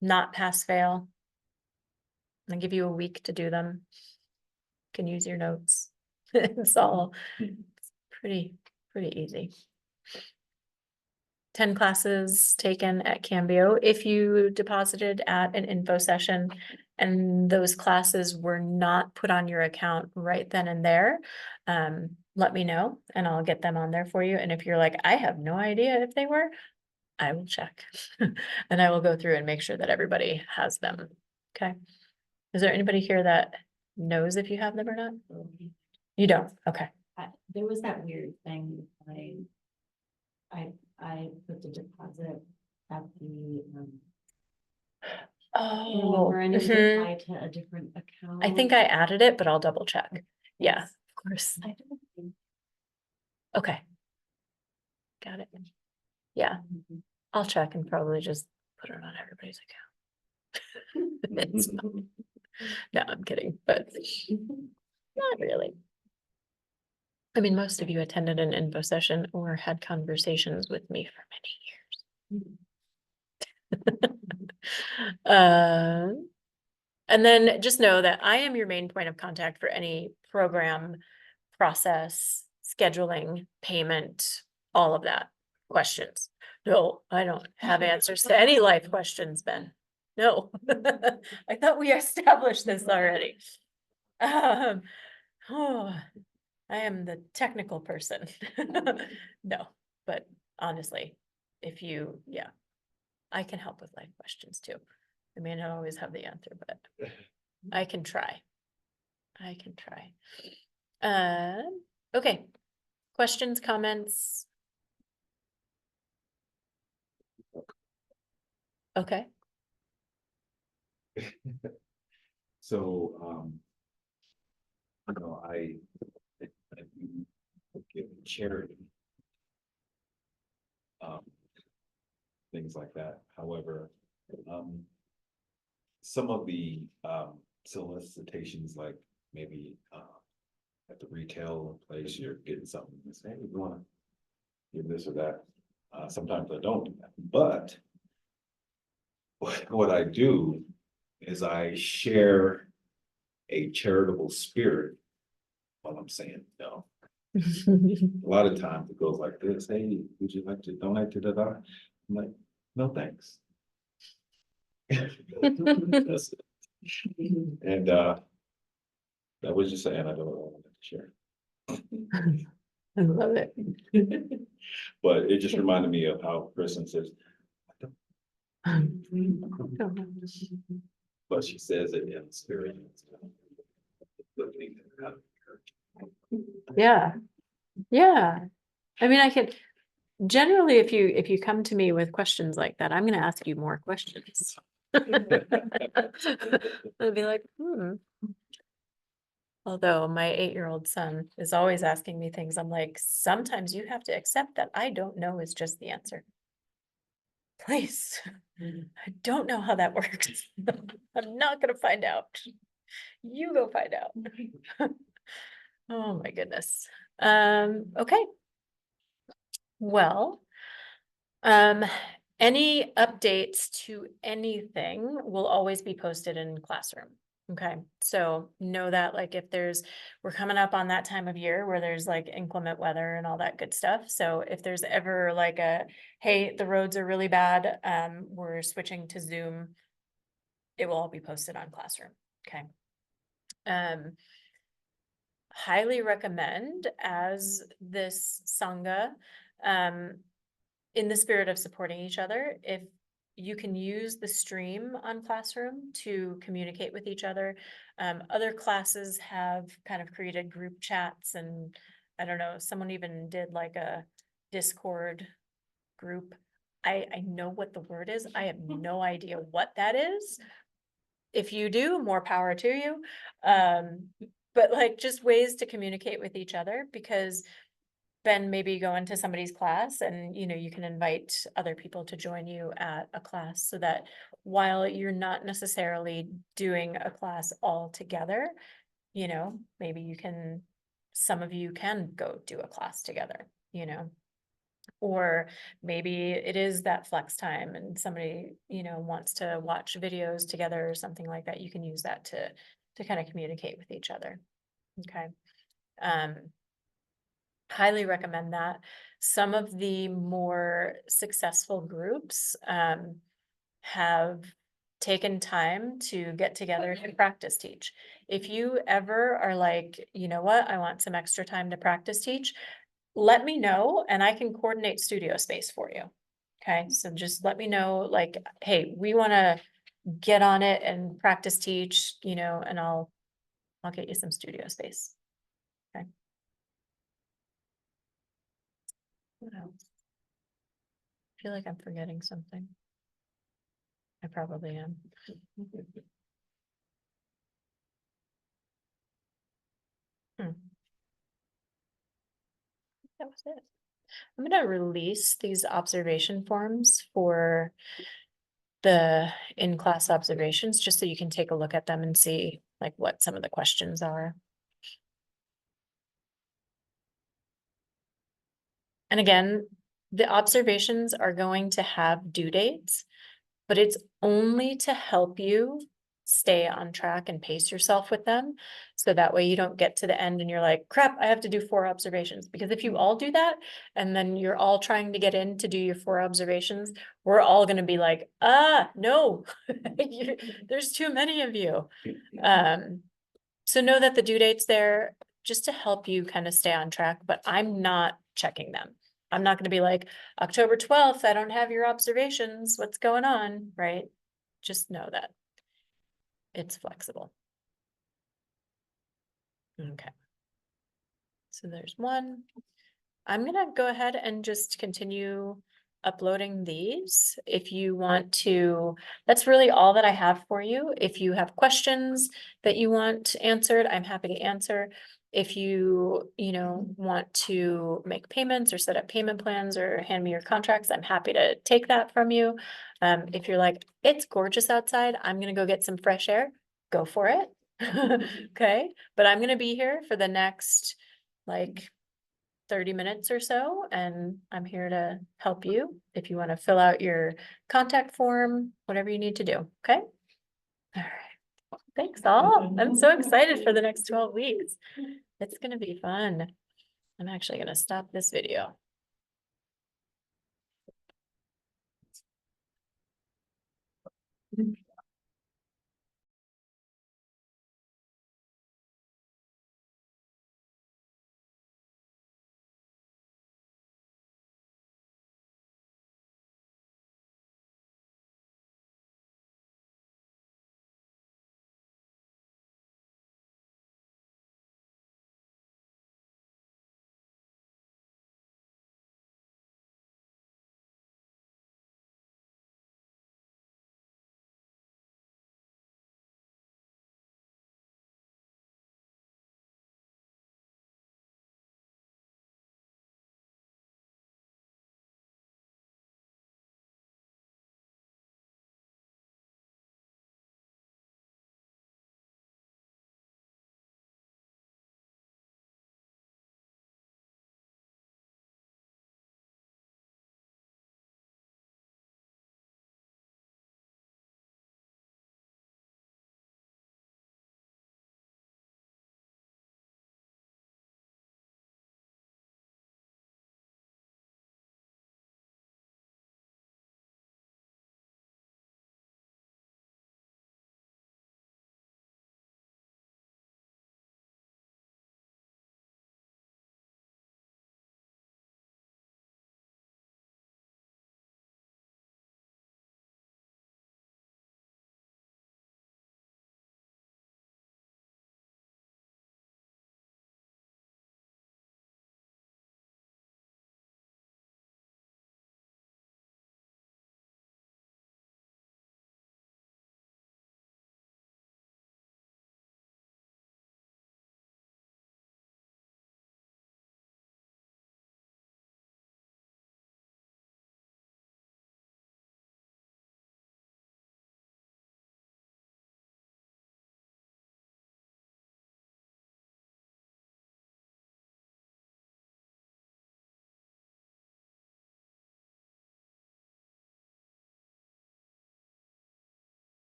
not pass fail. I'll give you a week to do them. You can use your notes. It's pretty easy. 10 classes taken at Cambio. If you deposited at an info session and those classes were not put on your account right then and there, let me know and I'll get them on there for you. And if you're like, I have no idea if they were, I will check and I will go through and make sure that everybody has them. Okay. Is there anybody here that knows if you have them or not? You don't? Okay. There was that weird thing, I put the deposit at the, Oh, and it was mhm. applied to a different account. I think I added it, but I'll double check. Yeah, Yes. of course. I don't think. Okay. Got it. Yeah, I'll check and probably just put it on everybody's account. It's fine. No, I'm kidding, but not really. I mean, most of you attended an info session or had conversations with me for many years. And then just know that I am your main point of contact for any program, process, scheduling, payment, all of that questions. No, I don't have answers to any life questions, Ben. No, I thought we established this already. Oh, I am the technical person. No, but honestly, yeah, I can help with life questions too. I may not always have the answer, but I can try. Okay. Questions, comments? Okay. So, I give charity. Things like that. However, some of the solicitations, like maybe at the retail place, you're getting something, and say, hey, you wanna give this or that. Sometimes I don't do that, but what I do is I share a charitable spirit while I'm saying no. A lot of times it goes like this, hey, would you like to donate to the I'm like, no, thanks. That's it. And that was just saying, I don't know what I wanted to share. I love it. But it just reminded me of how Kristen says, but she says it in spirit. Yeah, yeah. I mean, I could, generally, if you come to me with questions like that, I'm gonna ask you more questions. I'd be like, Although my 8-year-old son is always asking me things, I'm like, sometimes you have to accept that I don't know is just the answer. Please, I don't know how that works. I'm not gonna find out. You go find out. Oh my goodness. Okay. Well, any updates to anything will always be posted in Classroom. Okay, so know that like if we're coming up on that time of year where there's like inclement weather and all that good stuff. So if there's ever like hey, the roads are really bad, we're switching to Zoom, it will all be posted on Classroom. Okay. Highly recommend as this Sangha, in the spirit of supporting each other, if you can use the stream on Classroom to communicate with each other. Other classes have kind of created group chats, and I don't know, someone even did like a Discord group. I know what the word is. I have no idea what that is. If you do, more power to you. But like just ways to communicate with each other, because then maybe go into somebody's class and, you can invite other people to join you at a class, so that while you're not necessarily doing a class all together, maybe some of you can go do a class together, or maybe it is that flex time and somebody, wants to watch videos together or something like that. You can use that to kind of communicate with each other. Okay. Highly recommend that. Some of the more successful groups have taken time to get together to practice teach. If you ever are like, you know what, I want some extra time to practice teach, let me know and I can coordinate studio space for you. Okay, so just let me know, like, hey, we want to get on it and practice teach, and I'll get you some studio space. Okay. What else? I feel like I'm forgetting something. I probably am. That was it. I'm gonna release these observation forms for the in-class observations, just so you can take a look at them and see like what some of the questions are. And again, the observations are going to have due dates, but it's only to help you stay on track and pace yourself with them. So that way you don't get to the end and you're like, crap, I have to do 4 observations. Because if you all do that, and then you're all trying to get in to do your 4 observations, we're all going to be like, no, there's too many of you. So know that the due date's there just to help you kind of stay on track, but I'm not checking them. I'm not going to be like, October 12th, I don't have your observations. What's going on? Right? Just know that it's flexible. Okay. So there's one. I'm going to go ahead and just continue uploading these. If you want to, that's really all that I have for you. If you have questions that you want answered, I'm happy to answer. If you, want to make payments or set up payment plans or hand me your contracts, I'm happy to take that from you. If you're like, it's gorgeous outside, I'm going to go get some fresh air, go for it. Okay. But I'm going to be here for the next like 30 minutes or so, and I'm here to help you if you want to fill out your contact form, whatever you need to do, okay? All right. Thanks all. I'm so excited for the next 12 weeks. It's gonna be fun. I'm actually gonna stop this video.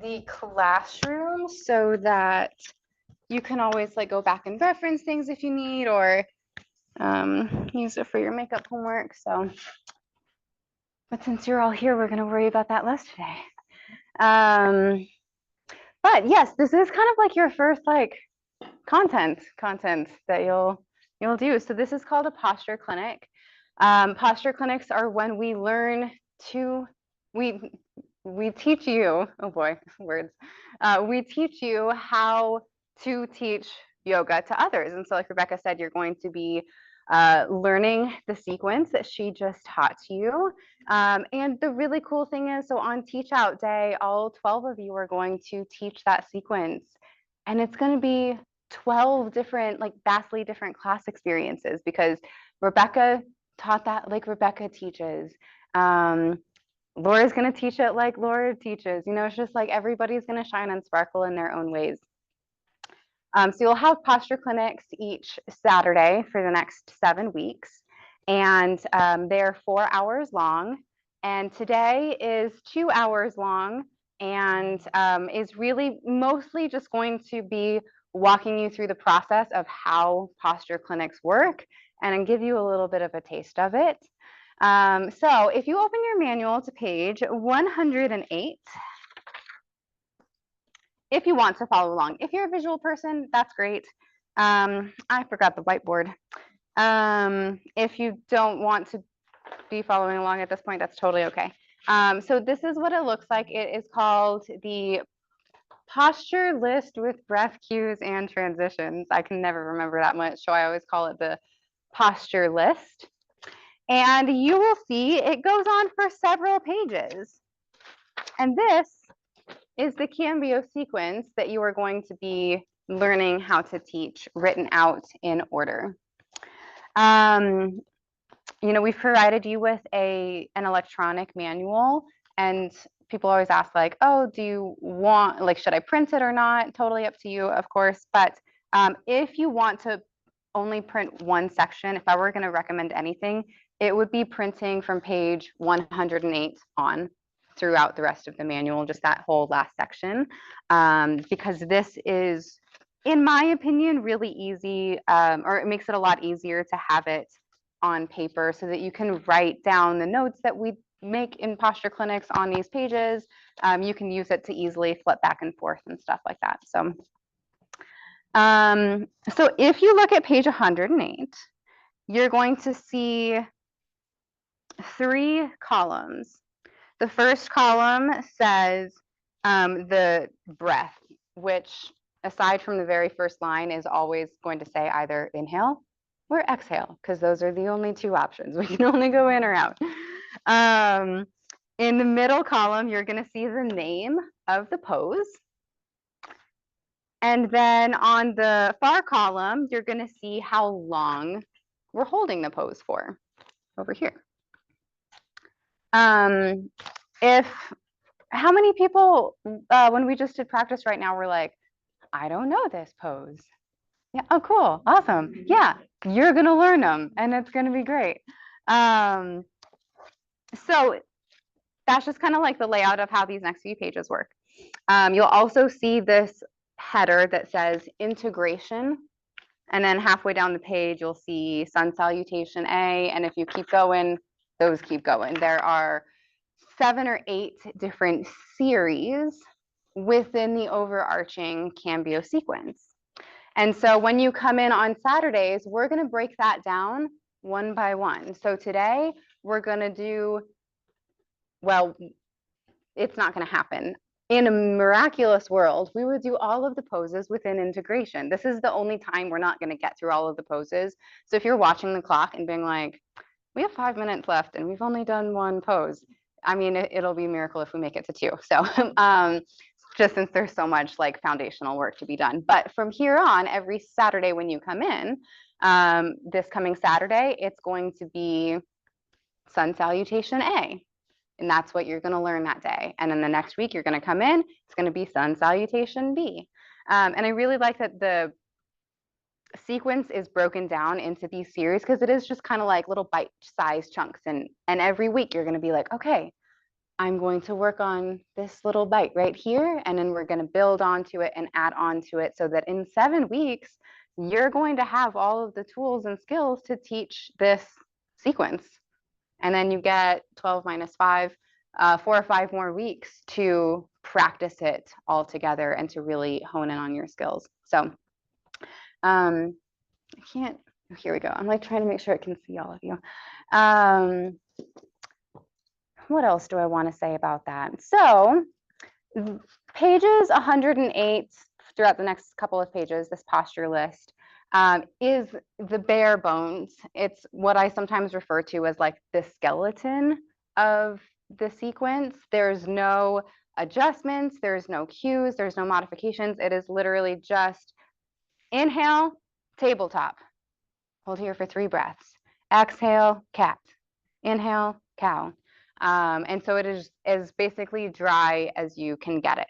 the classroom so that you can always like go back and reference things if you need, or use it for your makeup homework. So, but since you're all here, we're gonna worry about that less today. But yes, this is kind of like your first like content that you'll do. So this is called a posture clinic. Posture clinics are when we learn to, we teach you, oh boy, words. We teach you how to teach yoga to others. And so like Rebecca said, you're going to be learning the sequence that she just taught you. And the really cool thing is, so on Teach Out Day, all 12 of you are going to teach that sequence. And it's going to be 12 different, like vastly different class experiences, because Rebecca taught that like Rebecca teaches. Laura's going to teach it like Laura teaches. You know, it's just like everybody's going to shine and sparkle in their own ways. So you'll have posture clinics each Saturday for the next 7 weeks, and they're 4 hours long. And today is 2 hours long, and is really mostly just going to be walking you through the process of how posture clinics work and give you a little bit of a taste of it. So if you open your manual to page 108, if you want to follow along. If you're a visual person, that's great. I forgot the whiteboard. If you don't want to be following along at this point, that's totally okay. So this is what it looks like. It is called the posture list with breath cues and transitions. I can never remember that much, so I always call it the posture list. And you will see it goes on for several pages. And this is the Cambio sequence that you are going to be learning how to teach, written out in order. You know, we've provided you with an electronic manual, and people always ask like, oh, do you want, like, should I print it or not? Totally up to you, of course. But if you want to only print one section, if I were going to recommend anything, it would be printing from page 108 on throughout the rest of the manual, just that whole last section, because this is, in my opinion, really easy, or it makes it a lot easier to have it on paper so that you can write down the notes that we make in posture clinics on these pages. You can use it to easily flip back and forth and stuff like that. So, so if you look at page 108, you're going to see 3 columns. The first column says the breath, which aside from the very first line is always going to say either inhale or exhale, because those are the only 2 options. We can only go in or out. In the middle column, you're going to see the name of the pose. And then on the far column, you're going to see how long we're holding the pose for over here. How many people, when we just did practice right now, were like, I don't know this pose. Yeah, oh, cool, awesome. Yeah, you're gonna learn them and it's gonna be great. So that's just kind of like the layout of how these next few pages work. You'll also see this header that says integration. And then halfway down the page, you'll see sun salutation A. And if you keep going, those keep going. There are 7 or 8 different series within the overarching Cambio sequence. And so when you come in on Saturdays, we're going to break that down one by one. So today we're going to do, well, it's not going to happen. In a miraculous world, we would do all of the poses within integration. This is the only time we're not going to get through all of the poses. So if you're watching the clock and being like, we have 5 minutes left and we've only done 1 pose, I mean, it'll be a miracle if we make it to 2. So just since there's so much like foundational work to be done. But from here on, every Saturday when you come in, this coming Saturday, it's going to be sun salutation A. And that's what you're going to learn that day. And then the next week you're going to come in, it's going to be sun salutation B. And I really like that the sequence is broken down into these series, because it is just kind of like little bite-sized chunks. And every week you're going to be like, okay, I'm going to work on this little bite right here, and then we're going to build onto it and add on to it so that in 7 weeks, you're going to have all of the tools and skills to teach this sequence. And then you get 12 minus 5, 4 or 5 more weeks to practice it all together and to really hone in on your skills. So I can't, here we go. I'm like trying to make sure I can see all of you. What else do I want to say about that? So pages 108 throughout the next couple of pages, this posture list is the bare bones. It's what I sometimes refer to as like the skeleton of the sequence. There's no adjustments, there's no cues, there's no modifications. It is literally just inhale, tabletop. Hold here for 3 breaths. Exhale, cat. Inhale, cow. And so it is as basically dry as you can get it.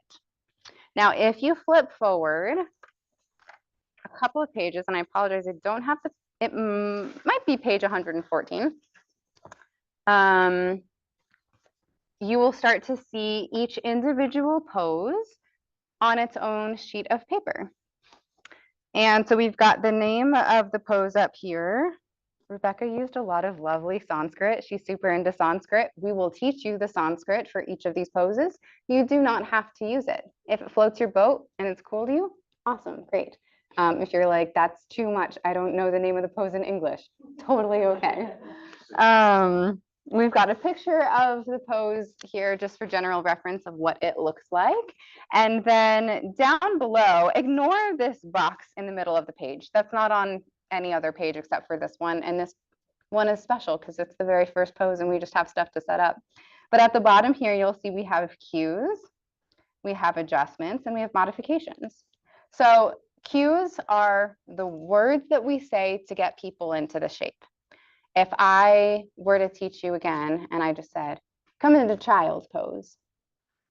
Now, if you flip forward a couple of pages, and I apologize, I don't have the, it might be page 114. You will start to see each individual pose on its own sheet of paper. And so we've got the name of the pose up here. Rebecca used a lot of lovely Sanskrit. She's super into Sanskrit. We will teach you the Sanskrit for each of these poses. You do not have to use it. If it floats your boat and it's cool to you, awesome, great. If you're like, that's too much, I don't know the name of the pose in English, totally okay. We've got a picture of the pose here just for general reference of what it looks like. And then down below, ignore this box in the middle of the page. That's not on any other page except for this one. And this one is special because it's the very first pose and we just have stuff to set up. But at the bottom here, you'll see we have cues, we have adjustments, and we have modifications. So cues are the words that we say to get people into the shape. If I were to teach you again and I just said, come into child's pose,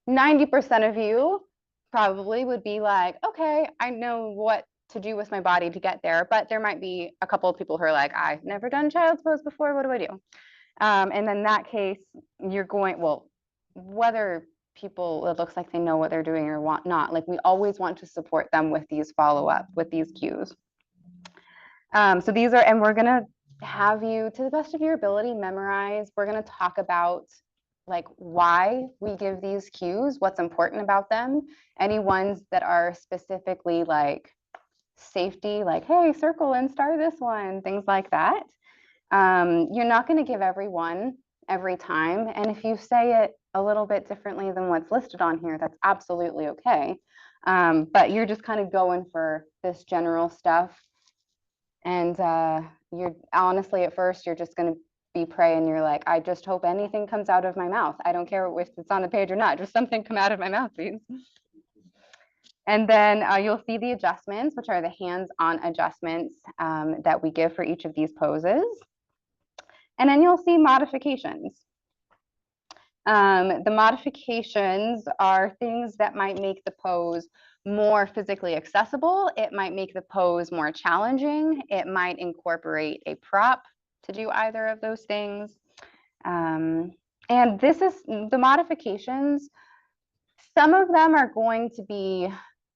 90% of you probably would be like, okay, I know what to do with my body to get there, but there might be a couple of people who are like, I've never done child's pose before, what do I do? And then in that case, you're going, well, whether people, it looks like they know what they're doing or want not, like we always want to support them with these follow-up, with these cues. So these are, and we're gonna have you, to the best of your ability, memorize. We're gonna talk about like why we give these cues, what's important about them, any ones that are specifically like safety, like, hey, circle and star this one, things like that. You're not going to give everyone every time. And if you say it a little bit differently than what's listed on here, that's absolutely okay. But you're just kind of going for this general stuff. And you're honestly, at first, you're just going to be praying. You're like, I just hope anything comes out of my mouth. I don't care if it's on the page or not, just something come out of my mouth, please. And then you'll see the adjustments, which are the hands-on adjustments that we give for each of these poses. And then you'll see modifications. The modifications are things that might make the pose more physically accessible. It might make the pose more challenging. It might incorporate a prop to do either of those things. And this is the modifications. Some of them are going to be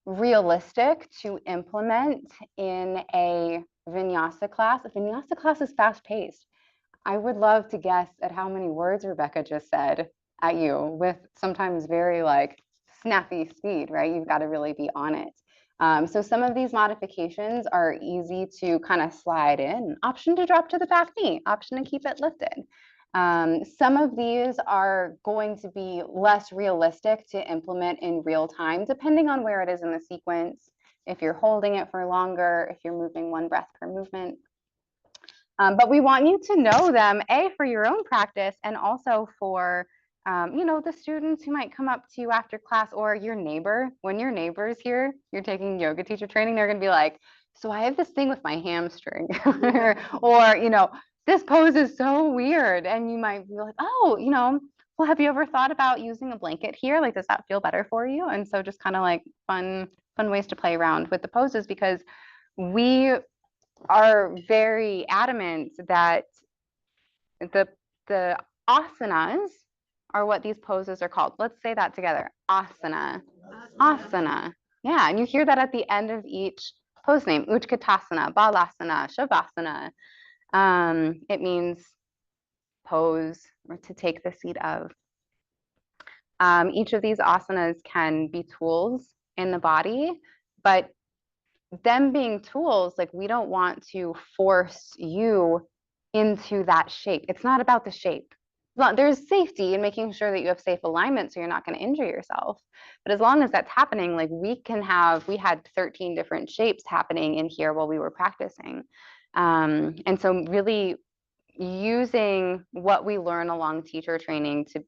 realistic to implement in a vinyasa class. A vinyasa class is fast-paced. I would love to guess at how many words Rebecca just said at you with sometimes very like snappy speed, right? You've got to really be on it. So some of these modifications are easy to kind of slide in. Option to drop to the back knee, option to keep it lifted. Some of these are going to be less realistic to implement in real time, depending on where it is in the sequence, if you're holding it for longer, if you're moving one breath per movement. But we want you to know them, A, for your own practice, and also for you know, the students who might come up to you after class, or your neighbor. When your neighbor's here, you're taking yoga teacher training, they're gonna be like, so I have this thing with my hamstring, or, you know, this pose is so weird. And you might be like, oh, you know, well, have you ever thought about using a blanket here? Like, does that feel better for you? And so just kind of like fun ways to play around with the poses, because we are very adamant that the asanas are what these poses are called. Let's say that together. Asana. Asana. Yeah, and you hear that at the end of each pose name. Utkatasana, Balasana, Shavasana. It means pose or to take the seat of. Each of these asanas can be tools in the body, but them being tools, like we don't want to force you into that shape. It's not about the shape. There's safety in making sure that you have safe alignment so you're not going to injure yourself. But as long as that's happening, like we had 13 different shapes happening in here while we were practicing. And so really using what we learn along teacher training to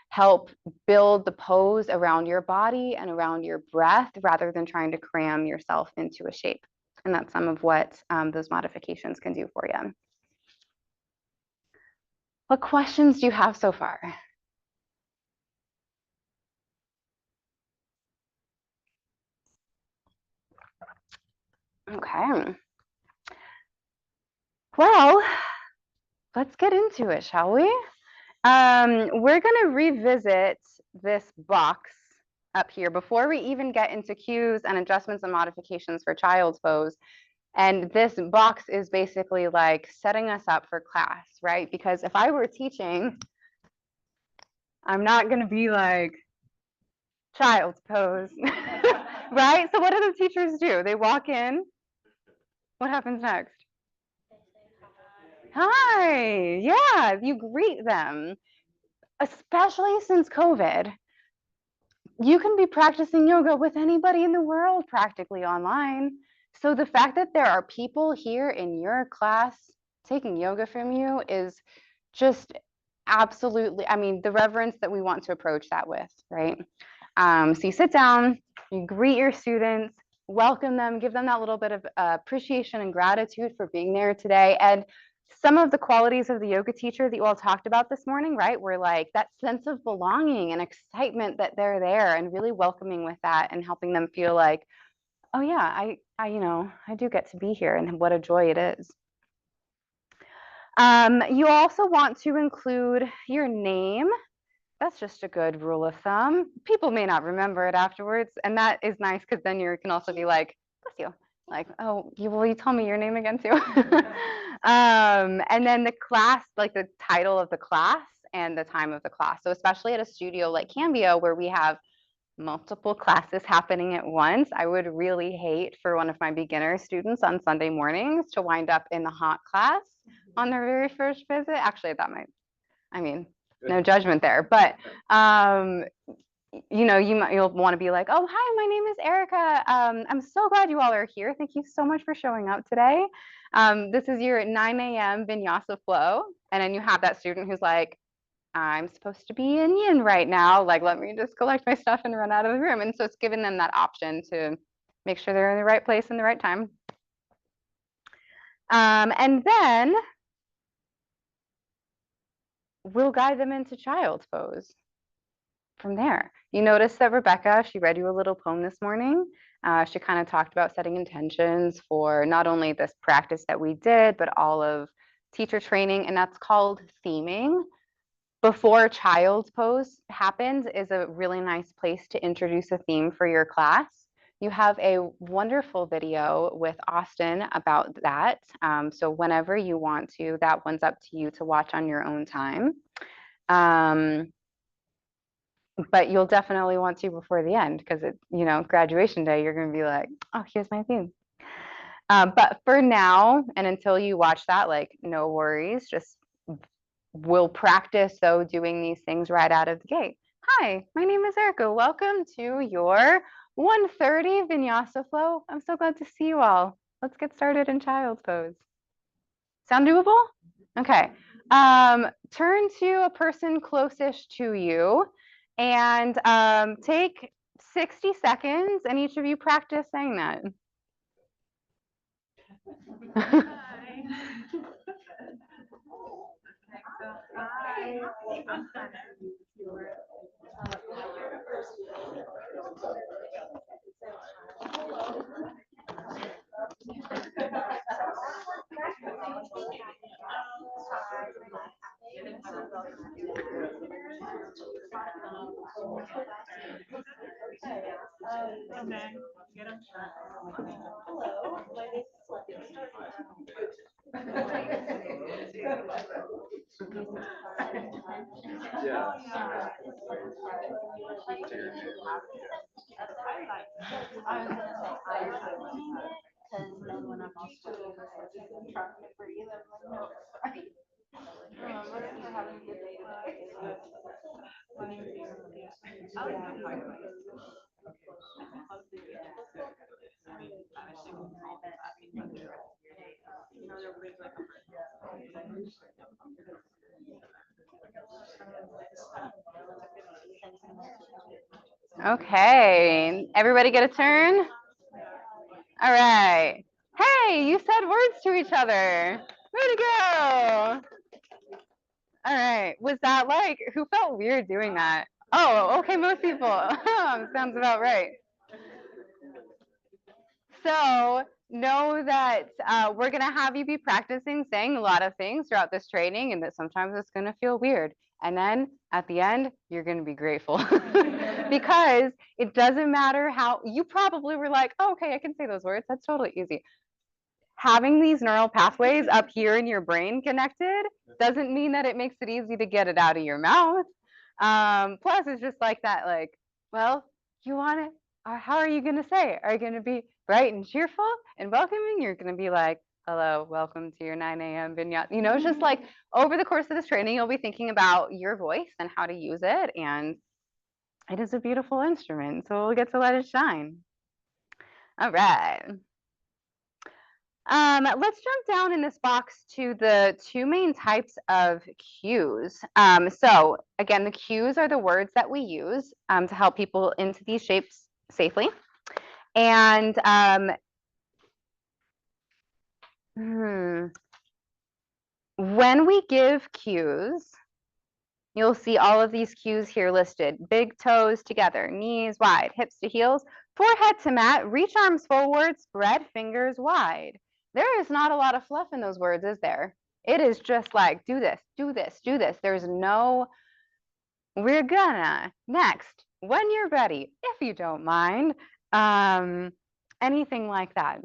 help build the pose around your body and around your breath rather than trying to cram yourself into a shape. And that's some of what those modifications can do for you. What questions do you have so far? Okay. Well, let's get into it, shall we? We're going to revisit this box up here before we even get into cues and adjustments and modifications for child's pose. And this box is basically like setting us up for class, right? Because if I were teaching, I'm not going to be like child's pose, right? So what do the teachers do? They walk in. What happens next? Hi, yeah, you greet them. Especially since COVID, you can be practicing yoga with anybody in the world practically online. So the fact that there are people here in your class taking yoga from you is just absolutely, I mean, the reverence that we want to approach that with, right? So you sit down, you greet your students, welcome them, give them that little bit of appreciation and gratitude for being there today. And some of the qualities of the yoga teacher that you all talked about this morning, right, were like that sense of belonging and excitement that they're there and really welcoming with that and helping them feel like, oh yeah, I do get to be here and what a joy it is. You also want to include your name. That's just a good rule of thumb. People may not remember it afterwards, and that is nice because then you can also be like, bless you. Like, oh, will you tell me your name again too? And then the class, like the title of the class and the time of the class. So especially at a studio like Cambio where we have multiple classes happening at once, I would really hate for one of my beginner students on Sunday mornings to wind up in the hot class on their very first visit. Actually, that might, I mean, no judgment there, but you know, you'll want to be like, oh, hi, my name is Erica. I'm so glad you all are here. Thank you so much for showing up today. This is your 9 a.m. vinyasa flow. And then you have that student who's like, I'm supposed to be in yin right now. Like, let me just collect my stuff and run out of the room. And so it's giving them that option to make sure they're in the right place in the right time. And then we'll guide them into child's pose from there. You notice that Rebecca, she read you a little poem this morning. She kind of talked about setting intentions for not only this practice that we did, but all of teacher training, and that's called theming. Before child's pose happens is a really nice place to introduce a theme for your class. You have a wonderful video with Austin about that. So whenever you want to, that one's up to you to watch on your own time. But you'll definitely want to before the end because it, you know, graduation day, you're going to be like, oh, here's my theme. But for now, and until you watch that, like, no worries, just we'll practice though doing these things right out of the gate. Hi, my name is Erica. Welcome to your 1:30 vinyasa flow. I'm so glad to see you all. Let's get started in child's pose. Sound doable? Okay. Turn to a person closest to you and take 60 seconds and each of you practice saying that. Okay, everybody get a turn? All right. Hey, you said words to each other. Way to go. All right. Was that like, who felt weird doing that? Oh, okay, most people. Sounds about right. So know that we're going to have you be practicing saying a lot of things throughout this training, and that sometimes it's going to feel weird. And then at the end, you're going to be grateful because it doesn't matter how you probably were like, oh, okay, I can say those words. That's totally easy. Having these neural pathways up here in your brain connected doesn't mean that it makes it easy to get it out of your mouth. Plus, it's just like that, like, well, you want it, or how are you going to say it? Are you going to be bright and cheerful and welcoming? You're going to be like, hello, welcome to your 9 a.m. vignette. You know, it's just like over the course of this training, you'll be thinking about your voice and how to use it. And it is a beautiful instrument, so we'll get to let it shine. All right. Let's jump down in this box to the two main types of cues. So again, the cues are the words that we use to help people into these shapes safely. And when we give cues, you'll see all of these cues here listed. Big toes together, knees wide, hips to heels, forehead to mat, reach arms forward, spread fingers wide. There is not a lot of fluff in those words, is there? It is just like, do this, do this, do this. There's no, we're gonna, next, when you're ready, if you don't mind, anything like that,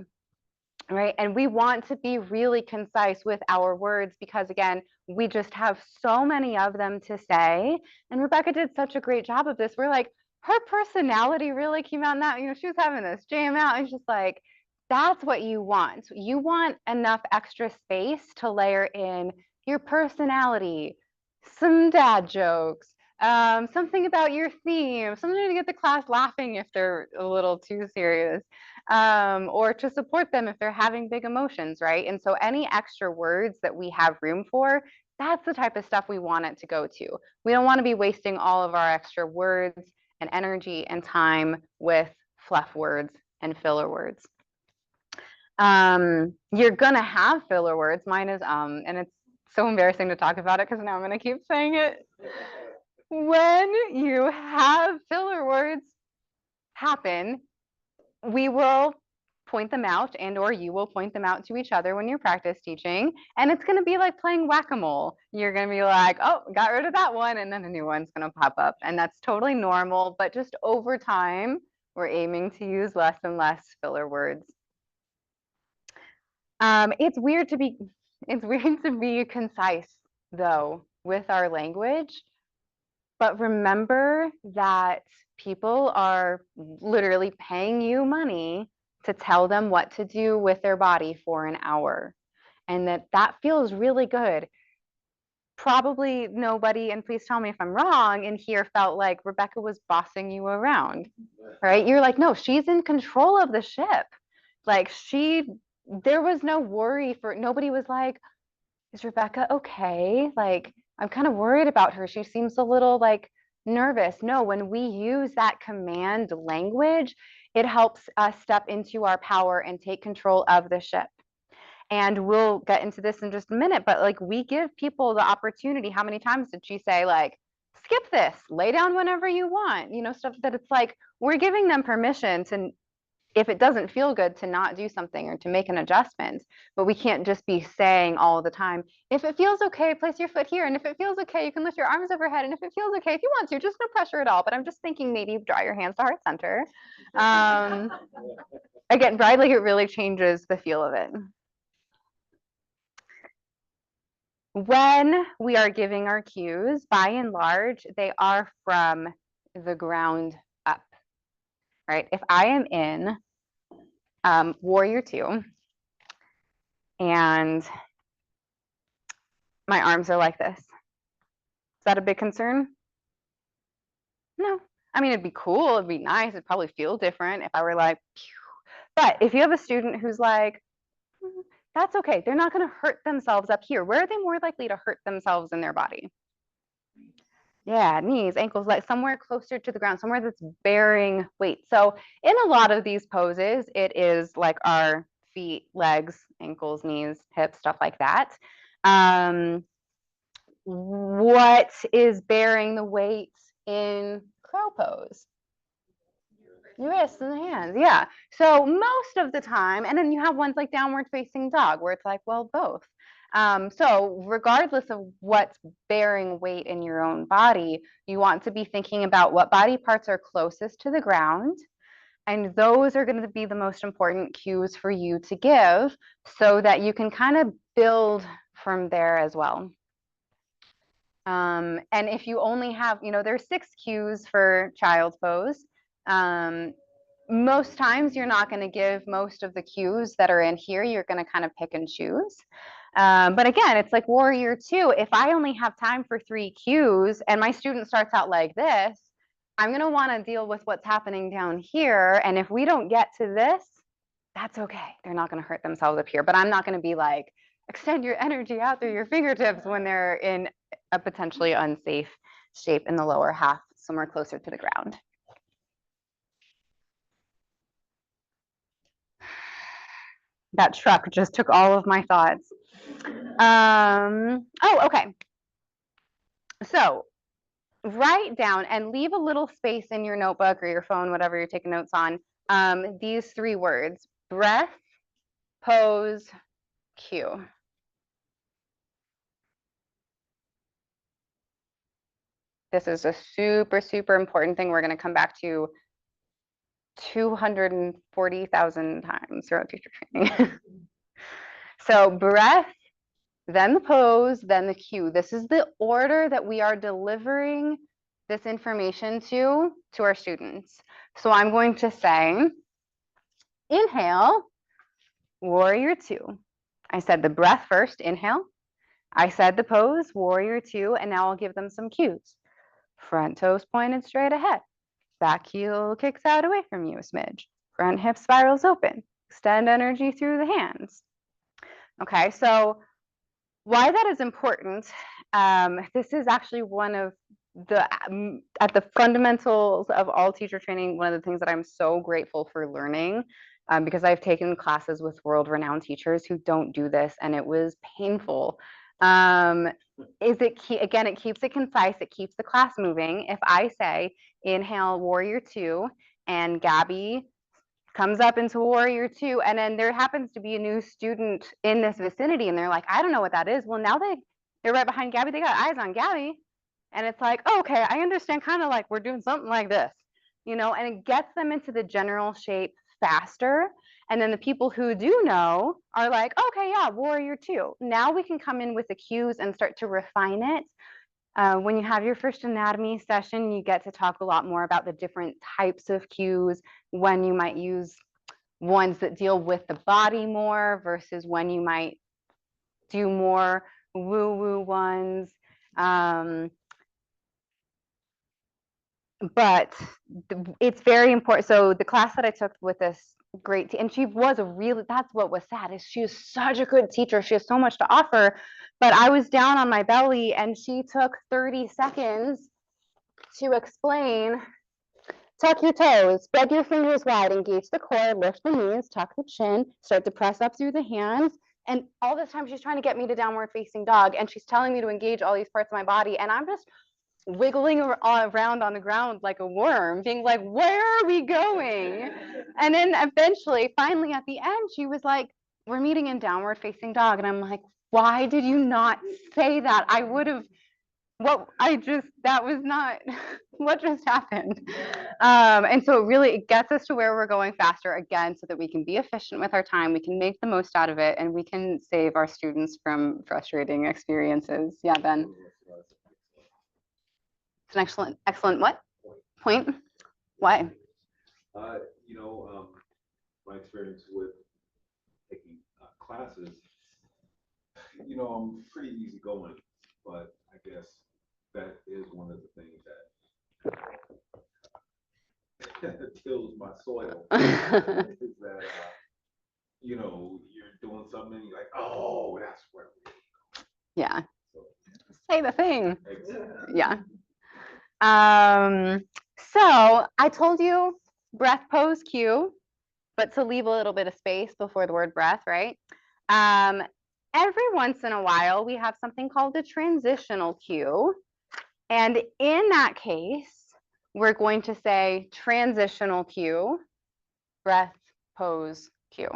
right? And we want to be really concise with our words because, again, we just have so many of them to say. And Rebecca did such a great job of this. We're like, her personality really came out in that, you know, she was having this jam out and just like, that's what you want. You want enough extra space to layer in your personality, some dad jokes, something about your theme, something to get the class laughing if they're a little too serious, or to support them if they're having big emotions, right? And so any extra words that we have room for, that's the type of stuff we want it to go to. We don't want to be wasting all of our extra words and energy and time with fluff words and filler words. You're gonna have filler words. Mine is and it's so embarrassing to talk about it because now I'm gonna keep saying it. When you have filler words happen, we will point them out and or you will point them out to each other when you're practice teaching, and it's going to be like playing whack-a-mole. You're going to be like, oh, got rid of that one, and then a new one's going to pop up, and that's totally normal. But just over time, we're aiming to use less and less filler words. It's weird to be concise though with our language, but remember that people are literally paying you money to tell them what to do with their body for an hour, and that feels really good. Probably nobody, and please tell me if I'm wrong, in here felt like Rebecca was bossing you around, right? You're like, no, she's in control of the ship. Like there was no worry nobody was like, is Rebecca okay? Like, I'm kind of worried about her. She seems a little like nervous. No, when we use that command language, it helps us step into our power and take control of the ship. And we'll get into this in just a minute, but like we give people the opportunity. How many times did she say like, skip this, lay down whenever you want, you know, stuff that it's like, we're giving them permission to if it doesn't feel good to not do something or to make an adjustment, but we can't just be saying all the time, if it feels okay, place your foot here. And if it feels okay, you can lift your arms overhead. And if it feels okay, if you want to, just no pressure at all. But I'm just thinking maybe draw your hands to heart center. Again, right, like it really changes the feel of it. When we are giving our cues, by and large, they are from the ground up, right? If I am in warrior 2 and my arms are like this, is that a big concern? No. I mean, it'd be cool, it'd be nice, it'd probably feel different if I were like, pew. But if you have a student who's like, that's okay, they're not going to hurt themselves up here. Where are they more likely to hurt themselves in their body? Yeah, knees, ankles, like somewhere closer to the ground, somewhere that's bearing weight. So in a lot of these poses, it is like our feet, legs, ankles, knees, hips, stuff like that. What is bearing the weight in crow pose? Your wrists and the hands, yeah. So most of the time, and then you have ones like downward facing dog where it's like, well, both. So regardless of what's bearing weight in your own body, you want to be thinking about what body parts are closest to the ground. And those are going to be the most important cues for you to give so that you can kind of build from there as well. And if you only have, there's 6 cues for child's pose. Most times you're not going to give most of the cues that are in here. You're going to kind of pick and choose. But again, it's like warrior 2. If I only have time for 3 cues and my student starts out like this, I'm going to want to deal with what's happening down here. And if we don't get to this, that's okay. They're not going to hurt themselves up here. But I'm not going to be like, extend your energy out through your fingertips when they're in a potentially unsafe shape in the lower half, somewhere closer to the ground. That truck just took all of my thoughts. Oh, okay. So write down and leave a little space in your notebook or your phone, whatever you're taking notes on, these 3 words: breath, pose, cue. This is a super, super important thing we're going to come back to 240,000 times throughout teacher training. So breath, then the pose, then the cue. This is the order that we are delivering this information to our students. So I'm going to say, inhale, warrior 2. I said the breath first, inhale. I said the pose, warrior 2, and now I'll give them some cues. Front toes pointed straight ahead. Back heel kicks out away from you a smidge. Front hip spirals open. Extend energy through the hands. Okay, so why that is important, this is actually one of the, at the fundamentals of all teacher training, one of the things that I'm so grateful for learning, because I've taken classes with world-renowned teachers who don't do this, and it was painful. Again, it keeps it concise, it keeps the class moving. If I say, inhale, warrior 2, and Gabby comes up into warrior 2, and then there happens to be a new student in this vicinity, and they're like, I don't know what that is. Well, now they're right behind Gabby, they got eyes on Gabby, and it's like, oh, okay, I understand, kind of like we're doing something like this, and it gets them into the general shape faster. And then the people who do know are like, okay, yeah, warrior 2. Now we can come in with the cues and start to refine it. When you have your first anatomy session, you get to talk a lot more about the different types of cues, when you might use ones that deal with the body more versus when you might do more woo-woo ones. But it's very important. So the class that I took with this great, and she was that's what was sad, is she is such a good teacher. She has so much to offer, but I was down on my belly and she took 30 seconds to explain, tuck your toes, spread your fingers wide, engage the core, lift the knees, tuck the chin, start to press up through the hands. And all this time she's trying to get me to downward facing dog, and she's telling me to engage all these parts of my body. And I'm just wiggling around on the ground like a worm, being like, where are we going? And then eventually, finally at the end, she was like, we're meeting in downward facing dog. And I'm like, why did you not say that? I would have, that was not what just happened. And so it gets us to where we're going faster again, so that we can be efficient with our time, we can make the most out of it, and we can save our students from frustrating experiences. Yeah, Ben. It's an excellent what? Point? Why? You know, my experience with taking classes, you know, I'm pretty easygoing, but I guess that is one of the things that tills my soil. Is that, you know, you're doing something and you're like, oh, that's where we're going. Yeah. Say the thing. Exactly. Yeah. So I told you breath, pose, cue, but to leave a little bit of space before the word breath, right? Every once in a while, we have something called a transitional cue. And in that case, we're going to say transitional cue, breath, pose, cue.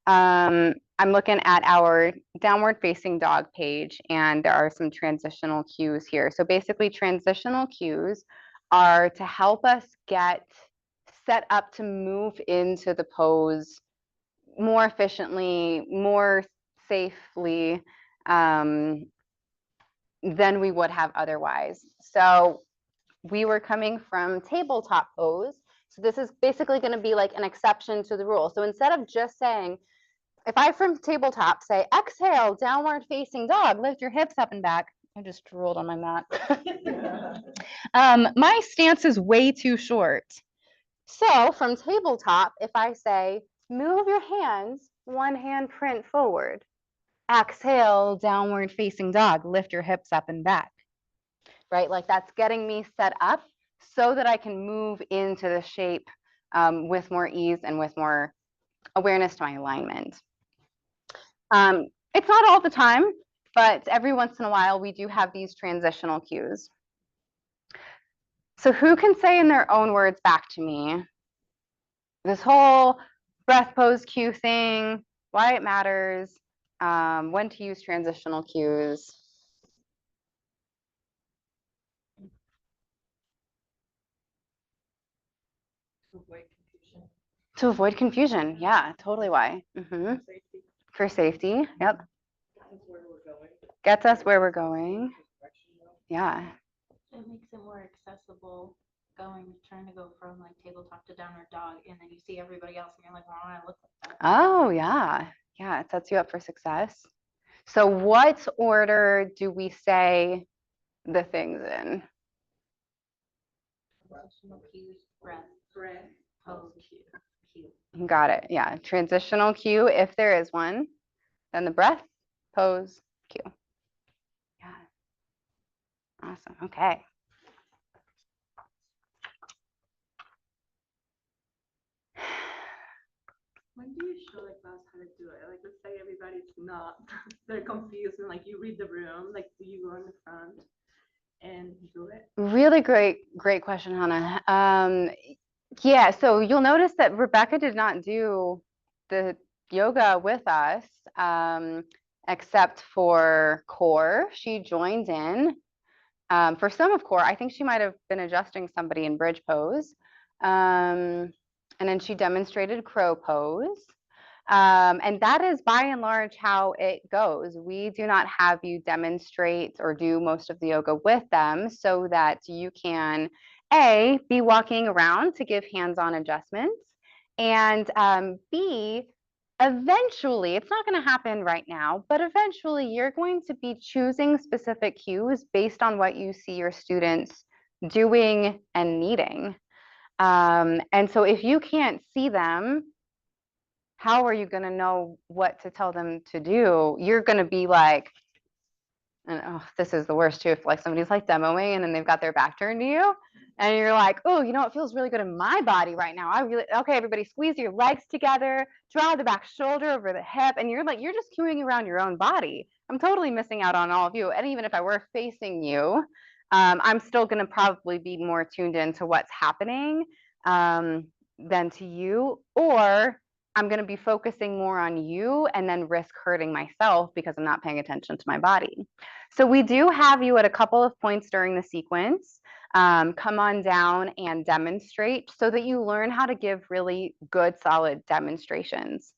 I'm looking at our downward facing dog page, and there are some transitional cues here. So basically, transitional cues are to help us get set up to move into the pose more efficiently, more safely than we would have otherwise. So we were coming from tabletop pose. So this is basically going to be like an exception to the rule. So instead of just saying, if I from tabletop say, exhale, downward facing dog, lift your hips up and back. I just drooled on my mat. My stance is way too short. So from tabletop, if I say, move your hands, one hand print forward. Exhale, downward facing dog, lift your hips up and back. Right? Like that's getting me set up so that I can move into the shape with more ease and with more awareness to my alignment. It's not all the time, but every once in a while we do have these transitional cues. So who can say in their own words back to me this whole breath, pose, cue thing, why it matters, when to use transitional cues? To avoid confusion. Yeah, totally why. For safety. Yep. Gets us where we're going. Yeah. It makes it more accessible trying to go from like tabletop to downward dog, and then you see everybody else and you're like, why don't I look like that? Oh, yeah. Yeah, it sets you up for success. So what order do we say the things in? Transitional cues, breath, pose, cue. You got it. Yeah. Transitional cue, if there is one. Then the breath, pose, cue. Yeah. Awesome. Okay. When do you show the class how to do it? Like, let's say everybody's not, they're confused and like you read the room, like do you go in the front and do it? Really great question, Hannah. Yeah, so you'll notice that Rebecca did not do the yoga with us, except for core. She joined in. For some of core, I think she might have been adjusting somebody in bridge pose. And then she demonstrated crow pose. And that is by and large how it goes. We do not have you demonstrate or do most of the yoga with them so that you can, A, be walking around to give hands-on adjustments, and B, eventually, it's not going to happen right now, but eventually you're going to be choosing specific cues based on what you see your students doing and needing. And so if you can't see them, how are you going to know what to tell them to do? You're going to be like, and oh, this is the worst too, if like somebody's like demoing and then they've got their back turned to you and you're like, oh, you know, it feels really good in my body right now. Okay, everybody squeeze your legs together, draw the back shoulder over the hip. And you're like, you're just cueing around your own body. I'm totally missing out on all of you. And even if I were facing you, I'm still gonna probably be more tuned into what's happening than to you, or I'm gonna be focusing more on you and then risk hurting myself because I'm not paying attention to my body. So we do have you at a couple of points during the sequence. Come on down and demonstrate so that you learn how to give really good, solid demonstrations.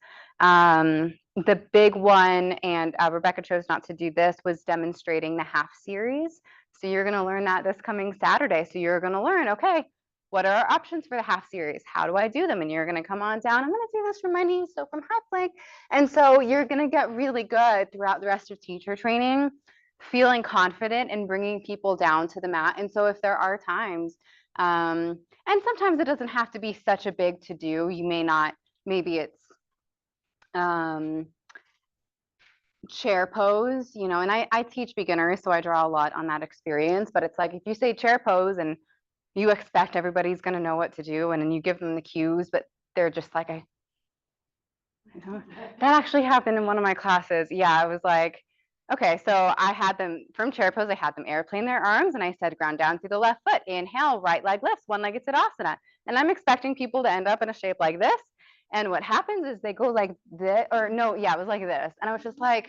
The big one, and Rebecca chose not to do this, was demonstrating the half series. So you're going to learn that this coming Saturday. So you're going to learn, okay, what are our options for the half series? How do I do them? And you're going to come on down. I'm going to do this from my knees, so from high plank. And so you're going to get really good throughout the rest of teacher training, feeling confident in bringing people down to the mat. And so if there are times, and sometimes it doesn't have to be such a big to do, you may not, maybe it's chair pose, you know, and I teach beginners, so I draw a lot on that experience, but it's like if you say chair pose and you expect everybody's going to know what to do, and then you give them the cues, but they're just like, I don't, that actually happened in one of my classes. Yeah, I was like, okay, so I had them from chair pose, I had them airplane their arms, and I said ground down through the left foot, inhale, right leg lifts, one-legged Tadasana. And I'm expecting people to end up in a shape like this. And what happens is they go like this, or no, yeah, it was like this. And I was just like,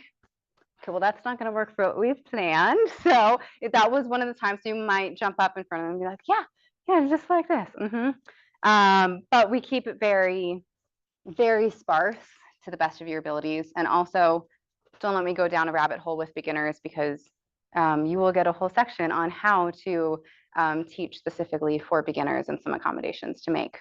okay, well, that's not going to work for what we've planned. So that was one of the times you might jump up in front of them and be like, yeah, just like this. But we keep it very, very sparse to the best of your abilities. And also, don't let me go down a rabbit hole with beginners, because you will get a whole section on how to teach specifically for beginners and some accommodations to make.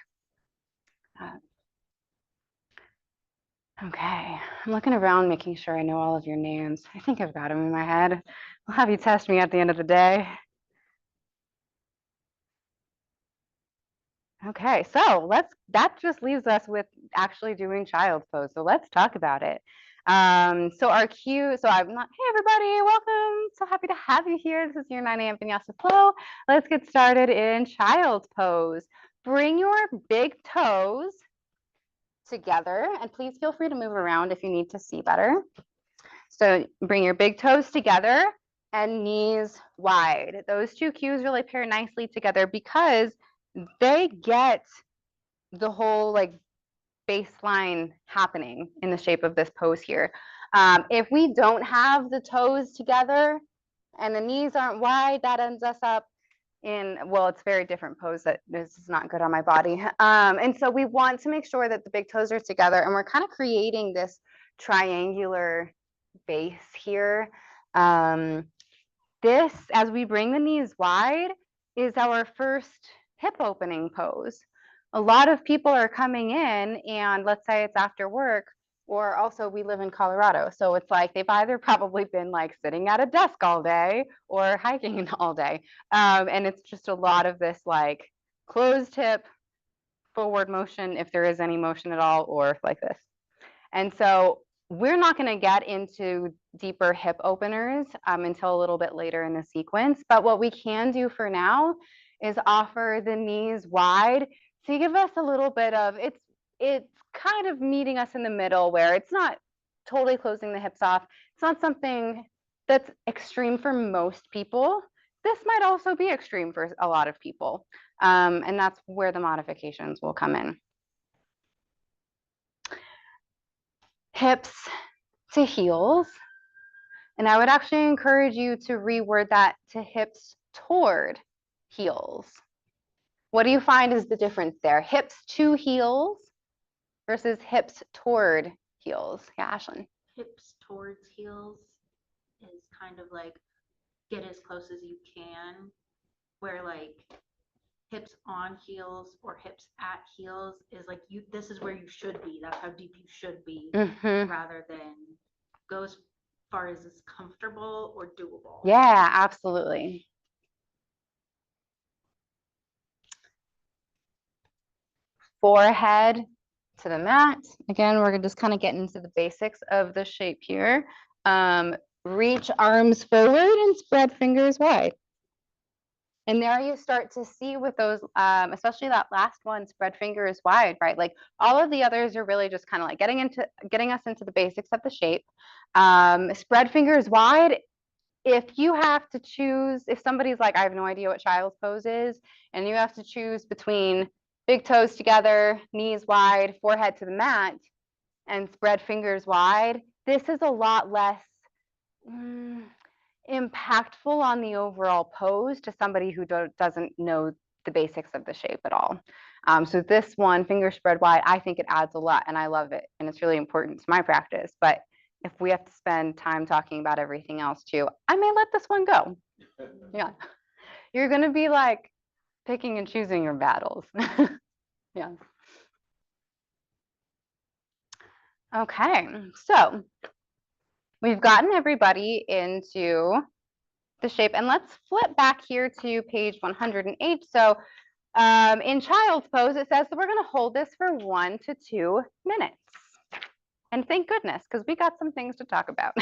Okay, I'm looking around, making sure I know all of your names. I think I've got them in my head. I'll have you test me at the end of the day. Okay, so that just leaves us with actually doing child's pose. So let's talk about it. So our cue, so I'm not, hey everybody, welcome. So happy to have you here. This is your 9 a.m. Vinyasa flow. Let's get started in child's pose. Bring your big toes together, and please feel free to move around if you need to see better. So bring your big toes together and knees wide. Those two cues really pair nicely together because they get the whole like baseline happening in the shape of this pose here. If we don't have the toes together and the knees aren't wide, that ends us up in, well, it's a very different pose that this is not good on my body. And so we want to make sure that the big toes are together, and we're kind of creating this triangular base here. This, as we bring the knees wide, is our first hip opening pose. A lot of people are coming in, and let's say it's after work, or also we live in Colorado. So it's like they've either probably been like sitting at a desk all day or hiking all day. And it's just a lot of this like closed hip, forward motion, if there is any motion at all, or like this. And so we're not going to get into deeper hip openers until a little bit later in the sequence. But what we can do for now is offer the knees wide to give us a little bit of, it's kind of meeting us in the middle, where it's not totally closing the hips off. It's not something that's extreme for most people. This might also be extreme for a lot of people. And that's where the modifications will come in. Hips to heels. And I would actually encourage you to reword that to hips toward heels. What do you find is the difference there? Hips to heels versus hips toward heels. Yeah, Ashlyn. Hips towards heels is kind of like get as close as you can, where like hips on heels or hips at heels is like this is where you should be. That's how deep you should be, rather than go as far as is comfortable or doable. Yeah, absolutely. Forehead to the mat. Again, we're just kind of getting into the basics of the shape here. Reach arms forward and spread fingers wide. And there you start to see with those, especially that last one, spread fingers wide, right? Like all of the others are really just kind of like getting us into the basics of the shape. Spread fingers wide. If you have to choose, if somebody's like, I have no idea what child's pose is, and you have to choose between big toes together, knees wide, forehead to the mat, and spread fingers wide, this is a lot less impactful on the overall pose to somebody who doesn't know the basics of the shape at all. So this one, finger spread wide, I think it adds a lot and I love it. And it's really important to my practice. But if we have to spend time talking about everything else too, I may let this one go. Yeah. You're going to be like picking and choosing your battles. Yeah. Okay. So we've gotten everybody into the shape, and let's flip back here to page 108. So in child's pose, it says that we're going to hold this for 1 to 2 minutes. And thank goodness, because we got some things to talk about.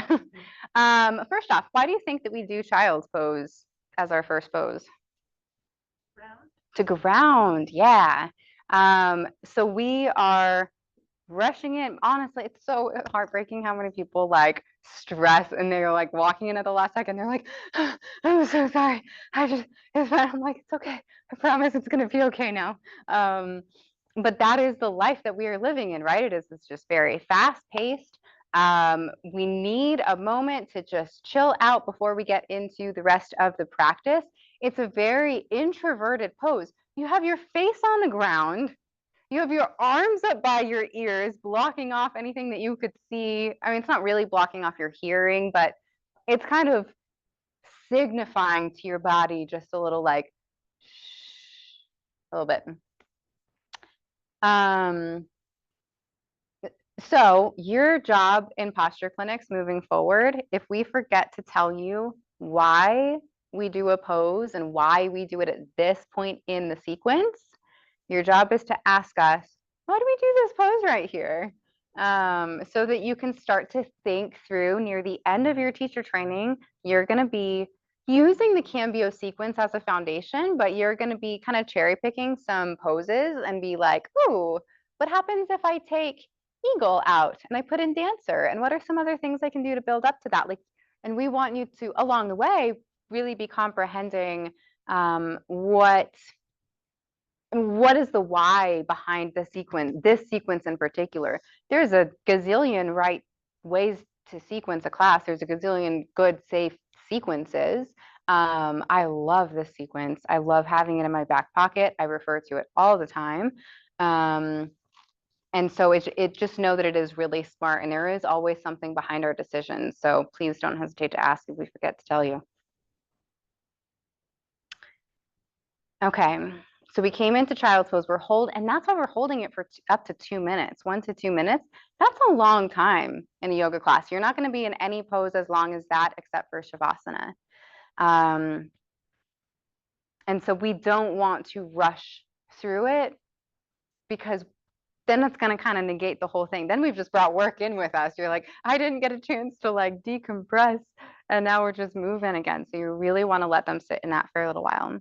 First off, why do you think that we do child's pose as our first pose? To ground, yeah. So we are rushing in. Honestly, it's so heartbreaking how many people like stress and they're like walking in at the last second. They're like, oh, I'm so sorry. It's fine. I'm like, it's okay. I promise it's gonna be okay now. But that is the life that we are living in, right? It's just very fast paced. We need a moment to just chill out before we get into the rest of the practice. It's a very introverted pose. You have your face on the ground. You have your arms up by your ears, blocking off anything that you could see. I mean, it's not really blocking off your hearing, but it's kind of signifying to your body just a little like, a little bit. So your job in posture clinics moving forward, if we forget to tell you why we do a pose and why we do it at this point in the sequence, your job is to ask us, why do we do this pose right here? So that you can start to think through near the end of your teacher training, you're going to be using the Cambio sequence as a foundation, but you're going to be kind of cherry picking some poses and be like, ooh, what happens if I take eagle out and I put in dancer? And what are some other things I can do to build up to that? Like, and we want you to, along the way, really be comprehending what is the why behind the sequence, this sequence in particular. There's a gazillion right ways to sequence a class. There's a gazillion good, safe sequences. I love this sequence. I love having it in my back pocket. I refer to it all the time. And so it just know that it is really smart and there is always something behind our decisions. So please don't hesitate to ask if we forget to tell you. Okay. So we came into child's pose, and that's why we're holding it for up to 2 minutes, 1 to 2 minutes. That's a long time in a yoga class. You're not going to be in any pose as long as that, except for Shavasana. And so we don't want to rush through it because then that's going to kind of negate the whole thing. Then we've just brought work in with us. You're like, I didn't get a chance to like decompress and now we're just moving again. So you really want to let them sit in that for a little while.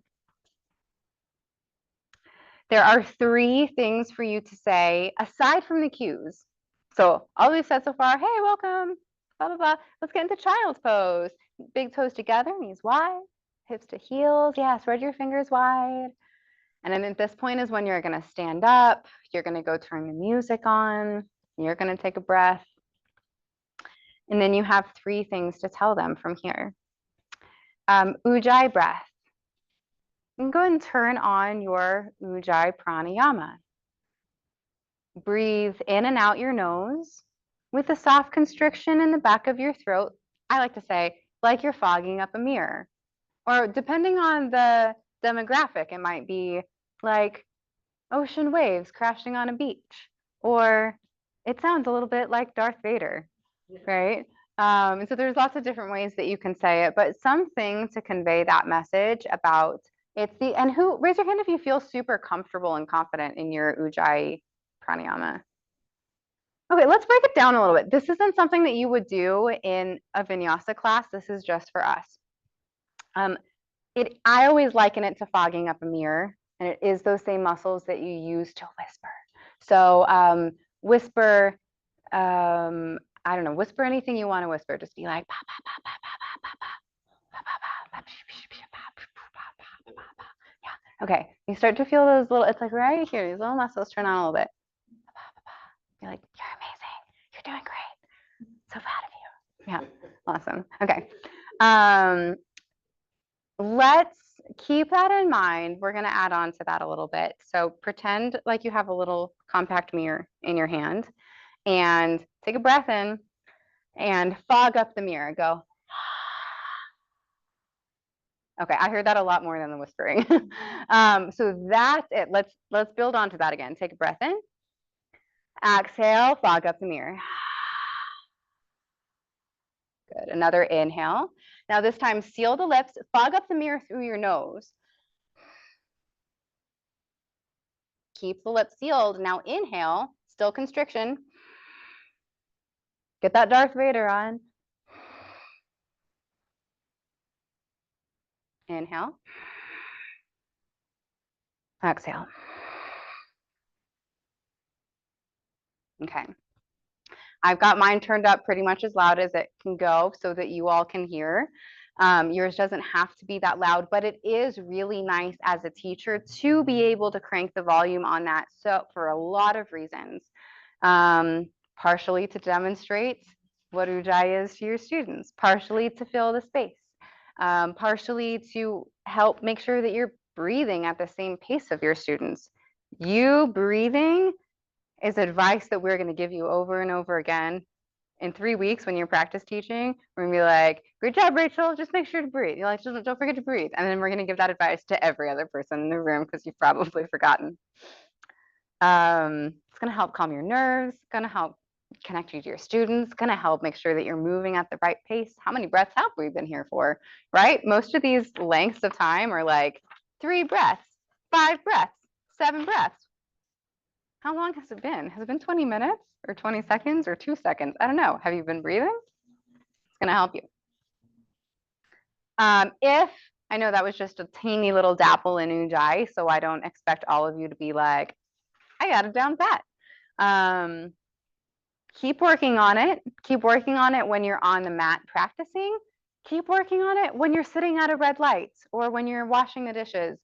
There are 3 things for you to say aside from the cues. So all we've said so far, hey, welcome, blah, blah, blah. Let's get into child's pose. Big toes together, knees wide, hips to heels. Yeah, spread your fingers wide. And then at this point is when you're going to stand up. You're going to go turn the music on. You're going to take a breath. And then you have 3 things to tell them from here. Ujjayi breath. And go ahead and turn on your Ujjayi pranayama. Breathe in and out your nose with a soft constriction in the back of your throat. I like to say, like you're fogging up a mirror. Or depending on the demographic, it might be like ocean waves crashing on a beach. Or it sounds a little bit like Darth Vader, right? And so there's lots of different ways that you can say it, but something to convey that message about raise your hand if you feel super comfortable and confident in your Ujjayi pranayama. Okay, let's break it down a little bit. This isn't something that you would do in a vinyasa class. This is just for us. I always liken it to fogging up a mirror, and it is those same muscles that you use to whisper. So whisper, I don't know, whisper anything you want to whisper. Just be like, "Pa, pa, pa, pa, pa, pa, pa, pa, pa, pa, pa, pa, psh, psh, psh, pa, psh, pa, pa, pa, pa, pa." Yeah. Okay. You start to feel those little, it's like right here, these little muscles turn on a little bit. Pa, pa, pa, pa. You're like, you're amazing. You're doing great. So proud of you. Yeah. Awesome. Okay. Let's keep that in mind. We're going to add on to that a little bit. So pretend like you have a little compact mirror in your hand and take a breath in and fog up the mirror. Go. Okay, I heard that a lot more than the whispering. So that's it. Let's build on to that again. Take a breath in. Exhale, fog up the mirror. Good. Another inhale. Now this time, seal the lips, fog up the mirror through your nose. Keep the lips sealed. Now inhale, still constriction. Get that Darth Vader on. Inhale. Exhale. Okay. I've got mine turned up pretty much as loud as it can go so that you all can hear. Yours doesn't have to be that loud, but it is really nice as a teacher to be able to crank the volume on that. So for a lot of reasons, partially to demonstrate what Ujjayi is to your students, partially to fill the space, partially to help make sure that you're breathing at the same pace of your students. You breathing is advice that we're going to give you over and over again. In 3 weeks when you're practice teaching, we're gonna be like, great job, Rachel, just make sure to breathe. You're like, don't forget to breathe. And then we're gonna give that advice to every other person in the room because you've probably forgotten. It's gonna help calm your nerves, gonna help connect you to your students, gonna help make sure that you're moving at the right pace. How many breaths have we been here for, right? Most of these lengths of time are like 3 breaths, 5 breaths, 7 breaths. How long has it been? Has it been 20 minutes or 20 seconds or 2 seconds? I don't know. Have you been breathing? It's going to help you. If I know that was just a teeny little dapple in Ujjayi, so I don't expect all of you to be like, I got it down pat. Keep working on it. Keep working on it when you're on the mat practicing. Keep working on it when you're sitting at a red light or when you're washing the dishes.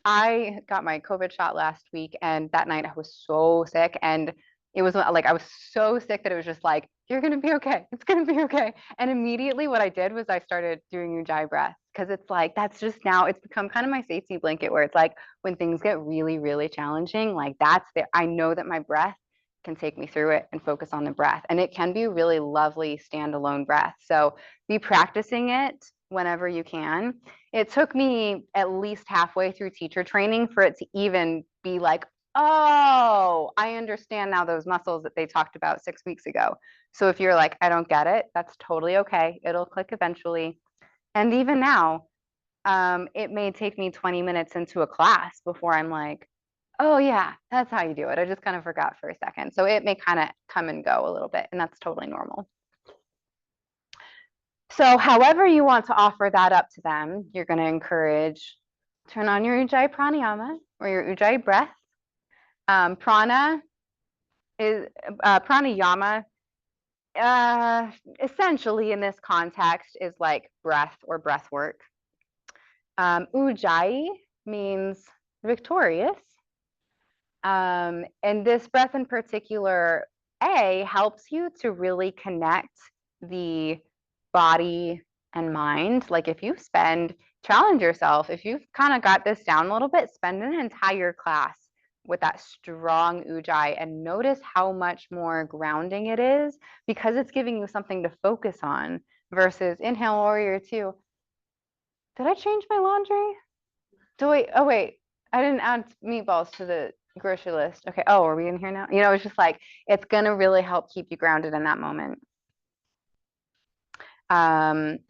I got my COVID shot last week, and that night I was so sick, and it was like I was so sick that it was just like, you're gonna be okay. It's gonna be okay. And immediately what I did was I started doing Ujjayi breath because it's like that's just now it's become kind of my safety blanket where it's like when things get really, really challenging, like that's the I know that my breath can take me through it and focus on the breath. And it can be a really lovely standalone breath. So be practicing it whenever you can. It took me at least halfway through teacher training for it to even be like, oh, I understand now those muscles that they talked about 6 weeks ago. So if you're like, I don't get it, that's totally okay. It'll click eventually. And even now, it may take me 20 minutes into a class before I'm like, oh yeah, that's how you do it. I just kind of forgot for a second. So it may kind of come and go a little bit, and that's totally normal. So however you want to offer that up to them, you're going to encourage, turn on your Ujjayi pranayama or your Ujjayi breath. Pranayama, essentially in this context is like breath or breath work. Ujjayi means victorious. And this breath in particular, helps you to really connect the body and mind. Like if you challenge yourself, if you've kind of got this down a little bit, spend an entire class with that strong Ujjayi and notice how much more grounding it is because it's giving you something to focus on versus inhale warrior 2. Did I change my laundry? Oh wait, I didn't add meatballs to the grocery list. Okay. Oh, are we in here now? You know, it's just like, it's going to really help keep you grounded in that moment.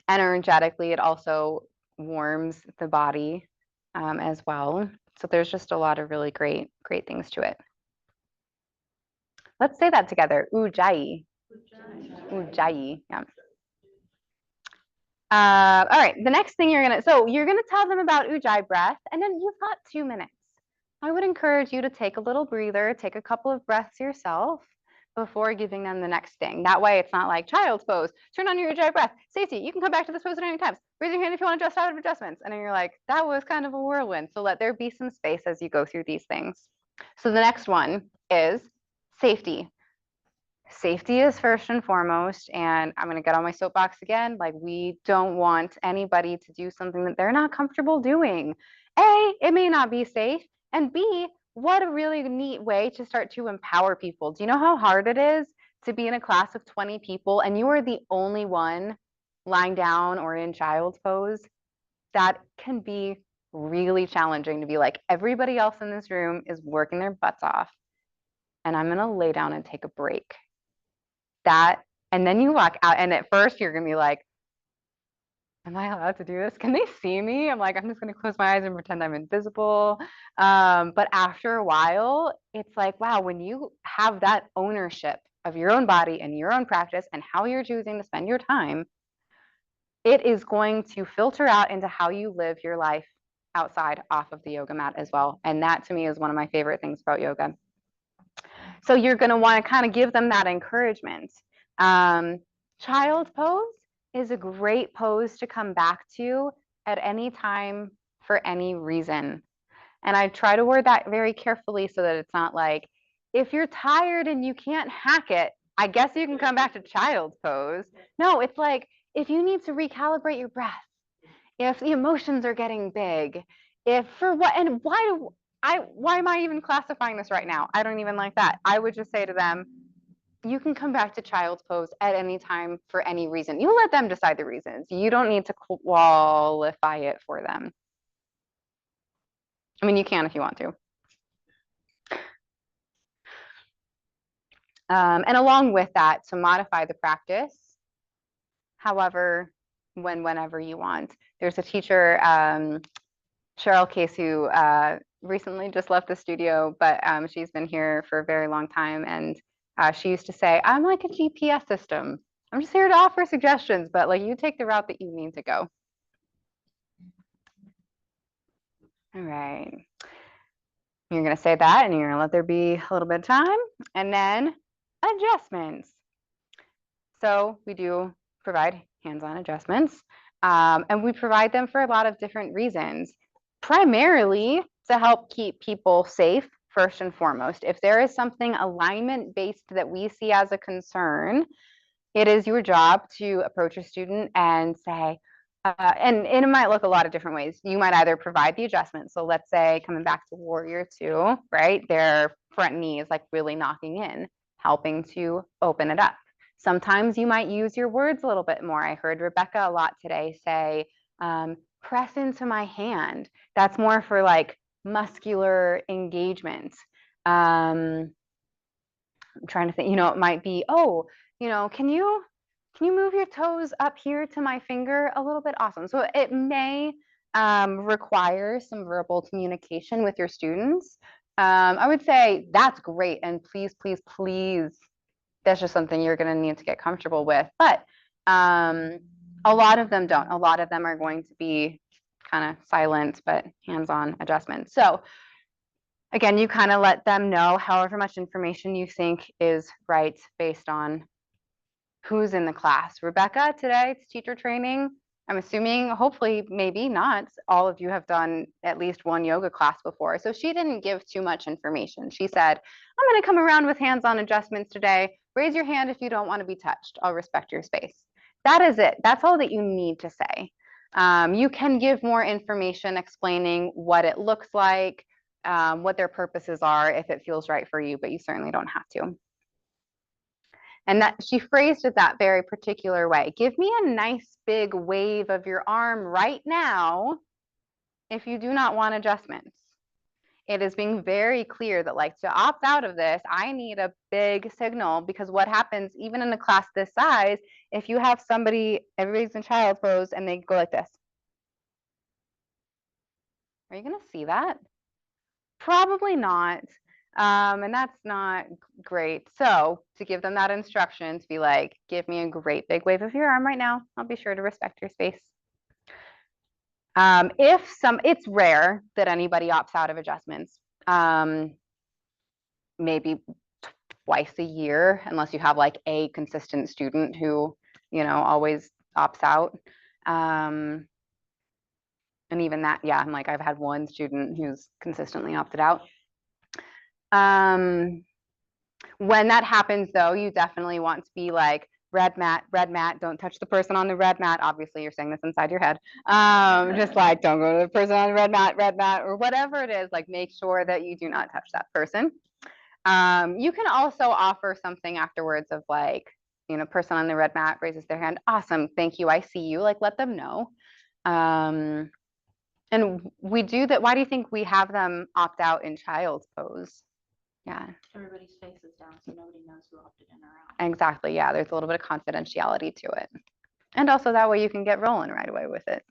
Energetically, it also warms the body as well. So there's just a lot of really great things to it. Let's say that together. Ujjayi. Ujjayi. Yeah. All right, the next thing you're gonna tell them about Ujjayi breath, and then you've got 2 minutes. I would encourage you to take a little breather, take a couple of breaths yourself before giving them the next thing. That way it's not like child's pose, turn on your Ujjayi breath. Stacey, you can come back to this pose at any time. Raise your hand if you want to adjust out of adjustments. And then you're like, that was kind of a whirlwind. So let there be some space as you go through these things. So the next one is safety. Safety is first and foremost, and I'm going to get on my soapbox again. Like, we don't want anybody to do something that they're not comfortable doing. A, it may not be safe, and B, what a really neat way to start to empower people. Do you know how hard it is to be in a class of 20 people and you are the only one lying down or in child's pose? That can be really challenging to be like, everybody else in this room is working their butts off, and I'm going to lay down and take a break. And then you walk out, and at first you're gonna be like, am I allowed to do this? Can they see me? I'm like, I'm just gonna close my eyes and pretend I'm invisible. But after a while, it's like, wow, when you have that ownership of your own body and your own practice and how you're choosing to spend your time, it is going to filter out into how you live your life outside off of the yoga mat as well. And that to me is one of my favorite things about yoga. So you're going to want to kind of give them that encouragement. Child's pose is a great pose to come back to at any time for any reason. And I try to word that very carefully so that it's not like, if you're tired and you can't hack it, I guess you can come back to child's pose. No, it's like, if you need to recalibrate your breath, if the emotions are getting big, if for what, and why am I even classifying this right now? I don't even like that. I would just say to them, you can come back to child's pose at any time for any reason. You let them decide the reasons. You don't need to qualify it for them. I mean, you can if you want to. And along with that, to modify the practice, however, whenever you want. There's a teacher, Cheryl Case, who recently just left the studio, but she's been here for a very long time. And she used to say, I'm like a GPS system. I'm just here to offer suggestions, but like, you take the route that you need to go. All right. You're going to say that, and you're going to let there be a little bit of time, and then adjustments. So we do provide hands-on adjustments, and we provide them for a lot of different reasons, primarily to help keep people safe first and foremost. If there is something alignment-based that we see as a concern, it is your job to approach a student and say, and it might look a lot of different ways. You might either provide the adjustment. So let's say, coming back to Warrior Two, right? Their front knee is like really knocking in, helping to open it up. Sometimes you might use your words a little bit more. I heard Rebecca a lot today say, press into my hand. That's more for like muscular engagement. I'm trying to think, it might be, oh, can you move your toes up here to my finger a little bit? Awesome. So it may require some verbal communication with your students. I would say that's great. And please, please, please, that's just something you're going to need to get comfortable with. But a lot of them don't. A lot of them are going to be kind of silent, but hands-on adjustments. So again, you kind of let them know however much information you think is right based on who's in the class. Rebecca, today it's teacher training. I'm assuming, hopefully, maybe not, all of you have done at least one yoga class before. So she didn't give too much information. She said, I'm going to come around with hands-on adjustments today. Raise your hand if you don't want to be touched. I'll respect your space. That is it. That's all that you need to say. You can give more information explaining what it looks like, what their purposes are if it feels right for you, but you certainly don't have to. And that she phrased it that very particular way. Give me a nice big wave of your arm right now if you do not want adjustments. It is being very clear that, like, to opt out of this, I need a big signal, because what happens even in a class this size, if you have somebody, everybody's in child's pose and they go like this. Are you going to see that? Probably not. And that's not great. So to give them that instruction, to be like, give me a great big wave of your arm right now. I'll be sure to respect your space. It's rare that anybody opts out of adjustments. Maybe twice a year, unless you have like a consistent student who, always opts out. And even that, yeah, I'm like, I've had one student who's consistently opted out. When that happens though, you definitely want to be like, red mat, don't touch the person on the red mat. Obviously you're saying this inside your head. Just like, don't go to the person on the red mat, or whatever it is, like make sure that you do not touch that person. You can also offer something afterwards of like, person on the red mat raises their hand. Awesome, thank you, I see you, like let them know. And we do that. Why do you think we have them opt out in child's pose? Yeah. Everybody's face is down, so nobody knows who opted in or out. Exactly. Yeah, there's a little bit of confidentiality to it. And also that way you can get rolling right away with it.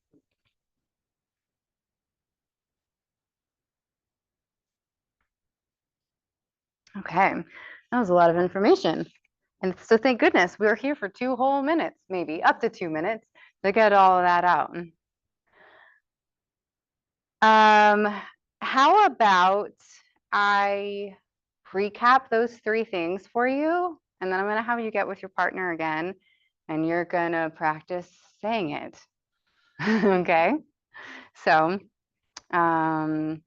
Okay, that was a lot of information. And so thank goodness we were here for 2 whole minutes, maybe up to 2 minutes to get all of that out. How about I recap those 3 things for you, and then I'm gonna have you get with your partner again, and you're gonna practice saying it. Okay, so I'm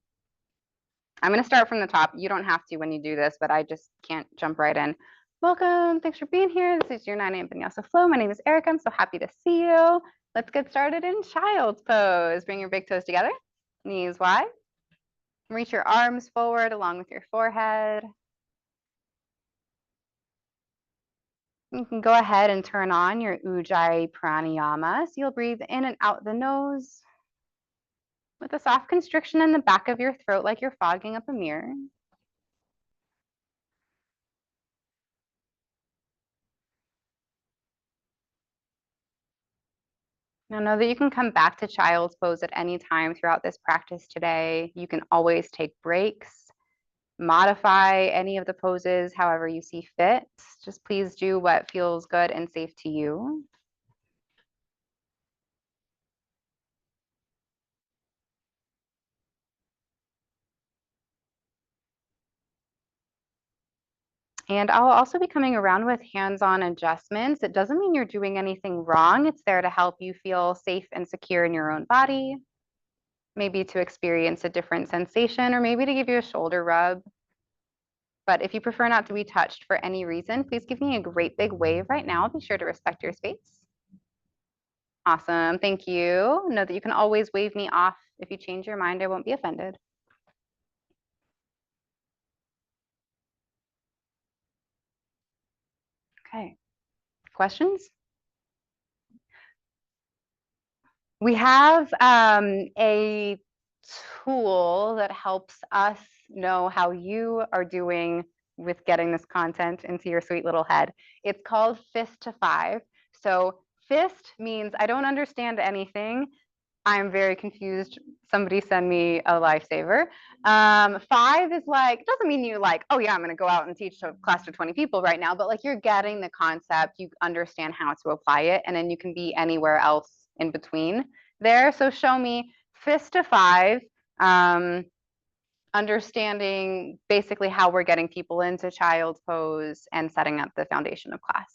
gonna start from the top. You don't have to when you do this, but I just can't jump right in. Welcome, thanks for being here. This is your 9 AM Vinyasa Flow. My name is Erica. I'm so happy to see you. Let's get started in child's pose. Bring your big toes together, knees wide. Reach your arms forward along with your forehead. You can go ahead and turn on your Ujjayi Pranayama. So you'll breathe in and out the nose with a soft constriction in the back of your throat, like you're fogging up a mirror. Now know that you can come back to child's pose at any time throughout this practice today. You can always take breaks, modify any of the poses however you see fit. Just please do what feels good and safe to you. And I'll also be coming around with hands-on adjustments. It doesn't mean you're doing anything wrong. It's there to help you feel safe and secure in your own body, maybe to experience a different sensation, or maybe to give you a shoulder rub. But if you prefer not to be touched for any reason, please give me a great big wave right now. Be sure to respect your space. Awesome, thank you. Know that you can always wave me off. If you change your mind, I won't be offended. Okay, questions? We have a tool that helps us know how you are doing with getting this content into your sweet little head. It's called Fist to 5. So fist means I don't understand anything. I'm very confused. Somebody send me a lifesaver. 5 is like, doesn't mean you like, oh yeah, I'm gonna go out and teach a class to 20 people right now, but like you're getting the concept, you understand how to apply it, and then you can be anywhere else in between there. So show me fist to 5, understanding basically how we're getting people into child's pose and setting up the foundation of class.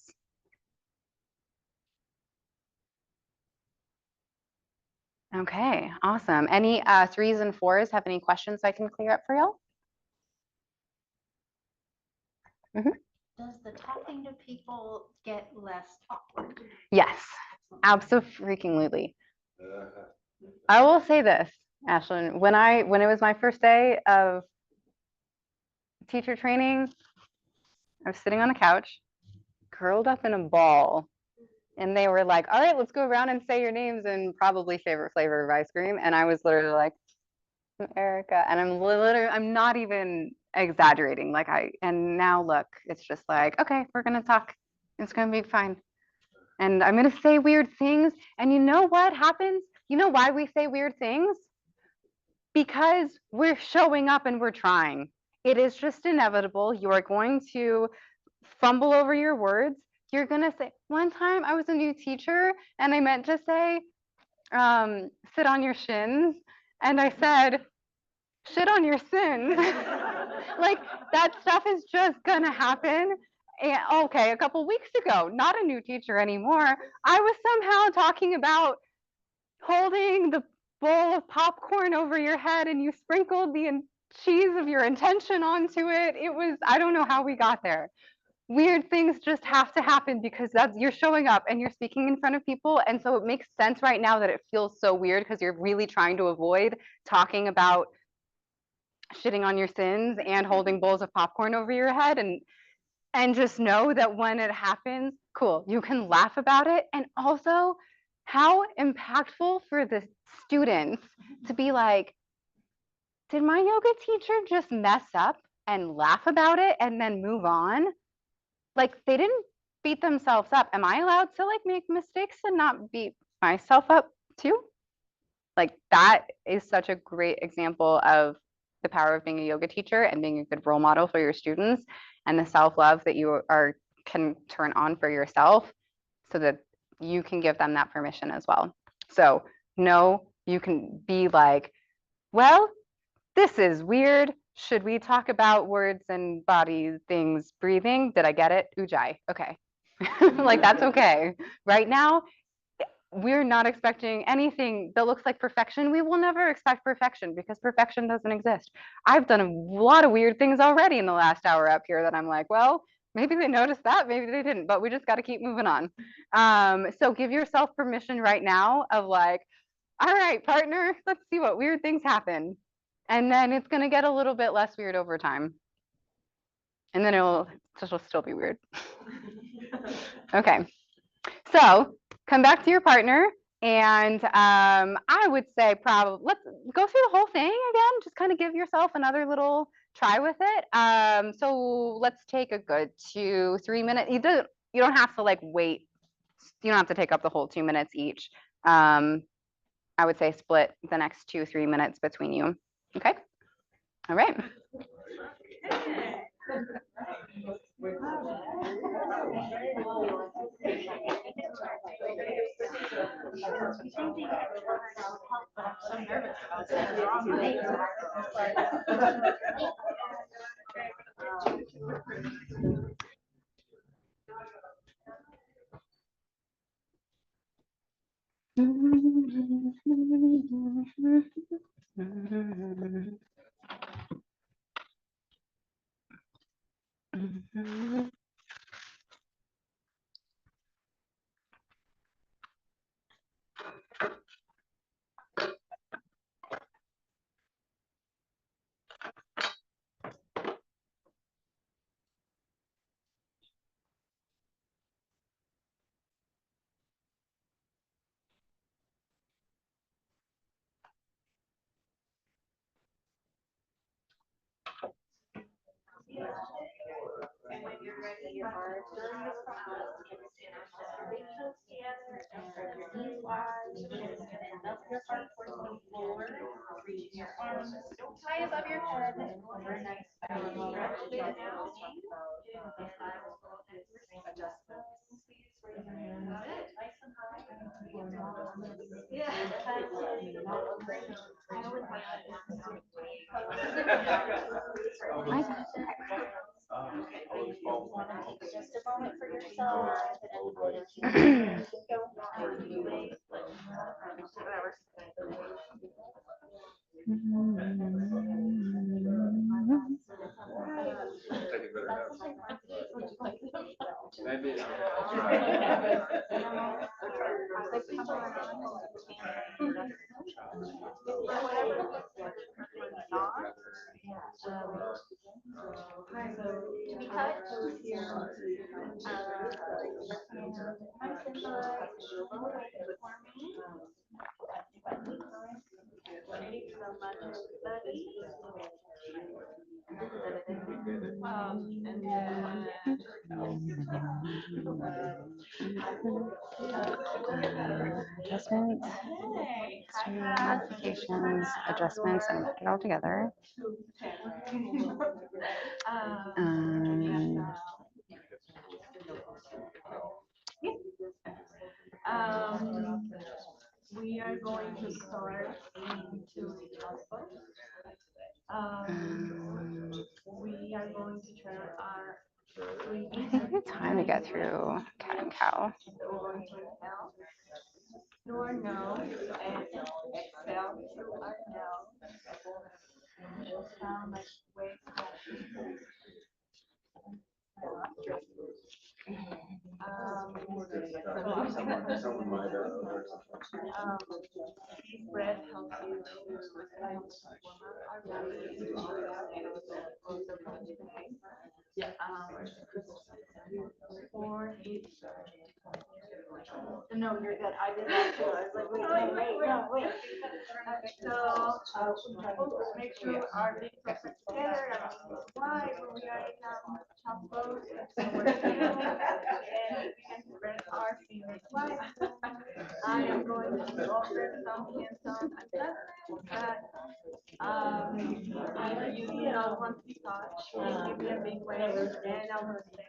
Okay, awesome. Any 3s and 4s have any questions I can clear up for y'all? Does the talking to people get less awkward? Yes, absolutely. I will say this, Ashlyn, when it was my first day of teacher training, I was sitting on the couch, curled up in a ball, and they were like, all right, let's go around and say your names and probably favorite flavor of ice cream. And I was literally like, Erica, and I'm not even exaggerating. And now look, it's just like, okay, we're gonna talk. It's gonna be fine. And I'm gonna say weird things. And you know what happens? You know why we say weird things? Because we're showing up and we're trying. It is just inevitable. You are going to fumble over your words. You're gonna say, one time I was a new teacher and I meant to say, sit on your shins. And I said, shit on your sins. Like that stuff is just gonna happen. And okay, a couple weeks ago, not a new teacher anymore, I was somehow talking about holding the bowl of popcorn over your head and you sprinkled the cheese of your intention onto it. It was, I don't know how we got there. Weird things just have to happen because you're showing up and you're speaking in front of people. And so it makes sense right now that it feels so weird because you're really trying to avoid talking about shitting on your sins and holding bowls of popcorn over your head, and just know that when it happens, cool, you can laugh about it. And also how impactful for the students to be like, did my yoga teacher just mess up and laugh about it and then move on? Like they didn't beat themselves up. Am I allowed to like make mistakes and not beat myself up too? Like that is such a great example of the power of being a yoga teacher and being a good role model for your students, and the self-love that you can turn on for yourself so that you can give them that permission as well. So no, you can be like, well, this is weird. Should we talk about words and body things, breathing? Did I get it? Ujjayi. Okay. Like that's okay. Right now, we're not expecting anything that looks like perfection. We will never expect perfection because perfection doesn't exist. I've done a lot of weird things already in the last hour up here that I'm like, well, maybe they noticed that, maybe they didn't, but we just got to keep moving on. So give yourself permission right now of like, all right, partner, let's see what weird things happen. And then it's going to get a little bit less weird over time. And then it'll still be weird. Okay. So come back to your partner, and I would say probably let's go through the whole thing again. Just kind of give yourself another little try with it. So let's take a good 2-3 minutes. You don't have to like wait. You don't have to take up the whole 2 minutes each. I would say split the next 2-3 minutes between you. Okay. All right. And when you're ready, your arms during this process, reach those hands and knees wide, and up your heart towards the floor, reaching your arms high above your head for a nice stretch it out. And I will go ahead and adjust them. Please raise your hand. Got it? Nice and high. Yeah. I always like just a moment for yourself and Adjustments. modifications, adjustments, and put it all together. We are going to start into we are going to turn our I think it's time to get through cat and cow. through our nose and exhale through our nose. Sound like waves crashing. Deep breath helps you no, you're good. I did that too. I was like, wait. So, make sure our legs are put together. Why when we are in child's pose? So we're feeling and we can spread our fingers wide. I am going to offer some hands-on adjustments that you don't want to touch. Give me a big wave and I will stay.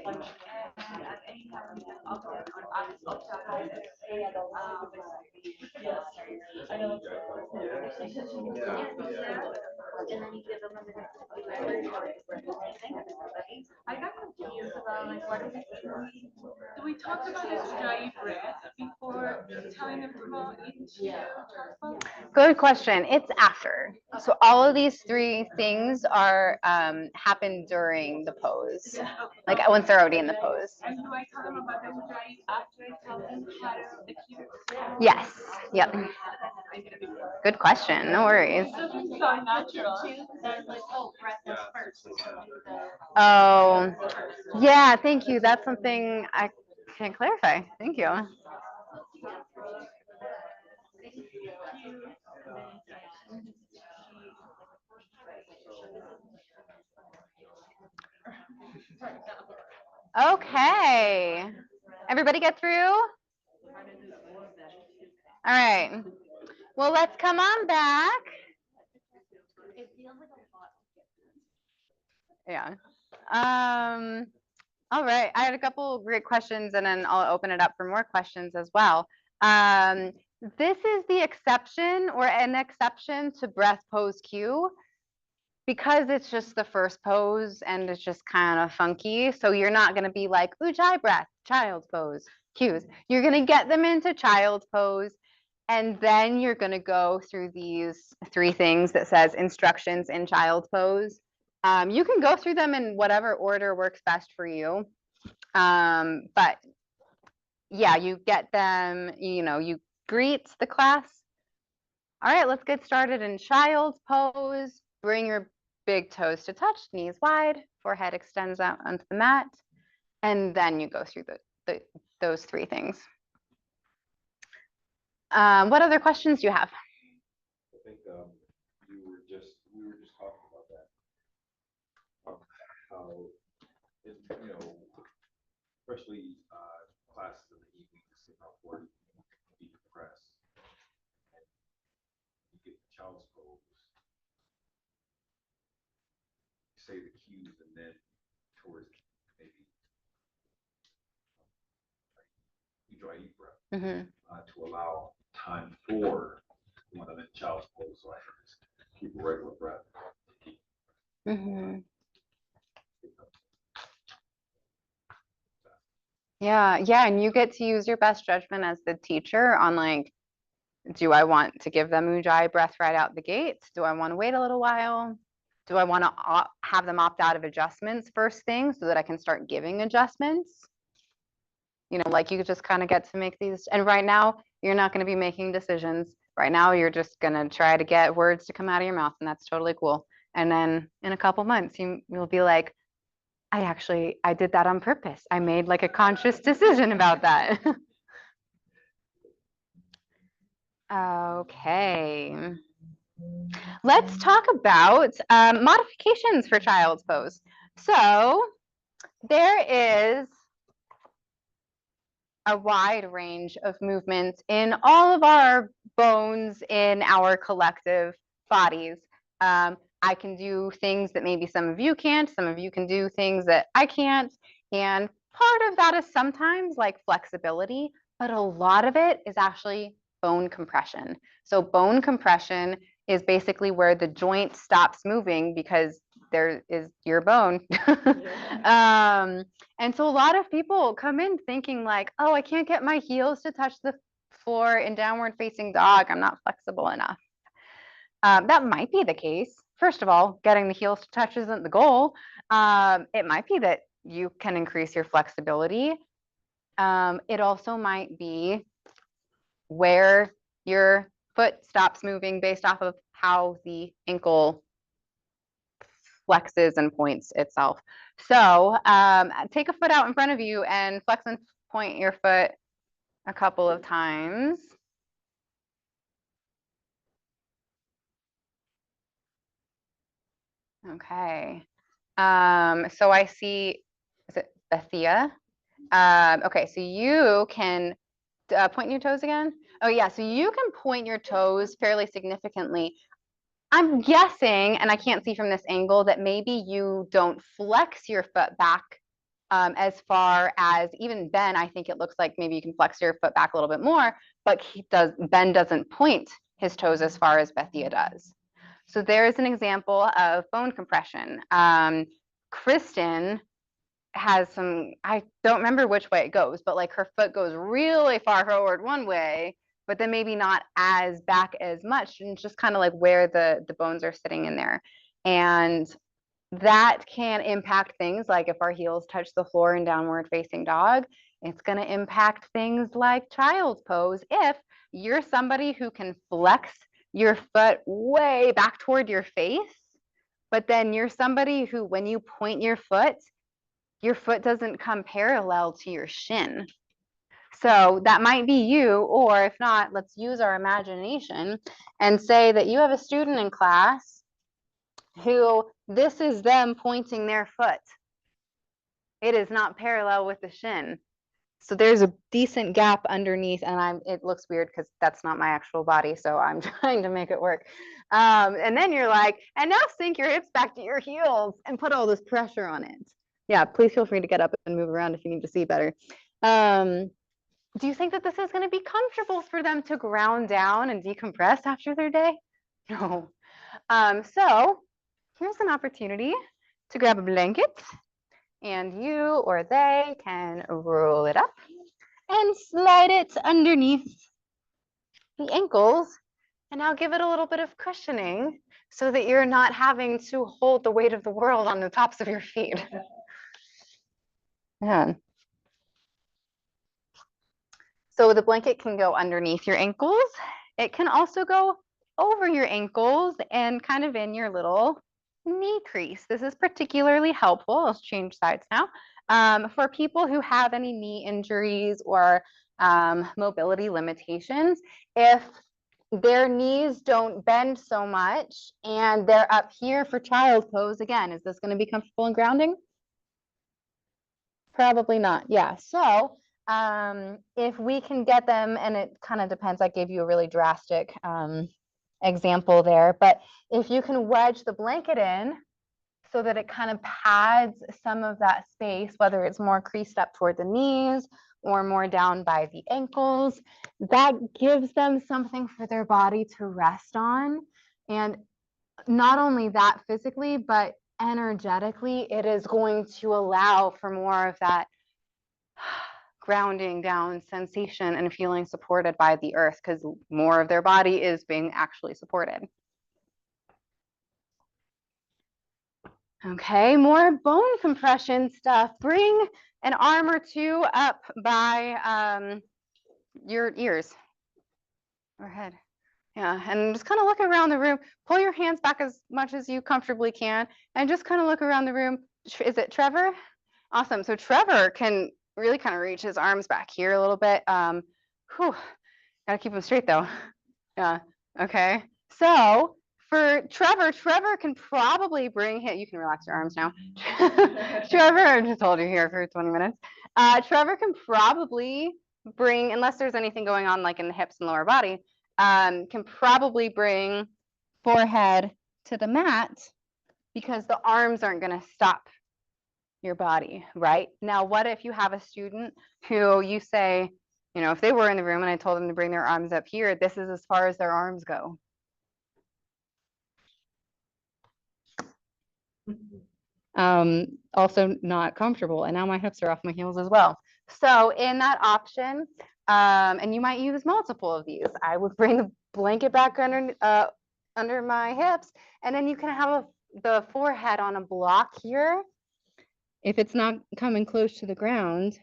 And at any time we can up down or up down. I know. And then you give them a minute to I got confused about like what is it? Do we talk about this dry breath before telling them to go into? Good question. It's after. So all of these three things are happen during the pose, like once they're already in the pose. And do I tell them about the dry after I tell them how to execute? Yes. Yep. Good question. No worries. So natural. Oh, yeah. Thank you. That's something I can clarify. Thank you. Okay. Everybody get through? All right. Well, let's come on back. Yeah. All right. I had a couple great questions and then I'll open it up for more questions as well. This is the exception or an exception to breath pose cue because it's just the first pose and it's just kind of funky. So you're not going to be like Ujjayi breath, child's pose cues. You're going to get them into child's pose. And then you're going to go through these three things that says instructions in child's pose. You can go through them in whatever order works best for you. But yeah, you get them, you greet the class. All right, let's get started in child's pose. Bring your big toes to touch, knees wide, forehead extends out onto the mat. And then you go through those three things. What other questions do you have? I think we were just talking about that. How, especially classes in the evenings, how important you decompress. You get the child's pose. You say the cues and then towards maybe you draw a deep breath to allow time for when I'm in child's pose, so I can just keep a regular breath. Yeah, and you get to use your best judgment as the teacher on like, do I want to give them Ujjayi breath right out the gate? Do I want to wait a little while? Do I want to have them opt out of adjustments first thing so that I can start giving adjustments? Like you just kind of get to make these. And right now, you're not going to be making decisions. Right now, you're just going to try to get words to come out of your mouth, and that's totally cool. And then in a couple months, you'll be like, I did that on purpose. I made like a conscious decision about that. Okay. Let's talk about modifications for child's pose. So there is a wide range of movements in all of our bones in our collective bodies. I can do things that maybe some of you can't, some of you can do things that I can't. And part of that is sometimes like flexibility, but a lot of it is actually bone compression. So bone compression is basically where the joint stops moving because there is your bone. And so a lot of people come in thinking like, oh, I can't get my heels to touch the floor in downward facing dog. I'm not flexible enough. That might be the case. First of all, getting the heels to touch isn't the goal. It might be that you can increase your flexibility. It also might be where your foot stops moving based off of how the ankle flexes and points itself. So take a foot out in front of you and flex and point your foot a couple of times. Okay. So I see, is it Bethia? Okay, so you can point your toes again. Oh yeah, so you can point your toes fairly significantly. I'm guessing, and I can't see from this angle, that maybe you don't flex your foot back as far as even Ben. I think it looks like maybe you can flex your foot back a little bit more, but Ben doesn't point his toes as far as Bethia does. So there is an example of bone compression. Kristen has some, I don't remember which way it goes, but like her foot goes really far forward one way, but then maybe not as back as much, and just kind of like where the bones are sitting in there. And that can impact things like if our heels touch the floor in downward facing dog, it's going to impact things like child's pose. If you're somebody who can flex your foot way back toward your face, but then you're somebody who, when you point your foot doesn't come parallel to your shin. So that might be you, or if not, let's use our imagination and say that you have a student in class who this is them pointing their foot. It is not parallel with the shin. So there's a decent gap underneath, and it looks weird because that's not my actual body, so I'm trying to make it work. And then you're like, and now sink your hips back to your heels and put all this pressure on it. Yeah, please feel free to get up and move around if you need to see better. Do you think that this is going to be comfortable for them to ground down and decompress after their day? No. So here's an opportunity to grab a blanket, and you or they can roll it up and slide it underneath the ankles, and now give it a little bit of cushioning so that you're not having to hold the weight of the world on the tops of your feet. Yeah. So the blanket can go underneath your ankles. It can also go over your ankles and kind of in your little knee crease. This is particularly helpful. Let's change sides now. For people who have any knee injuries or mobility limitations, if their knees don't bend so much and they're up here for child's pose, again, is this going to be comfortable and grounding? Probably not. Yeah. So if we can get them, and it kind of depends, I gave you a really drastic example there, but if you can wedge the blanket in so that it kind of pads some of that space, whether it's more creased up toward the knees or more down by the ankles, that gives them something for their body to rest on. And not only that physically, but energetically, it is going to allow for more of that grounding down sensation and feeling supported by the earth, because more of their body is being actually supported. Okay, more bone compression stuff. Bring an arm or two up by your ears or head. Yeah, and just kind of look around the room. Pull your hands back as much as you comfortably can, and just kind of look around the room. Is it Trevor? Awesome. So Trevor can really kind of reach his arms back here a little bit. Gotta keep them straight though. Yeah. Okay. So for Trevor can probably bring him. You can relax your arms now. Trevor, I just hold you here for 20 minutes. Trevor can probably bring, unless there's anything going on like in the hips and lower body, can probably bring forehead to the mat because the arms aren't going to stop your body, right? Now, what if you have a student who you say, you know, if they were in the room and I told them to bring their arms up here, this is as far as their arms go. Also not comfortable. And now my hips are off my heels as well. So in that option, and you might use multiple of these, I would bring the blanket back under my hips, and then you can have the forehead on a block here. If it's not coming close to the ground,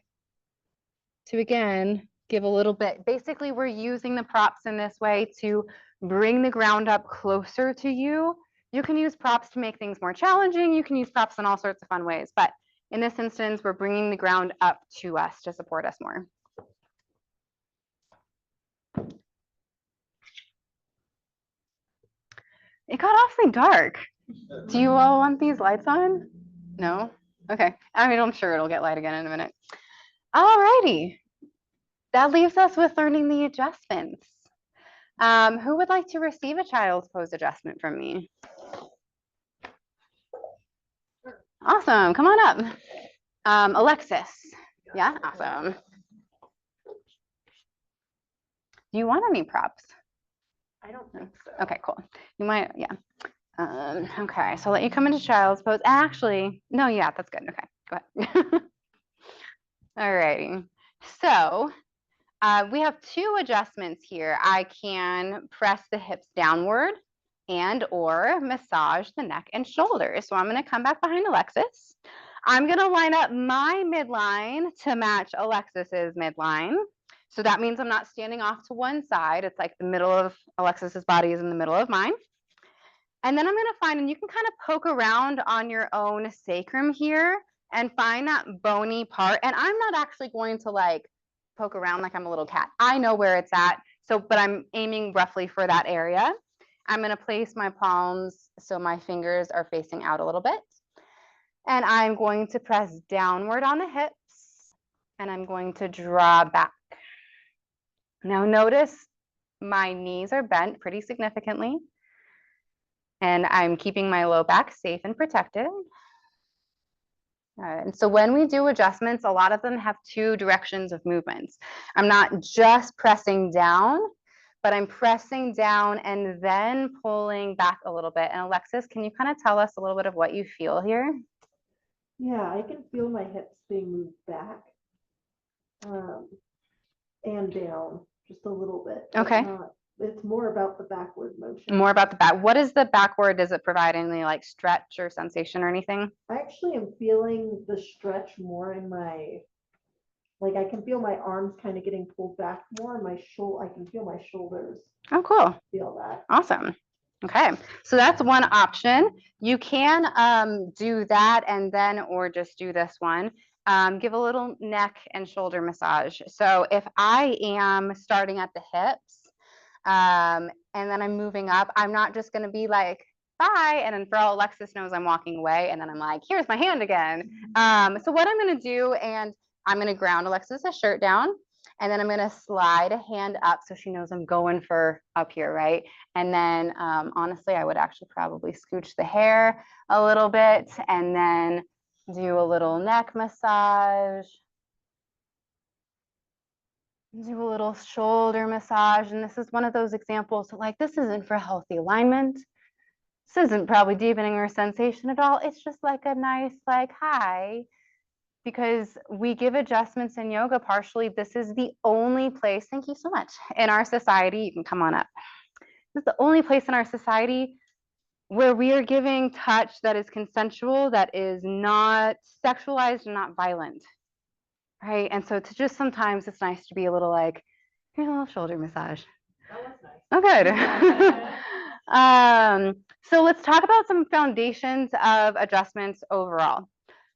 to again, give a little bit. Basically, we're using the props in this way to bring the ground up closer to you. You can use props to make things more challenging. You can use props in all sorts of fun ways. But in this instance, we're bringing the ground up to us to support us more. It got awfully dark. Do you all want these lights on? No? Okay. I mean, I'm sure it'll get light again in a minute. All righty. That leaves us with learning the adjustments. Who would like to receive a child's pose adjustment from me? Awesome. Come on up. Alexis. Yeah, awesome. Do you want any props? I don't think so. Okay, cool. You might, yeah. Okay, so I'll let you come into child's pose. Actually, no, yeah, that's good. Okay, go ahead. All righty. So we have two adjustments here. I can press the hips downward and or massage the neck and shoulders. So I'm going to come back behind Alexis. I'm going to line up my midline to match Alexis's midline. So that means I'm not standing off to one side. It's like the middle of Alexis's body is in the middle of mine. And then I'm going to find, and you can kind of poke around on your own sacrum here and find that bony part. And I'm not actually going to like poke around like I'm a little cat. I know where it's at. So, but I'm aiming roughly for that area. I'm going to place my palms so my fingers are facing out a little bit. And I'm going to press downward on the hips and I'm going to draw back. Now notice my knees are bent pretty significantly. And I'm keeping my low back safe and protected. And so when we do adjustments, a lot of them have two directions of movements. I'm not just pressing down, but I'm pressing down and then pulling back a little bit. And Alexis, can you kind of tell us a little bit of what you feel here? Yeah, I can feel my hips being moved back and down just a little bit. Okay. It's more about the backward motion. More about the back. What is the backward? Does it provide any like stretch or sensation or anything? I actually am feeling the stretch more in my, like I can feel my arms kind of getting pulled back more. My shoulder, I can feel my shoulders. Oh, cool. Feel that. Awesome. Okay, so that's one option. You can do that and then, or just do this one. Give a little neck and shoulder massage. So if I am starting at the hips, and then I'm moving up, I'm not just going to be like, bye. And then for all Alexis knows I'm walking away and then I'm like, here's my hand again. So what I'm going to do, and I'm going to ground Alexis's shirt down and then I'm going to slide a hand up so she knows I'm going for up here, right? And then honestly, I would actually probably scooch the hair a little bit and then do a little neck massage. Do a little shoulder massage. And this is one of those examples that like, this isn't for healthy alignment. This isn't probably deepening our sensation at all. It's just like a nice, like, hi, because we give adjustments in yoga partially. This is the only place, thank you so much, in our society, you can come on up. This is the only place in our society where we are giving touch that is consensual, that is not sexualized and not violent. Right, and so to just sometimes it's nice to be a little like, here's a little shoulder massage. Oh, good. So let's talk about some foundations of adjustments overall,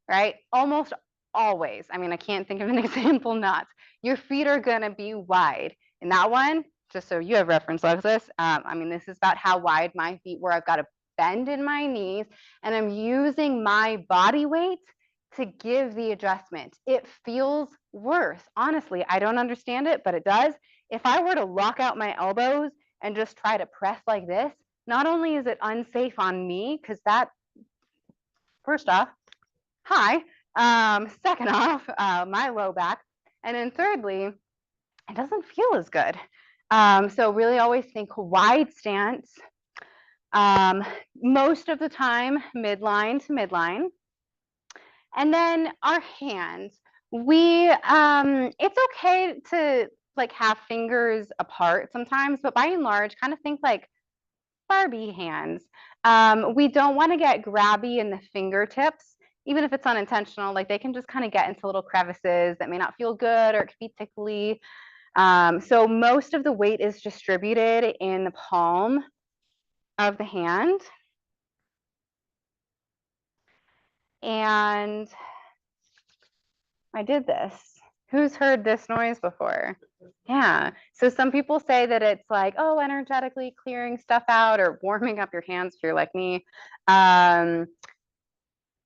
right? Almost always, I mean, I can't think of an example not. Your feet are gonna be wide. In that one, just so you have reference, Alexis, I mean, this is about how wide my feet were. I've got a bend in my knees and I'm using my body weight to give the adjustment. It feels worse. Honestly, I don't understand it, but it does. If I were to lock out my elbows and just try to press like this, not only is it unsafe on me, because that, first off, hi, second off, my low back, and then thirdly, it doesn't feel as good. So really always think wide stance. Most of the time, midline to midline. And then our hands, it's okay to like have fingers apart sometimes, but by and large, kind of think like Barbie hands. We don't want to get grabby in the fingertips, even if it's unintentional, like they can just kind of get into little crevices that may not feel good or it could be tickly. So most of the weight is distributed in the palm of the hand. And I did this. Who's heard this noise before? Yeah. So some people say that it's like, oh, energetically clearing stuff out or warming up your hands if you're like me.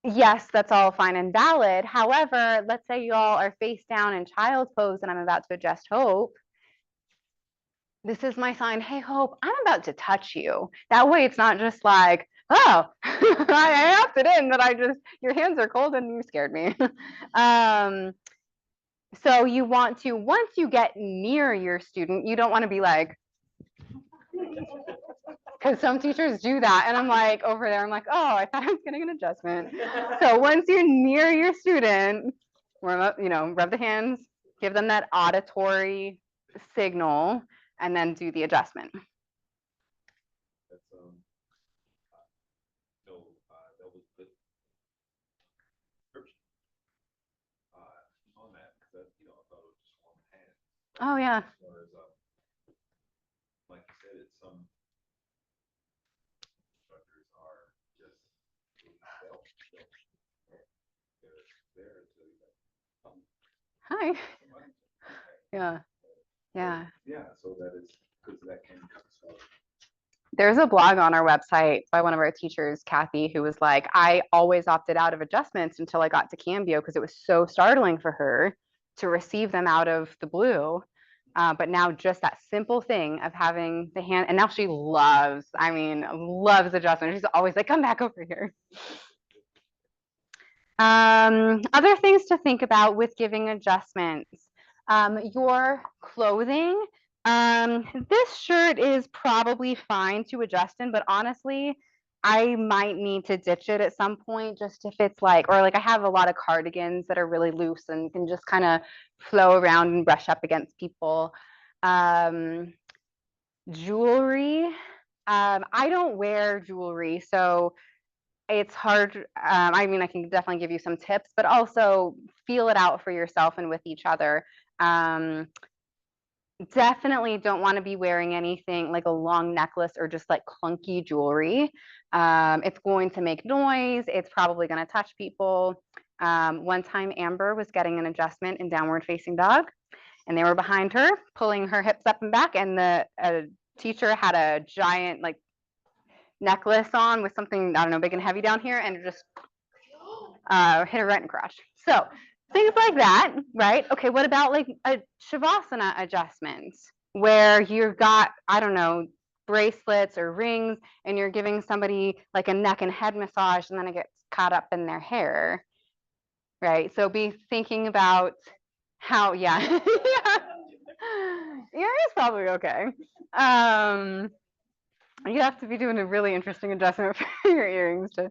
Yes, that's all fine and valid. However, let's say you all are face down in child's pose and I'm about to adjust Hope. This is my sign. Hey, Hope, I'm about to touch you. That way it's not just like, oh, I opted in, but your hands are cold and you scared me. So you want to, once you get near your student, you don't want to be like, because some teachers do that. And I'm like, over there, I'm like, oh, I thought I was getting an adjustment. So once you're near your student, warm up, rub the hands, give them that auditory signal, and then do the adjustment. That's, that was good description on that, because I thought it was just one hand. Oh, yeah. As far as, like you said, it's some instructors are just they're there to Hi. Yeah. Yeah. Yeah, so that is because that can start. There's a blog on our website by one of our teachers, Kathy, who was like, I always opted out of adjustments until I got to Cambio because it was so startling for her to receive them out of the blue. But now just that simple thing of having the hand, and now she loves adjustment. She's always like, come back over here. Other things to think about with giving adjustments. Your clothing. This shirt is probably fine to adjust in, but honestly, I might need to ditch it at some point just if it's like, or like I have a lot of cardigans that are really loose and can just kind of flow around and brush up against people. Jewelry. I don't wear jewelry, so it's hard. I mean, I can definitely give you some tips, but also feel it out for yourself and with each other. Definitely don't want to be wearing anything like a long necklace or just like clunky jewelry. It's going to make noise. It's probably going to touch people. One time Amber was getting an adjustment in downward facing dog and they were behind her, pulling her hips up and back, and the teacher had a giant like necklace on with something, I don't know, big and heavy down here, and it just hit her right in the crotch. So things like that, right? Okay, what about like a Shavasana adjustment where you've got, I don't know, bracelets or rings and you're giving somebody like a neck and head massage and then it gets caught up in their hair, right? So be thinking about how, yeah. Your hair is probably okay. You have to be doing a really interesting adjustment for your earrings to,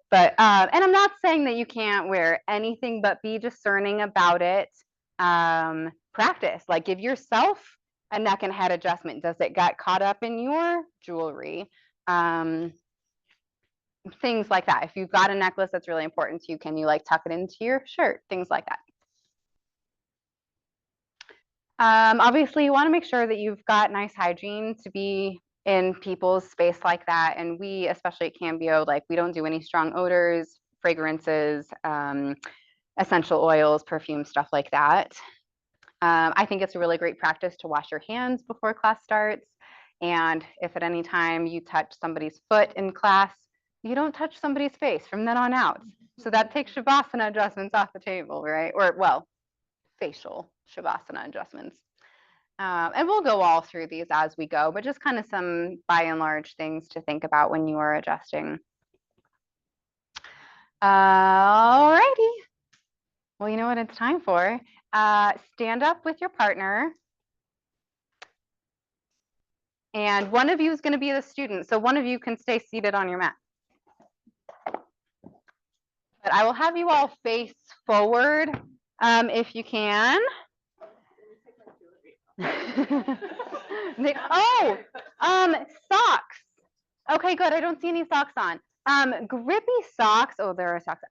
but, and I'm not saying that you can't wear anything, but be discerning about it. Practice, like give yourself a neck and head adjustment. Does it get caught up in your jewelry? Things like that. If you've got a necklace that's really important to you, can you like tuck it into your shirt? Things like that. Obviously you want to make sure that you've got nice hygiene to be in people's space like that. And we, especially at Cambio, like we don't do any strong odors, fragrances, essential oils, perfume, stuff like that. I think it's a really great practice to wash your hands before class starts. And if at any time you touch somebody's foot in class, you don't touch somebody's face from then on out. So that takes Shavasana adjustments off the table, right? Or well, facial Shavasana adjustments. And we'll go all through these as we go, but just kind of some by and large things to think about when you are adjusting. Alrighty. Well, you know what it's time for? Stand up with your partner. And one of you is going to be the student. So one of you can stay seated on your mat. But I will have you all face forward if you can. Socks. Okay, good. I don't see any socks on. Grippy socks. Oh, there are socks.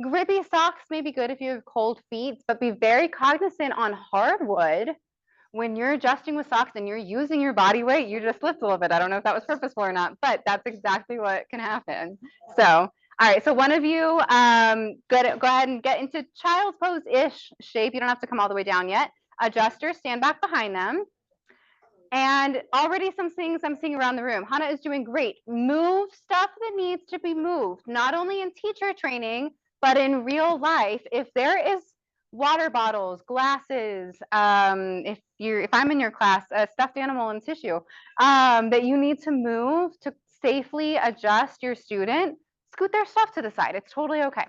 Grippy socks may be good if you have cold feet, but be very cognizant on hardwood. When you're adjusting with socks and you're using your body weight, you just lift a little bit. I don't know if that was purposeful or not, but that's exactly what can happen. So, all right. So one of you, go ahead and get into child's pose-ish shape. You don't have to come all the way down yet. Adjusters, stand back behind them. And already some things I'm seeing around the room. Hannah is doing great. Move stuff that needs to be moved, not only in teacher training, but in real life. If there is water bottles, glasses, if I'm in your class, a stuffed animal and tissue, that you need to move to safely adjust your student, scoot their stuff to the side. It's totally okay.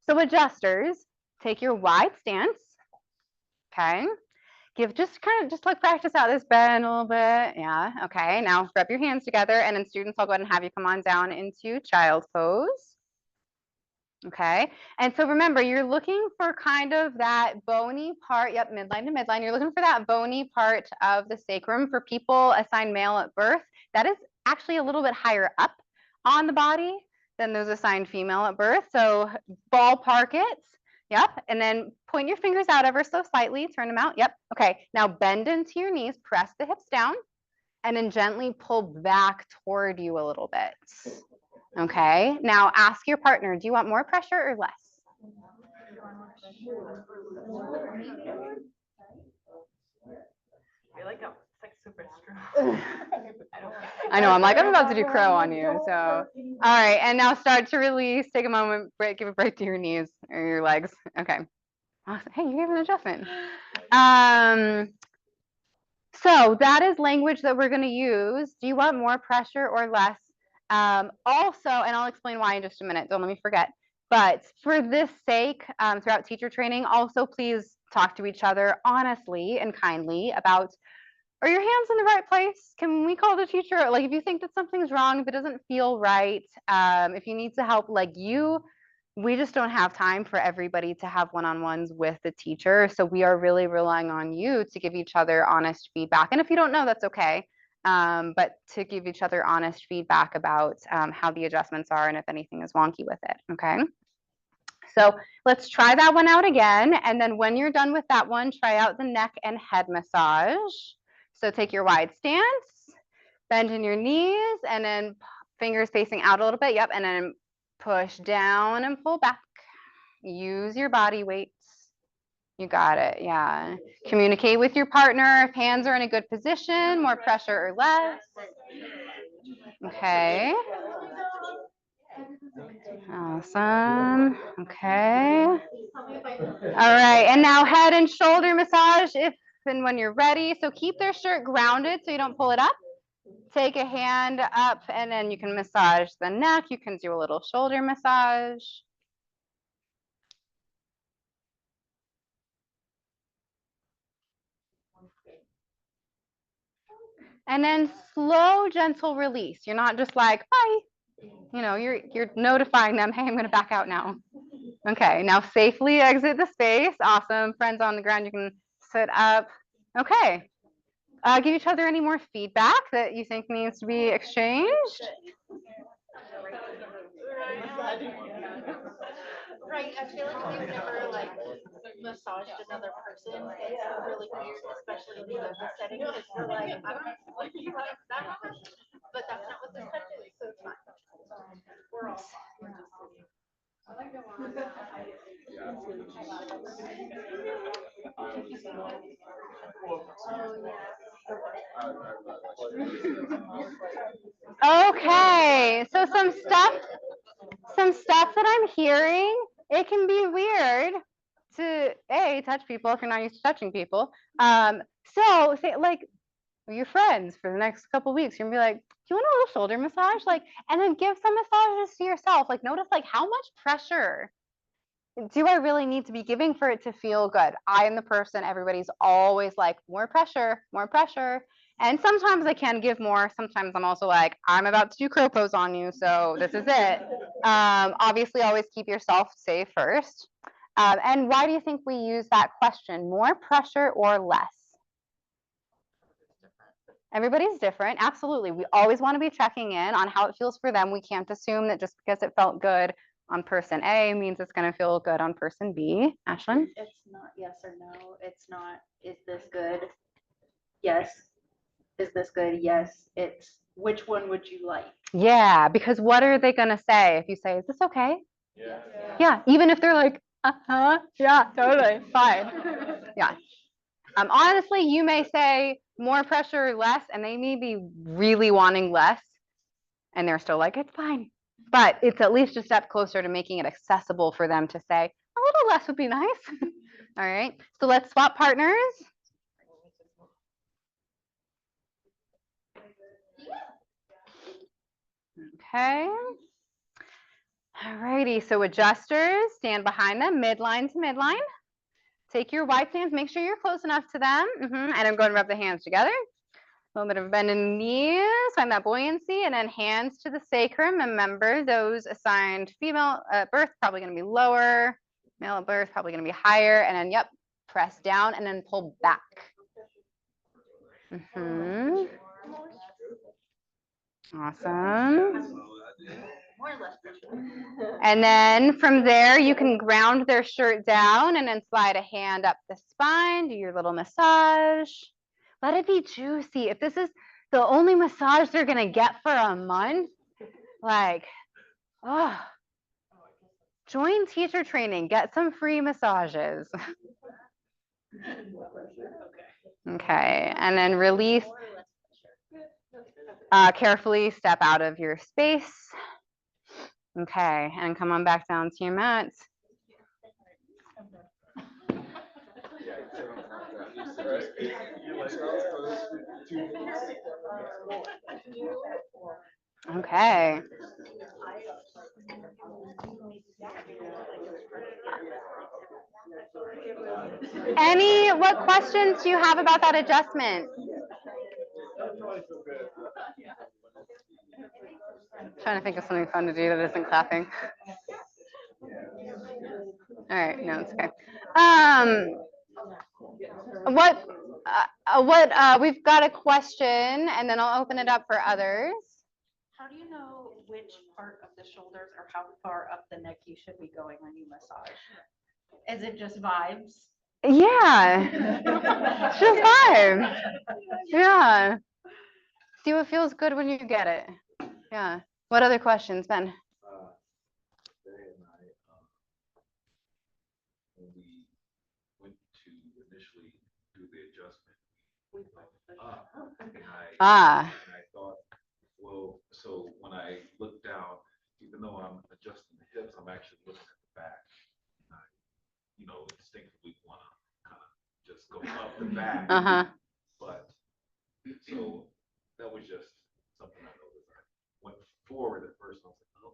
So adjusters, take your wide stance, okay? Just like practice out this bend a little bit. Yeah, okay. Now rub your hands together, and then students, I'll go ahead and have you come on down into child's pose. Okay, and so remember, you're looking for kind of that bony part, yep, midline to midline. You're looking for that bony part of the sacrum. For people assigned male at birth, that is actually a little bit higher up on the body than those assigned female at birth. So ballpark it, yep, and then point your fingers out ever so slightly, turn them out, yep. Okay, now bend into your knees, press the hips down, and then gently pull back toward you a little bit. Okay, now ask your partner, do you want more pressure or less? I know, I'm like, I'm about to do crow on you. So, all right, and now start to release. Take a moment, give a break to your knees or your legs. Okay. Awesome. Hey, you gave an adjustment. So that is language that we're going to use. Do you want more pressure or less? Also, and I'll explain why in just a minute, don't let me forget, but for this sake, throughout teacher training, also please talk to each other honestly and kindly about, are your hands in the right place? Can we call the teacher? Like if you think that something's wrong, if it doesn't feel right, if you need to help, we just don't have time for everybody to have one-on-ones with the teacher. So we are really relying on you to give each other honest feedback. And if you don't know, that's okay. But to give each other honest feedback about how the adjustments are and if anything is wonky with it, okay? So let's try that one out again. And then when you're done with that one, try out the neck and head massage. So take your wide stance, bend in your knees, and then fingers facing out a little bit, yep, and then push down and pull back. Use your body weight. You got it, yeah. Communicate with your partner if hands are in a good position, more pressure or less. Okay. Awesome, okay. All right, and now head and shoulder massage if and when you're ready. So keep their shirt grounded so you don't pull it up. Take a hand up and then you can massage the neck. You can do a little shoulder massage. And then slow, gentle release. You're not just like, bye. You know, you're notifying them, hey, I'm going to back out now. Okay, now safely exit the space. Awesome. Friends on the ground, you can sit up. Okay. Give each other any more feedback that you think needs to be exchanged? Right, I feel like we've never massaged another person. It's really weird, especially in the yoga setting, because we're like, I'm not like that much, but that's not what this stuff is, so it's fine. We're all fine. I like that one. Okay, so some stuff that I'm hearing, it can be weird to touch people if you're not used to touching people. So say like your friends for the next couple weeks, you're gonna be like, do you want a little shoulder massage? Like, and then give some massages to yourself. Like notice like how much pressure do I really need to be giving for it to feel good? I am the person, everybody's always like, more pressure, more pressure. And sometimes I can give more. Sometimes I'm also like, I'm about to do crow pose on you, so this is it. Obviously, always keep yourself safe first. And why do you think we use that question? More pressure or less? Everybody's different. Absolutely. We always want to be checking in on how it feels for them. We can't assume that just because it felt good on person A means it's going to feel good on person B. Ashlyn? It's not yes or no. It's not, is this good? Yes. Is this good? Yes. It's, which one would you like? Yeah, because what are they going to say if you say, is this okay? Yeah. Yeah, even if they're like, yeah, totally, fine. Yeah. Honestly, you may say more pressure or less, and they may be really wanting less, and they're still like, it's fine. But it's at least a step closer to making it accessible for them to say, a little less would be nice. All right, so let's swap partners. Okay. All righty, so adjusters, stand behind them, midline to midline. Take your wide stance, make sure you're close enough to them. And I'm going to rub the hands together. A little bit of bend in the knees, find that buoyancy, and then hands to the sacrum. Remember, those assigned female at birth probably going to be lower, male at birth probably going to be higher, and then, yep, press down and then pull back. Awesome. More or less pressure. And then from there, you can ground their shirt down and then slide a hand up the spine, do your little massage. Let it be juicy. If this is the only massage they're gonna get for a month, like, oh, join teacher training, get some free massages. Okay, and then release. Carefully step out of your space. Okay, and come on back down to your mats. Okay. What questions do you have about that adjustment? Trying to think of something fun to do that isn't clapping. All right, no, it's okay. We've got a question and then I'll open it up for others. How do you know which part of the shoulders or how far up the neck you should be going when you massage? Is it just vibes? Yeah, it's just vibes. Yeah. See what feels good when you get it. Yeah. What other questions, Ben? They and I, when we went to initially do the adjustment, we went up, and I thought, well, so when I look down, even though I'm adjusting the hips, I'm actually looking at the back. And I, instinctively want to kind of just go up the back. But so that was just something I noticed. I went forward at first. I was like, oh.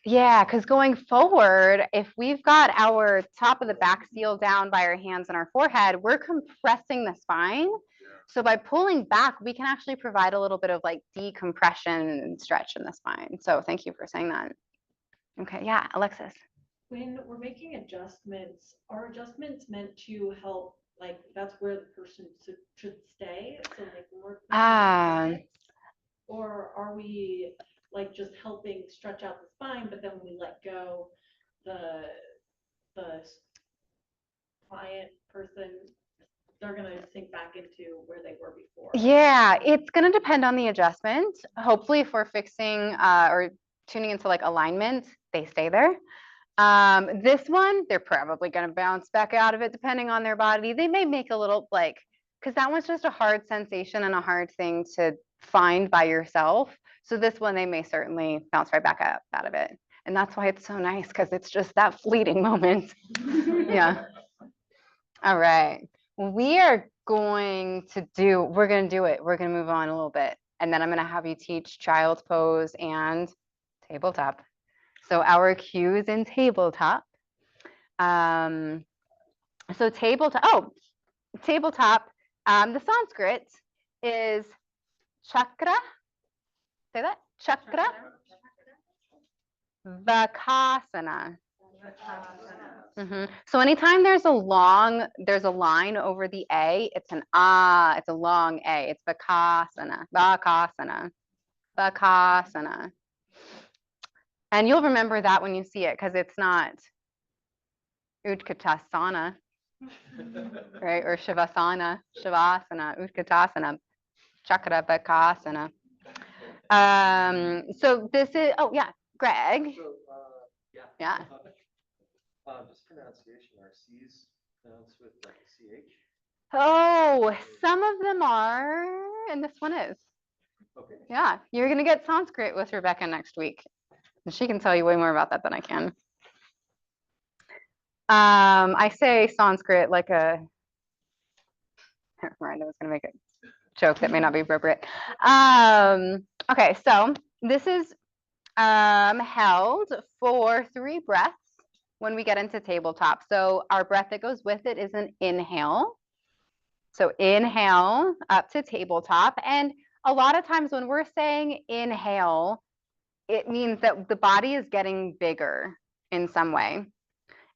Yeah, because going forward, if we've got our top of the back seal down by our hands and our forehead, we're compressing the spine. So by pulling back, we can actually provide a little bit of like decompression and stretch in the spine. So thank you for saying that. Okay, yeah, Alexis. When we're making adjustments, are adjustments meant to help, like, that's where the person should stay? So like more or are we like just helping stretch out the spine, but then when we let go, the client person, they're gonna sink back into where they were before? Yeah, it's gonna depend on the adjustment. Hopefully if we're fixing or tuning into like alignment, they stay there. This one, they're probably gonna bounce back out of it depending on their body. They may make a little like, because that one's just a hard sensation and a hard thing to find by yourself. So this one, they may certainly bounce right back up out of it. And that's why it's so nice, because it's just that fleeting moment. Yeah. All right. We are we're gonna do it. We're gonna move on a little bit. And then I'm gonna have you teach child's pose and tabletop. So our cues in tabletop. So tabletop, the Sanskrit is chakra. Say that, chakra. Vakasana. So anytime there's a line over the A, it's an ah, it's a long A. It's Vakasana, Vakasana, Vakasana. And you'll remember that when you see it, because it's not Utkatasana, right? Or Shavasana, Shavasana, Utkatasana, Chakra Vakasana. So this is, oh yeah, Greg. Yeah. Just pronunciation, are C's pronounced with like a CH? Oh, some of them are, and this one is. Okay. Yeah, you're gonna get Sanskrit with Rebecca next week. And she can tell you way more about that than I can. I say Sanskrit like a, Miranda was gonna make a joke that may not be appropriate. Okay, so this is held for 3 breaths when we get into tabletop. So our breath that goes with it is an inhale. So inhale up to tabletop. And a lot of times when we're saying inhale, it means that the body is getting bigger in some way.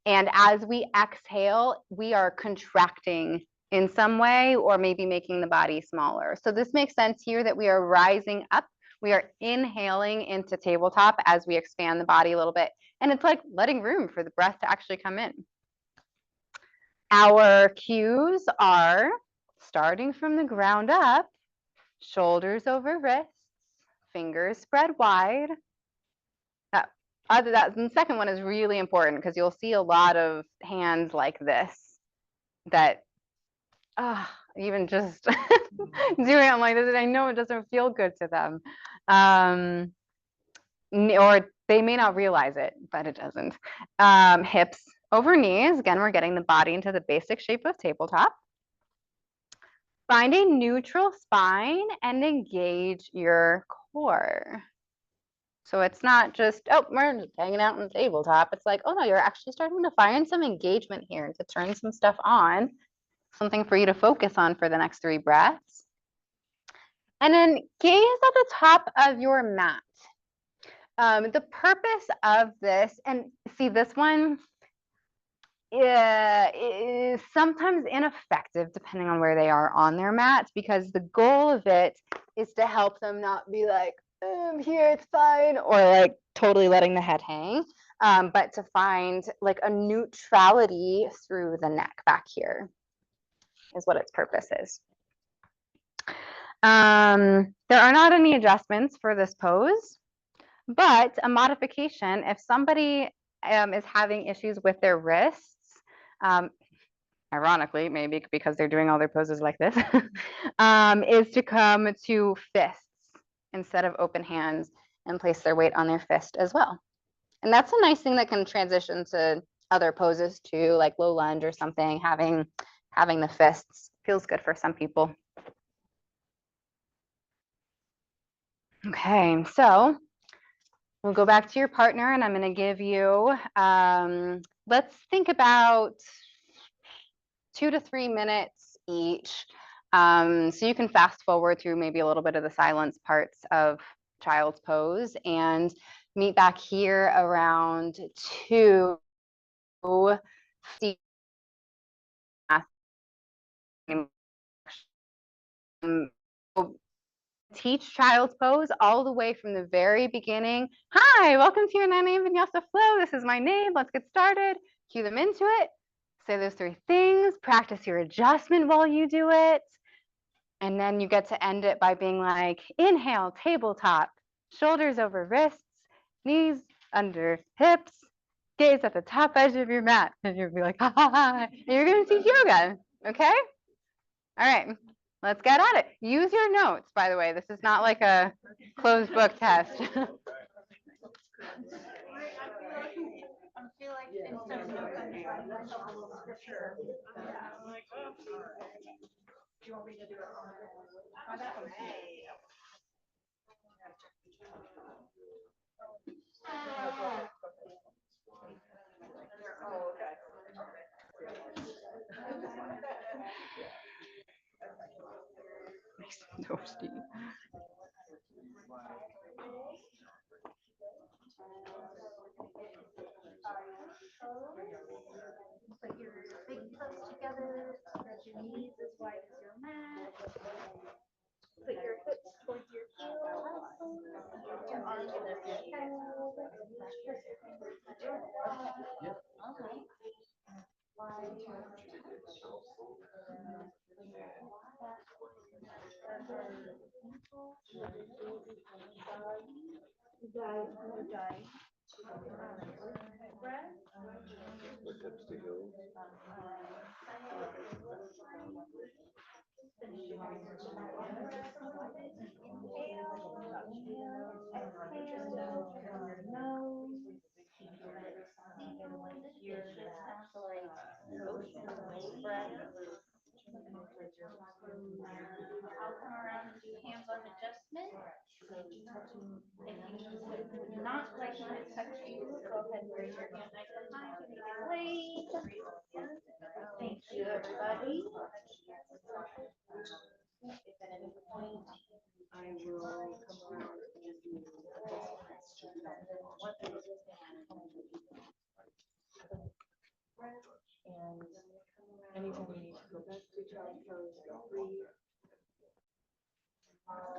And as we exhale, we are contracting in some way, or maybe making the body smaller. So this makes sense here that we are rising up. We are inhaling into tabletop as we expand the body a little bit. And it's like letting room for the breath to actually come in. Our cues are starting from the ground up, shoulders over wrists, fingers spread wide. The second one is really important because you'll see a lot of hands like this that, even just doing it, I'm like, I know it doesn't feel good to them. Or they may not realize it, but it doesn't. Hips over knees. Again, we're getting the body into the basic shape of tabletop. Find a neutral spine and engage your core. So it's not just, oh, we're just hanging out on the tabletop. It's like, oh no, you're actually starting to find some engagement here to turn some stuff on, something for you to focus on for the next 3 breaths. And then gaze at the top of your mat. The purpose of this, and see this one is sometimes ineffective depending on where they are on their mat, because the goal of it is to help them not be like, I'm here, it's fine, or like totally letting the head hang, but to find like a neutrality through the neck back here is what its purpose is. There are not any adjustments for this pose, but a modification, if somebody is having issues with their wrists, ironically, maybe because they're doing all their poses like this, is to come to fists instead of open hands and place their weight on their fist as well. And that's a nice thing that can transition to other poses too, like low lunge or something. Having the fists feels good for some people. Okay, so we'll go back to your partner and I'm going to give you, let's think about 2 to 3 minutes each. So you can fast forward through maybe a little bit of the silence parts of child's pose and meet back here around 2. Teach child's pose all the way from the very beginning. Hi, welcome to your 9 AM Vinyasa flow. This is my name. Let's get started. Cue them into it. Say those 3 things. Practice your adjustment while you do it. And then you get to end it by being like, inhale, tabletop, shoulders over wrists, knees under hips, gaze at the top edge of your mat. And you'll be like, ha ha ha. And you're going to teach yoga. Okay? All right. Let's get at it. Use your notes, by the way. This is not like a closed book test. I feel like instead of yoga, they have a little scripture. I'm like, oh, all right. you want me to do it? Oh, that's okay. Oh, okay. Toasty. Put your big toes together, spread your knees as wide as your mat. Put your hips towards your heels. Your arms on your chest. I'll come around and do hands-on adjustment. If you do not like me to touch you, go ahead and raise your hand nice and high to make it wave. Thank you, everybody. If at any point I will come around and do and anytime we need to go back to child pose, breathe. Okay,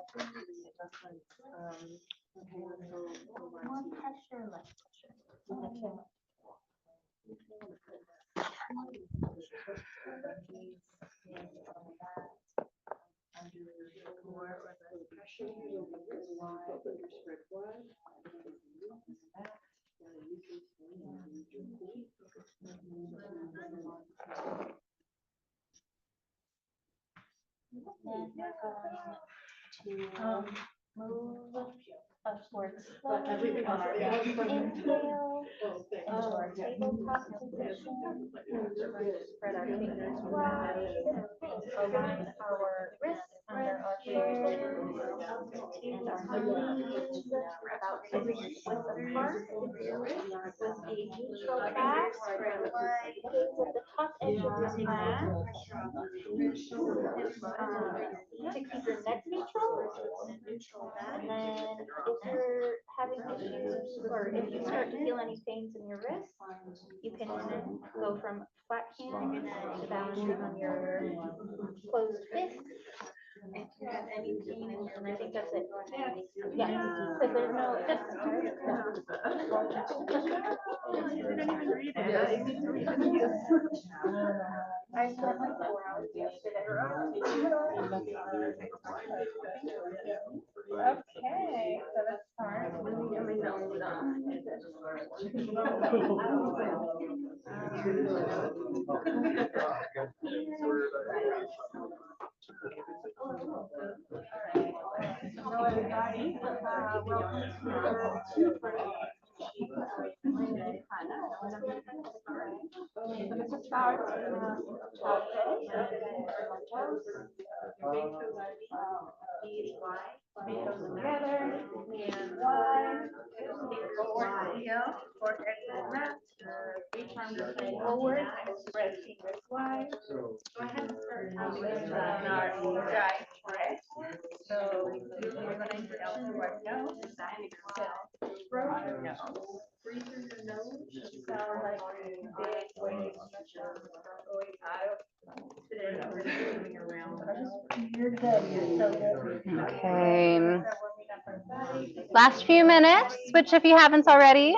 let's go more pressure, less pressure. Under more or less pressure, you'll be wide, spread wide. Back. Then we're going to move upwards slowly. Inhale into our tabletop position. Spread our fingers wide. Align our wrists under our shoulders and our knees about 6 inches apart. With a neutral back, spread wide, gaze at the top edge of your mat. To keep your neck neutral. And then if you're having issues or if you start to feel any pains in your wrist, you can go from flat hand to balancing on your closed fist. If you have any pain in your, I think that's it. Yeah, because there's no, just. I didn't even read it. I need to read it. I spent like 4 hours yesterday. Okay, so let's start. Let me get my nose done. Hello, everybody. Welcome to together and wide, forward heel, forehead and left, reach arms forward, spread fingers wide. Go ahead and start tapping on our right wrist. So we're going to inhale through our nose and exhale through our nose. Breathe through your nose. Sound like big waves going out. You're good. You're so good. Okay. Last few minutes, switch if you haven't already.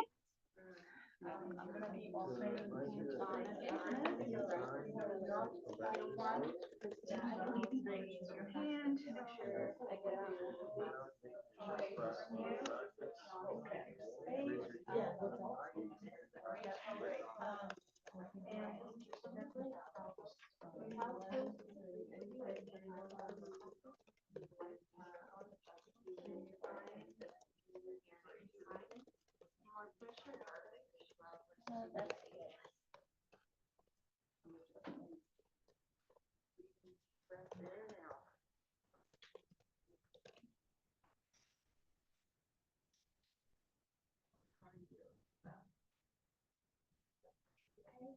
Breath in.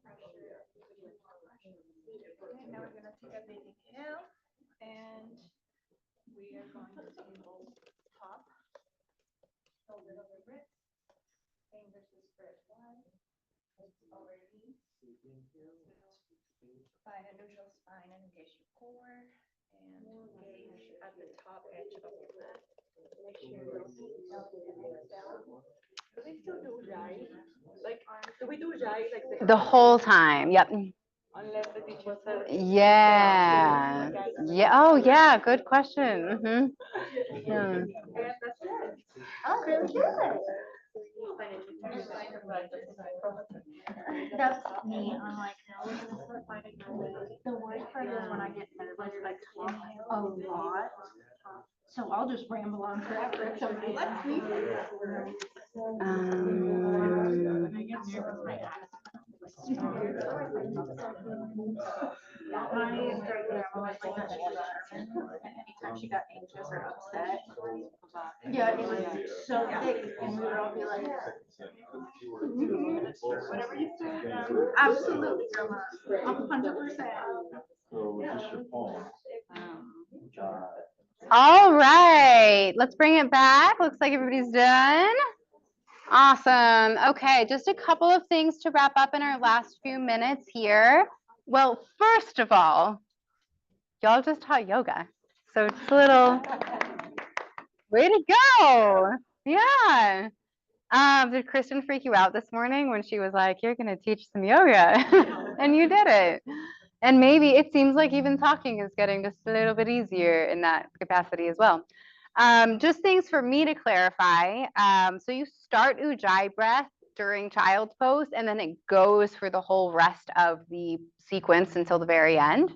Now we're gonna take a big inhale, and we are going to top, shoulder over wrist, fingers to spread wide, over knees. Find a neutral spine and engage your core, and engage at the top edge of your mat. Make sure your feet up and legs down. Do we still do Ujjayi? Like, do we do Ujjayi like The whole time, yep. unless the teacher says? Yeah. Yeah. Oh, yeah. Good question. Yeah. Oh, really good. That's me. I'm like, now we're gonna start finding my way. The worst part is when I get nervous, I talk a lot. So I'll just ramble on forever. So let's see. When I get nervous, my my great grandma was like that. She was German, and anytime she got anxious or upset, yeah, it was so thick, and we would all be like, whatever you say, absolutely, grandma, 100%. All right, let's bring it back. Looks like everybody's done. Awesome. Okay, just a couple of things to wrap up in our last few minutes here. Well, first of all, y'all just taught yoga. So it's a little way to go. Yeah. Did Kristen freak you out this morning when she was like, you're gonna teach some yoga? And you did it. And maybe it seems like even talking is getting just a little bit easier in that capacity as well. Just things for me to clarify. So you start Ujjayi breath during child's pose, and then it goes for the whole rest of the sequence until the very end.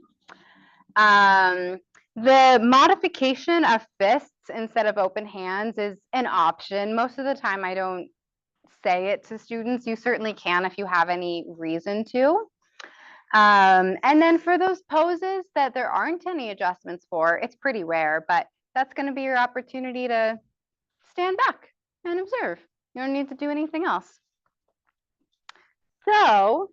The modification of fists instead of open hands is an option. Most of the time I don't say it to students. You certainly can if you have any reason to. And then for those poses that there aren't any adjustments for, it's pretty rare, but that's going to be your opportunity to stand back and observe. You don't need to do anything else. So,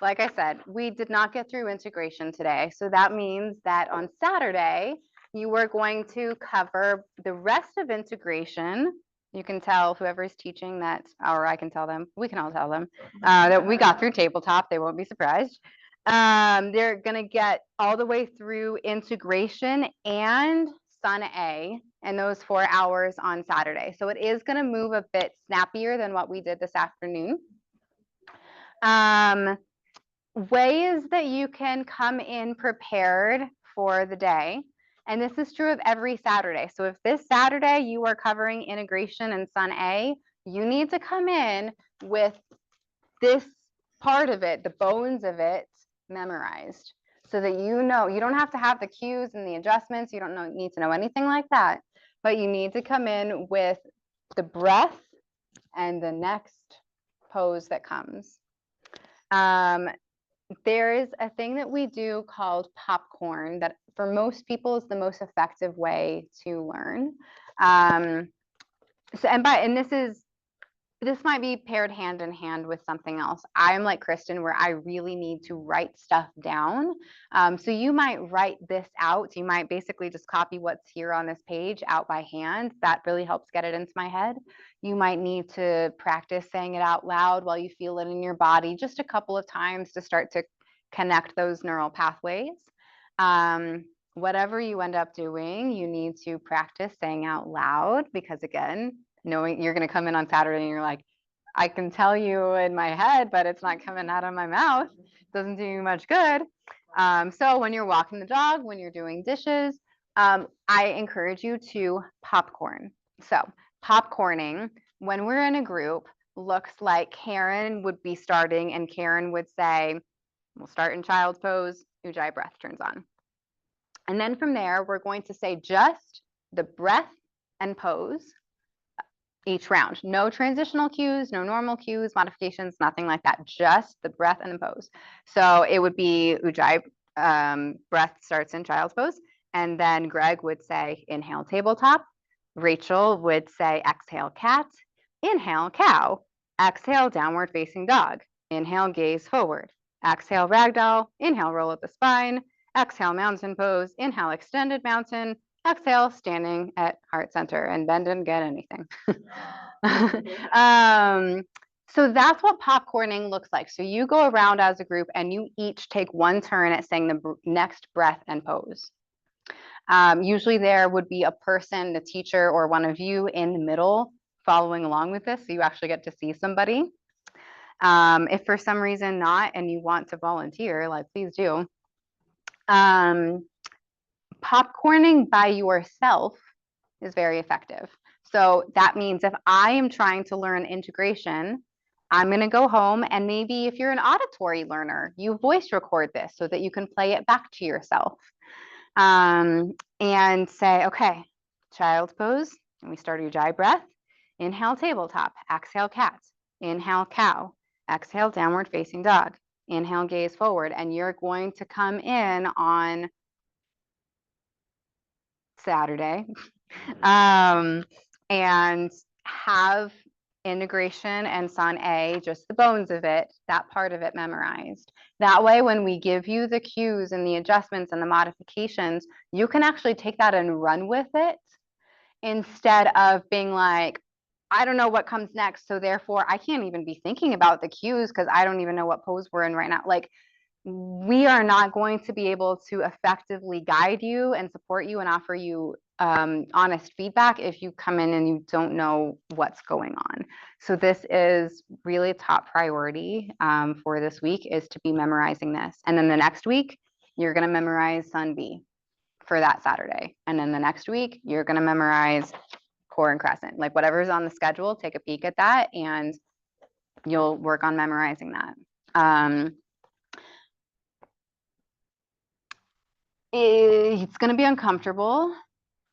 like I said, we did not get through integration today. So that means that on Saturday, you are going to cover the rest of integration. You can tell whoever's teaching that, or I can tell them, we can all tell them that we got through tabletop. They won't be surprised. They're going to get all the way through integration and Sun A in those 4 hours on Saturday. So it is going to move a bit snappier than what we did this afternoon. Ways that you can come in prepared for the day. And this is true of every Saturday. So if this Saturday you are covering integration and Sun A, you need to come in with this part of it, the bones of it, memorized. So that you know, you don't have to have the cues and the adjustments. You don't need to know anything like that. But you need to come in with the breath and the next pose that comes. There is a thing that we do called popcorn that for most people is the most effective way to learn. This might be paired hand in hand with something else. I'm like Kristen, where I really need to write stuff down. So you might write this out. You might basically just copy what's here on this page out by hand. That really helps get it into my head. You might need to practice saying it out loud while you feel it in your body just a couple of times to start to connect those neural pathways. Whatever you end up doing, you need to practice saying out loud because again, knowing you're going to come in on Saturday and you're like, I can tell you in my head, but it's not coming out of my mouth. It doesn't do you much good. So when you're walking the dog, when you're doing dishes, I encourage you to popcorn. So popcorning, when we're in a group, looks like Karen would be starting and Karen would say, we'll start in child's pose, Ujjayi breath turns on. And then from there, we're going to say just the breath and pose each round. No transitional cues, no normal cues, modifications, nothing like that. Just the breath and the pose. So it would be Ujjayi breath starts in child's pose. And then Greg would say, inhale tabletop. Rachel would say, exhale cat. Inhale cow. Exhale downward facing dog. Inhale, gaze forward. Exhale, ragdoll. Inhale, roll up the spine. Exhale, mountain pose. Inhale, extended mountain. Exhale, standing at heart center. And Ben didn't get anything. So that's what popcorning looks like. So you go around as a group and you each take one turn at saying the next breath and pose. Usually there would be a person, the teacher, or one of you in the middle following along with this, so you actually get to see somebody. If for some reason not, and you want to volunteer, like please do. Popcorning by yourself is very effective. So that means if I am trying to learn integration, I'm going to go home, and maybe if you're an auditory learner, you voice record this so that you can play it back to yourself. And say, okay, child's pose, and we start your ujjayi breath. Inhale, tabletop. Exhale, cat. Inhale, cow. Exhale, downward facing dog. Inhale, gaze forward, and you're going to come in on Saturday and have integration and San A, just the bones of it, that part of it memorized. That way, when we give you the cues and the adjustments and the modifications, you can actually take that and run with it instead of being like, I don't know what comes next, so therefore I can't even be thinking about the cues because I don't even know what pose we're in right now. Like, we are not going to be able to effectively guide you and support you and offer you honest feedback if you come in and you don't know what's going on. So this is really top priority for this week, is to be memorizing this. And then the next week, you're going to memorize Sun B for that Saturday. And then the next week, you're going to memorize Core and Crescent. Like whatever's on the schedule, take a peek at that and you'll work on memorizing that. It's going to be uncomfortable.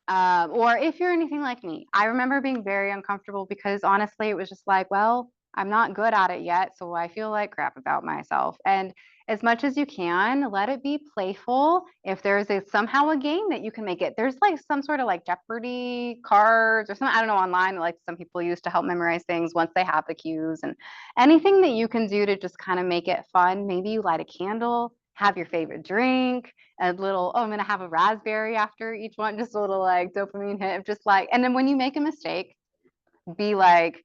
Or if you're anything like me, I remember being very uncomfortable because honestly, it was just like, well, I'm not good at it yet, so I feel like crap about myself. And as much as you can, let it be playful. If there's somehow a game that you can make it, there's like some sort of like Jeopardy cards or something, I don't know, online, like some people use to help memorize things once they have the cues, and anything that you can do to just kind of make it fun. Maybe you light a candle, have your favorite drink, a little, oh, I'm gonna have a raspberry after each one, just a little like dopamine hit of just like, and then when you make a mistake, be like,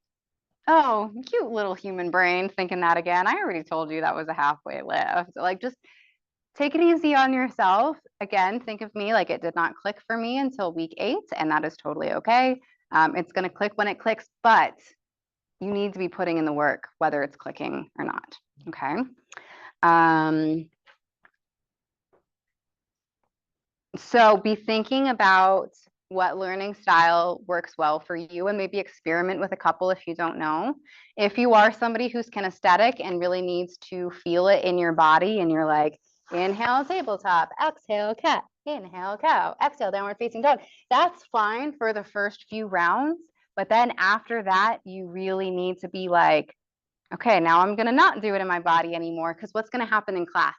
oh, cute little human brain thinking that again. I already told you that was a halfway lift. Like, just take it easy on yourself. Again, think of me like it did not click for me until week 8, and that is totally okay. It's gonna click when it clicks, but you need to be putting in the work, whether it's clicking or not, okay? So be thinking about what learning style works well for you and maybe experiment with a couple if you don't know. If you are somebody who's kinesthetic and really needs to feel it in your body and you're like, inhale, tabletop, exhale, cat, inhale, cow, exhale, downward facing dog, that's fine for the first few rounds. But then after that, you really need to be like, okay, now I'm going to not do it in my body anymore, because what's going to happen in class?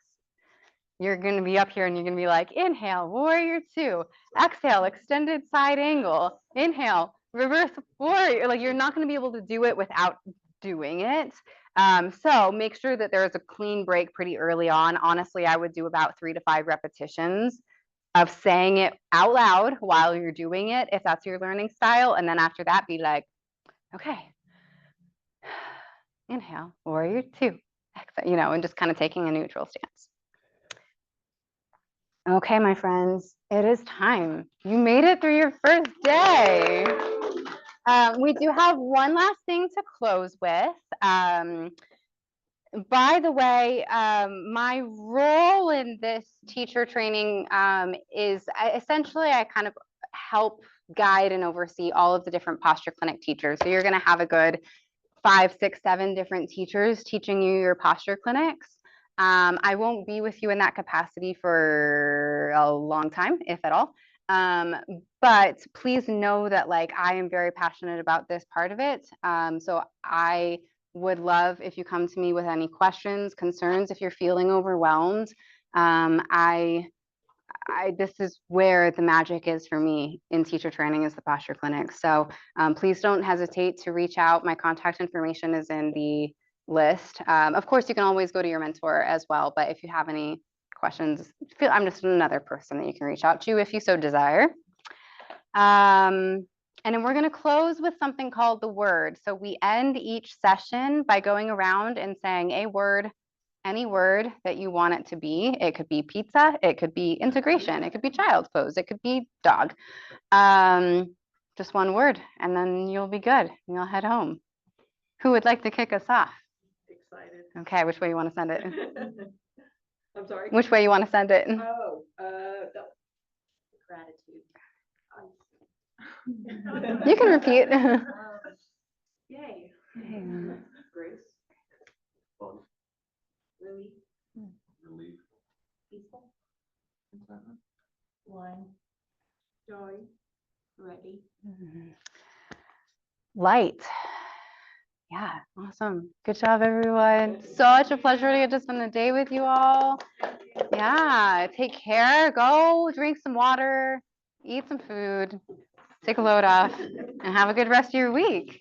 You're going to be up here and you're going to be like, inhale, warrior 2, exhale, extended side angle, inhale, reverse warrior. Like, you're not going to be able to do it without doing it. So make sure that there is a clean break pretty early on. Honestly, I would do about 3 to 5 repetitions of saying it out loud while you're doing it, if that's your learning style. And then after that, be like, okay, inhale, warrior 2, exhale, and just kind of taking a neutral stance. Okay, my friends, it is time. You made it through your first day. We do have one last thing to close with. By the way, my role in this teacher training is essentially I kind of help guide and oversee all of the different posture clinic teachers. So you're going to have a good 5, 6, 7 different teachers teaching you your posture clinics. I won't be with you in that capacity for a long time, if at all. But please know that like I am very passionate about this part of it. So I would love if you come to me with any questions, concerns, if you're feeling overwhelmed. This is where the magic is for me in teacher training, is the posture clinic. So please don't hesitate to reach out. My contact information is in the list. Of course, you can always go to your mentor as well, but if you have any questions, I'm just another person that you can reach out to if you so desire. And then we're going to close with something called the word. So we end each session by going around and saying a word, any word that you want it to be. It could be pizza, it could be integration, it could be child's pose, it could be dog. Just one word, and then you'll be good. You'll head home. Who would like to kick us off? Excited. Okay, which way you want to send it? I'm sorry. Which way you want to send it? Oh, Gratitude. You can repeat. Yay. Grace. Fun. Really Relief. peaceful. One. Joy. Ready. Light. Yeah, awesome. Good job, everyone. Such a pleasure to get to spend the day with you all. Yeah, take care. Go drink some water, eat some food, take a load off, and have a good rest of your week.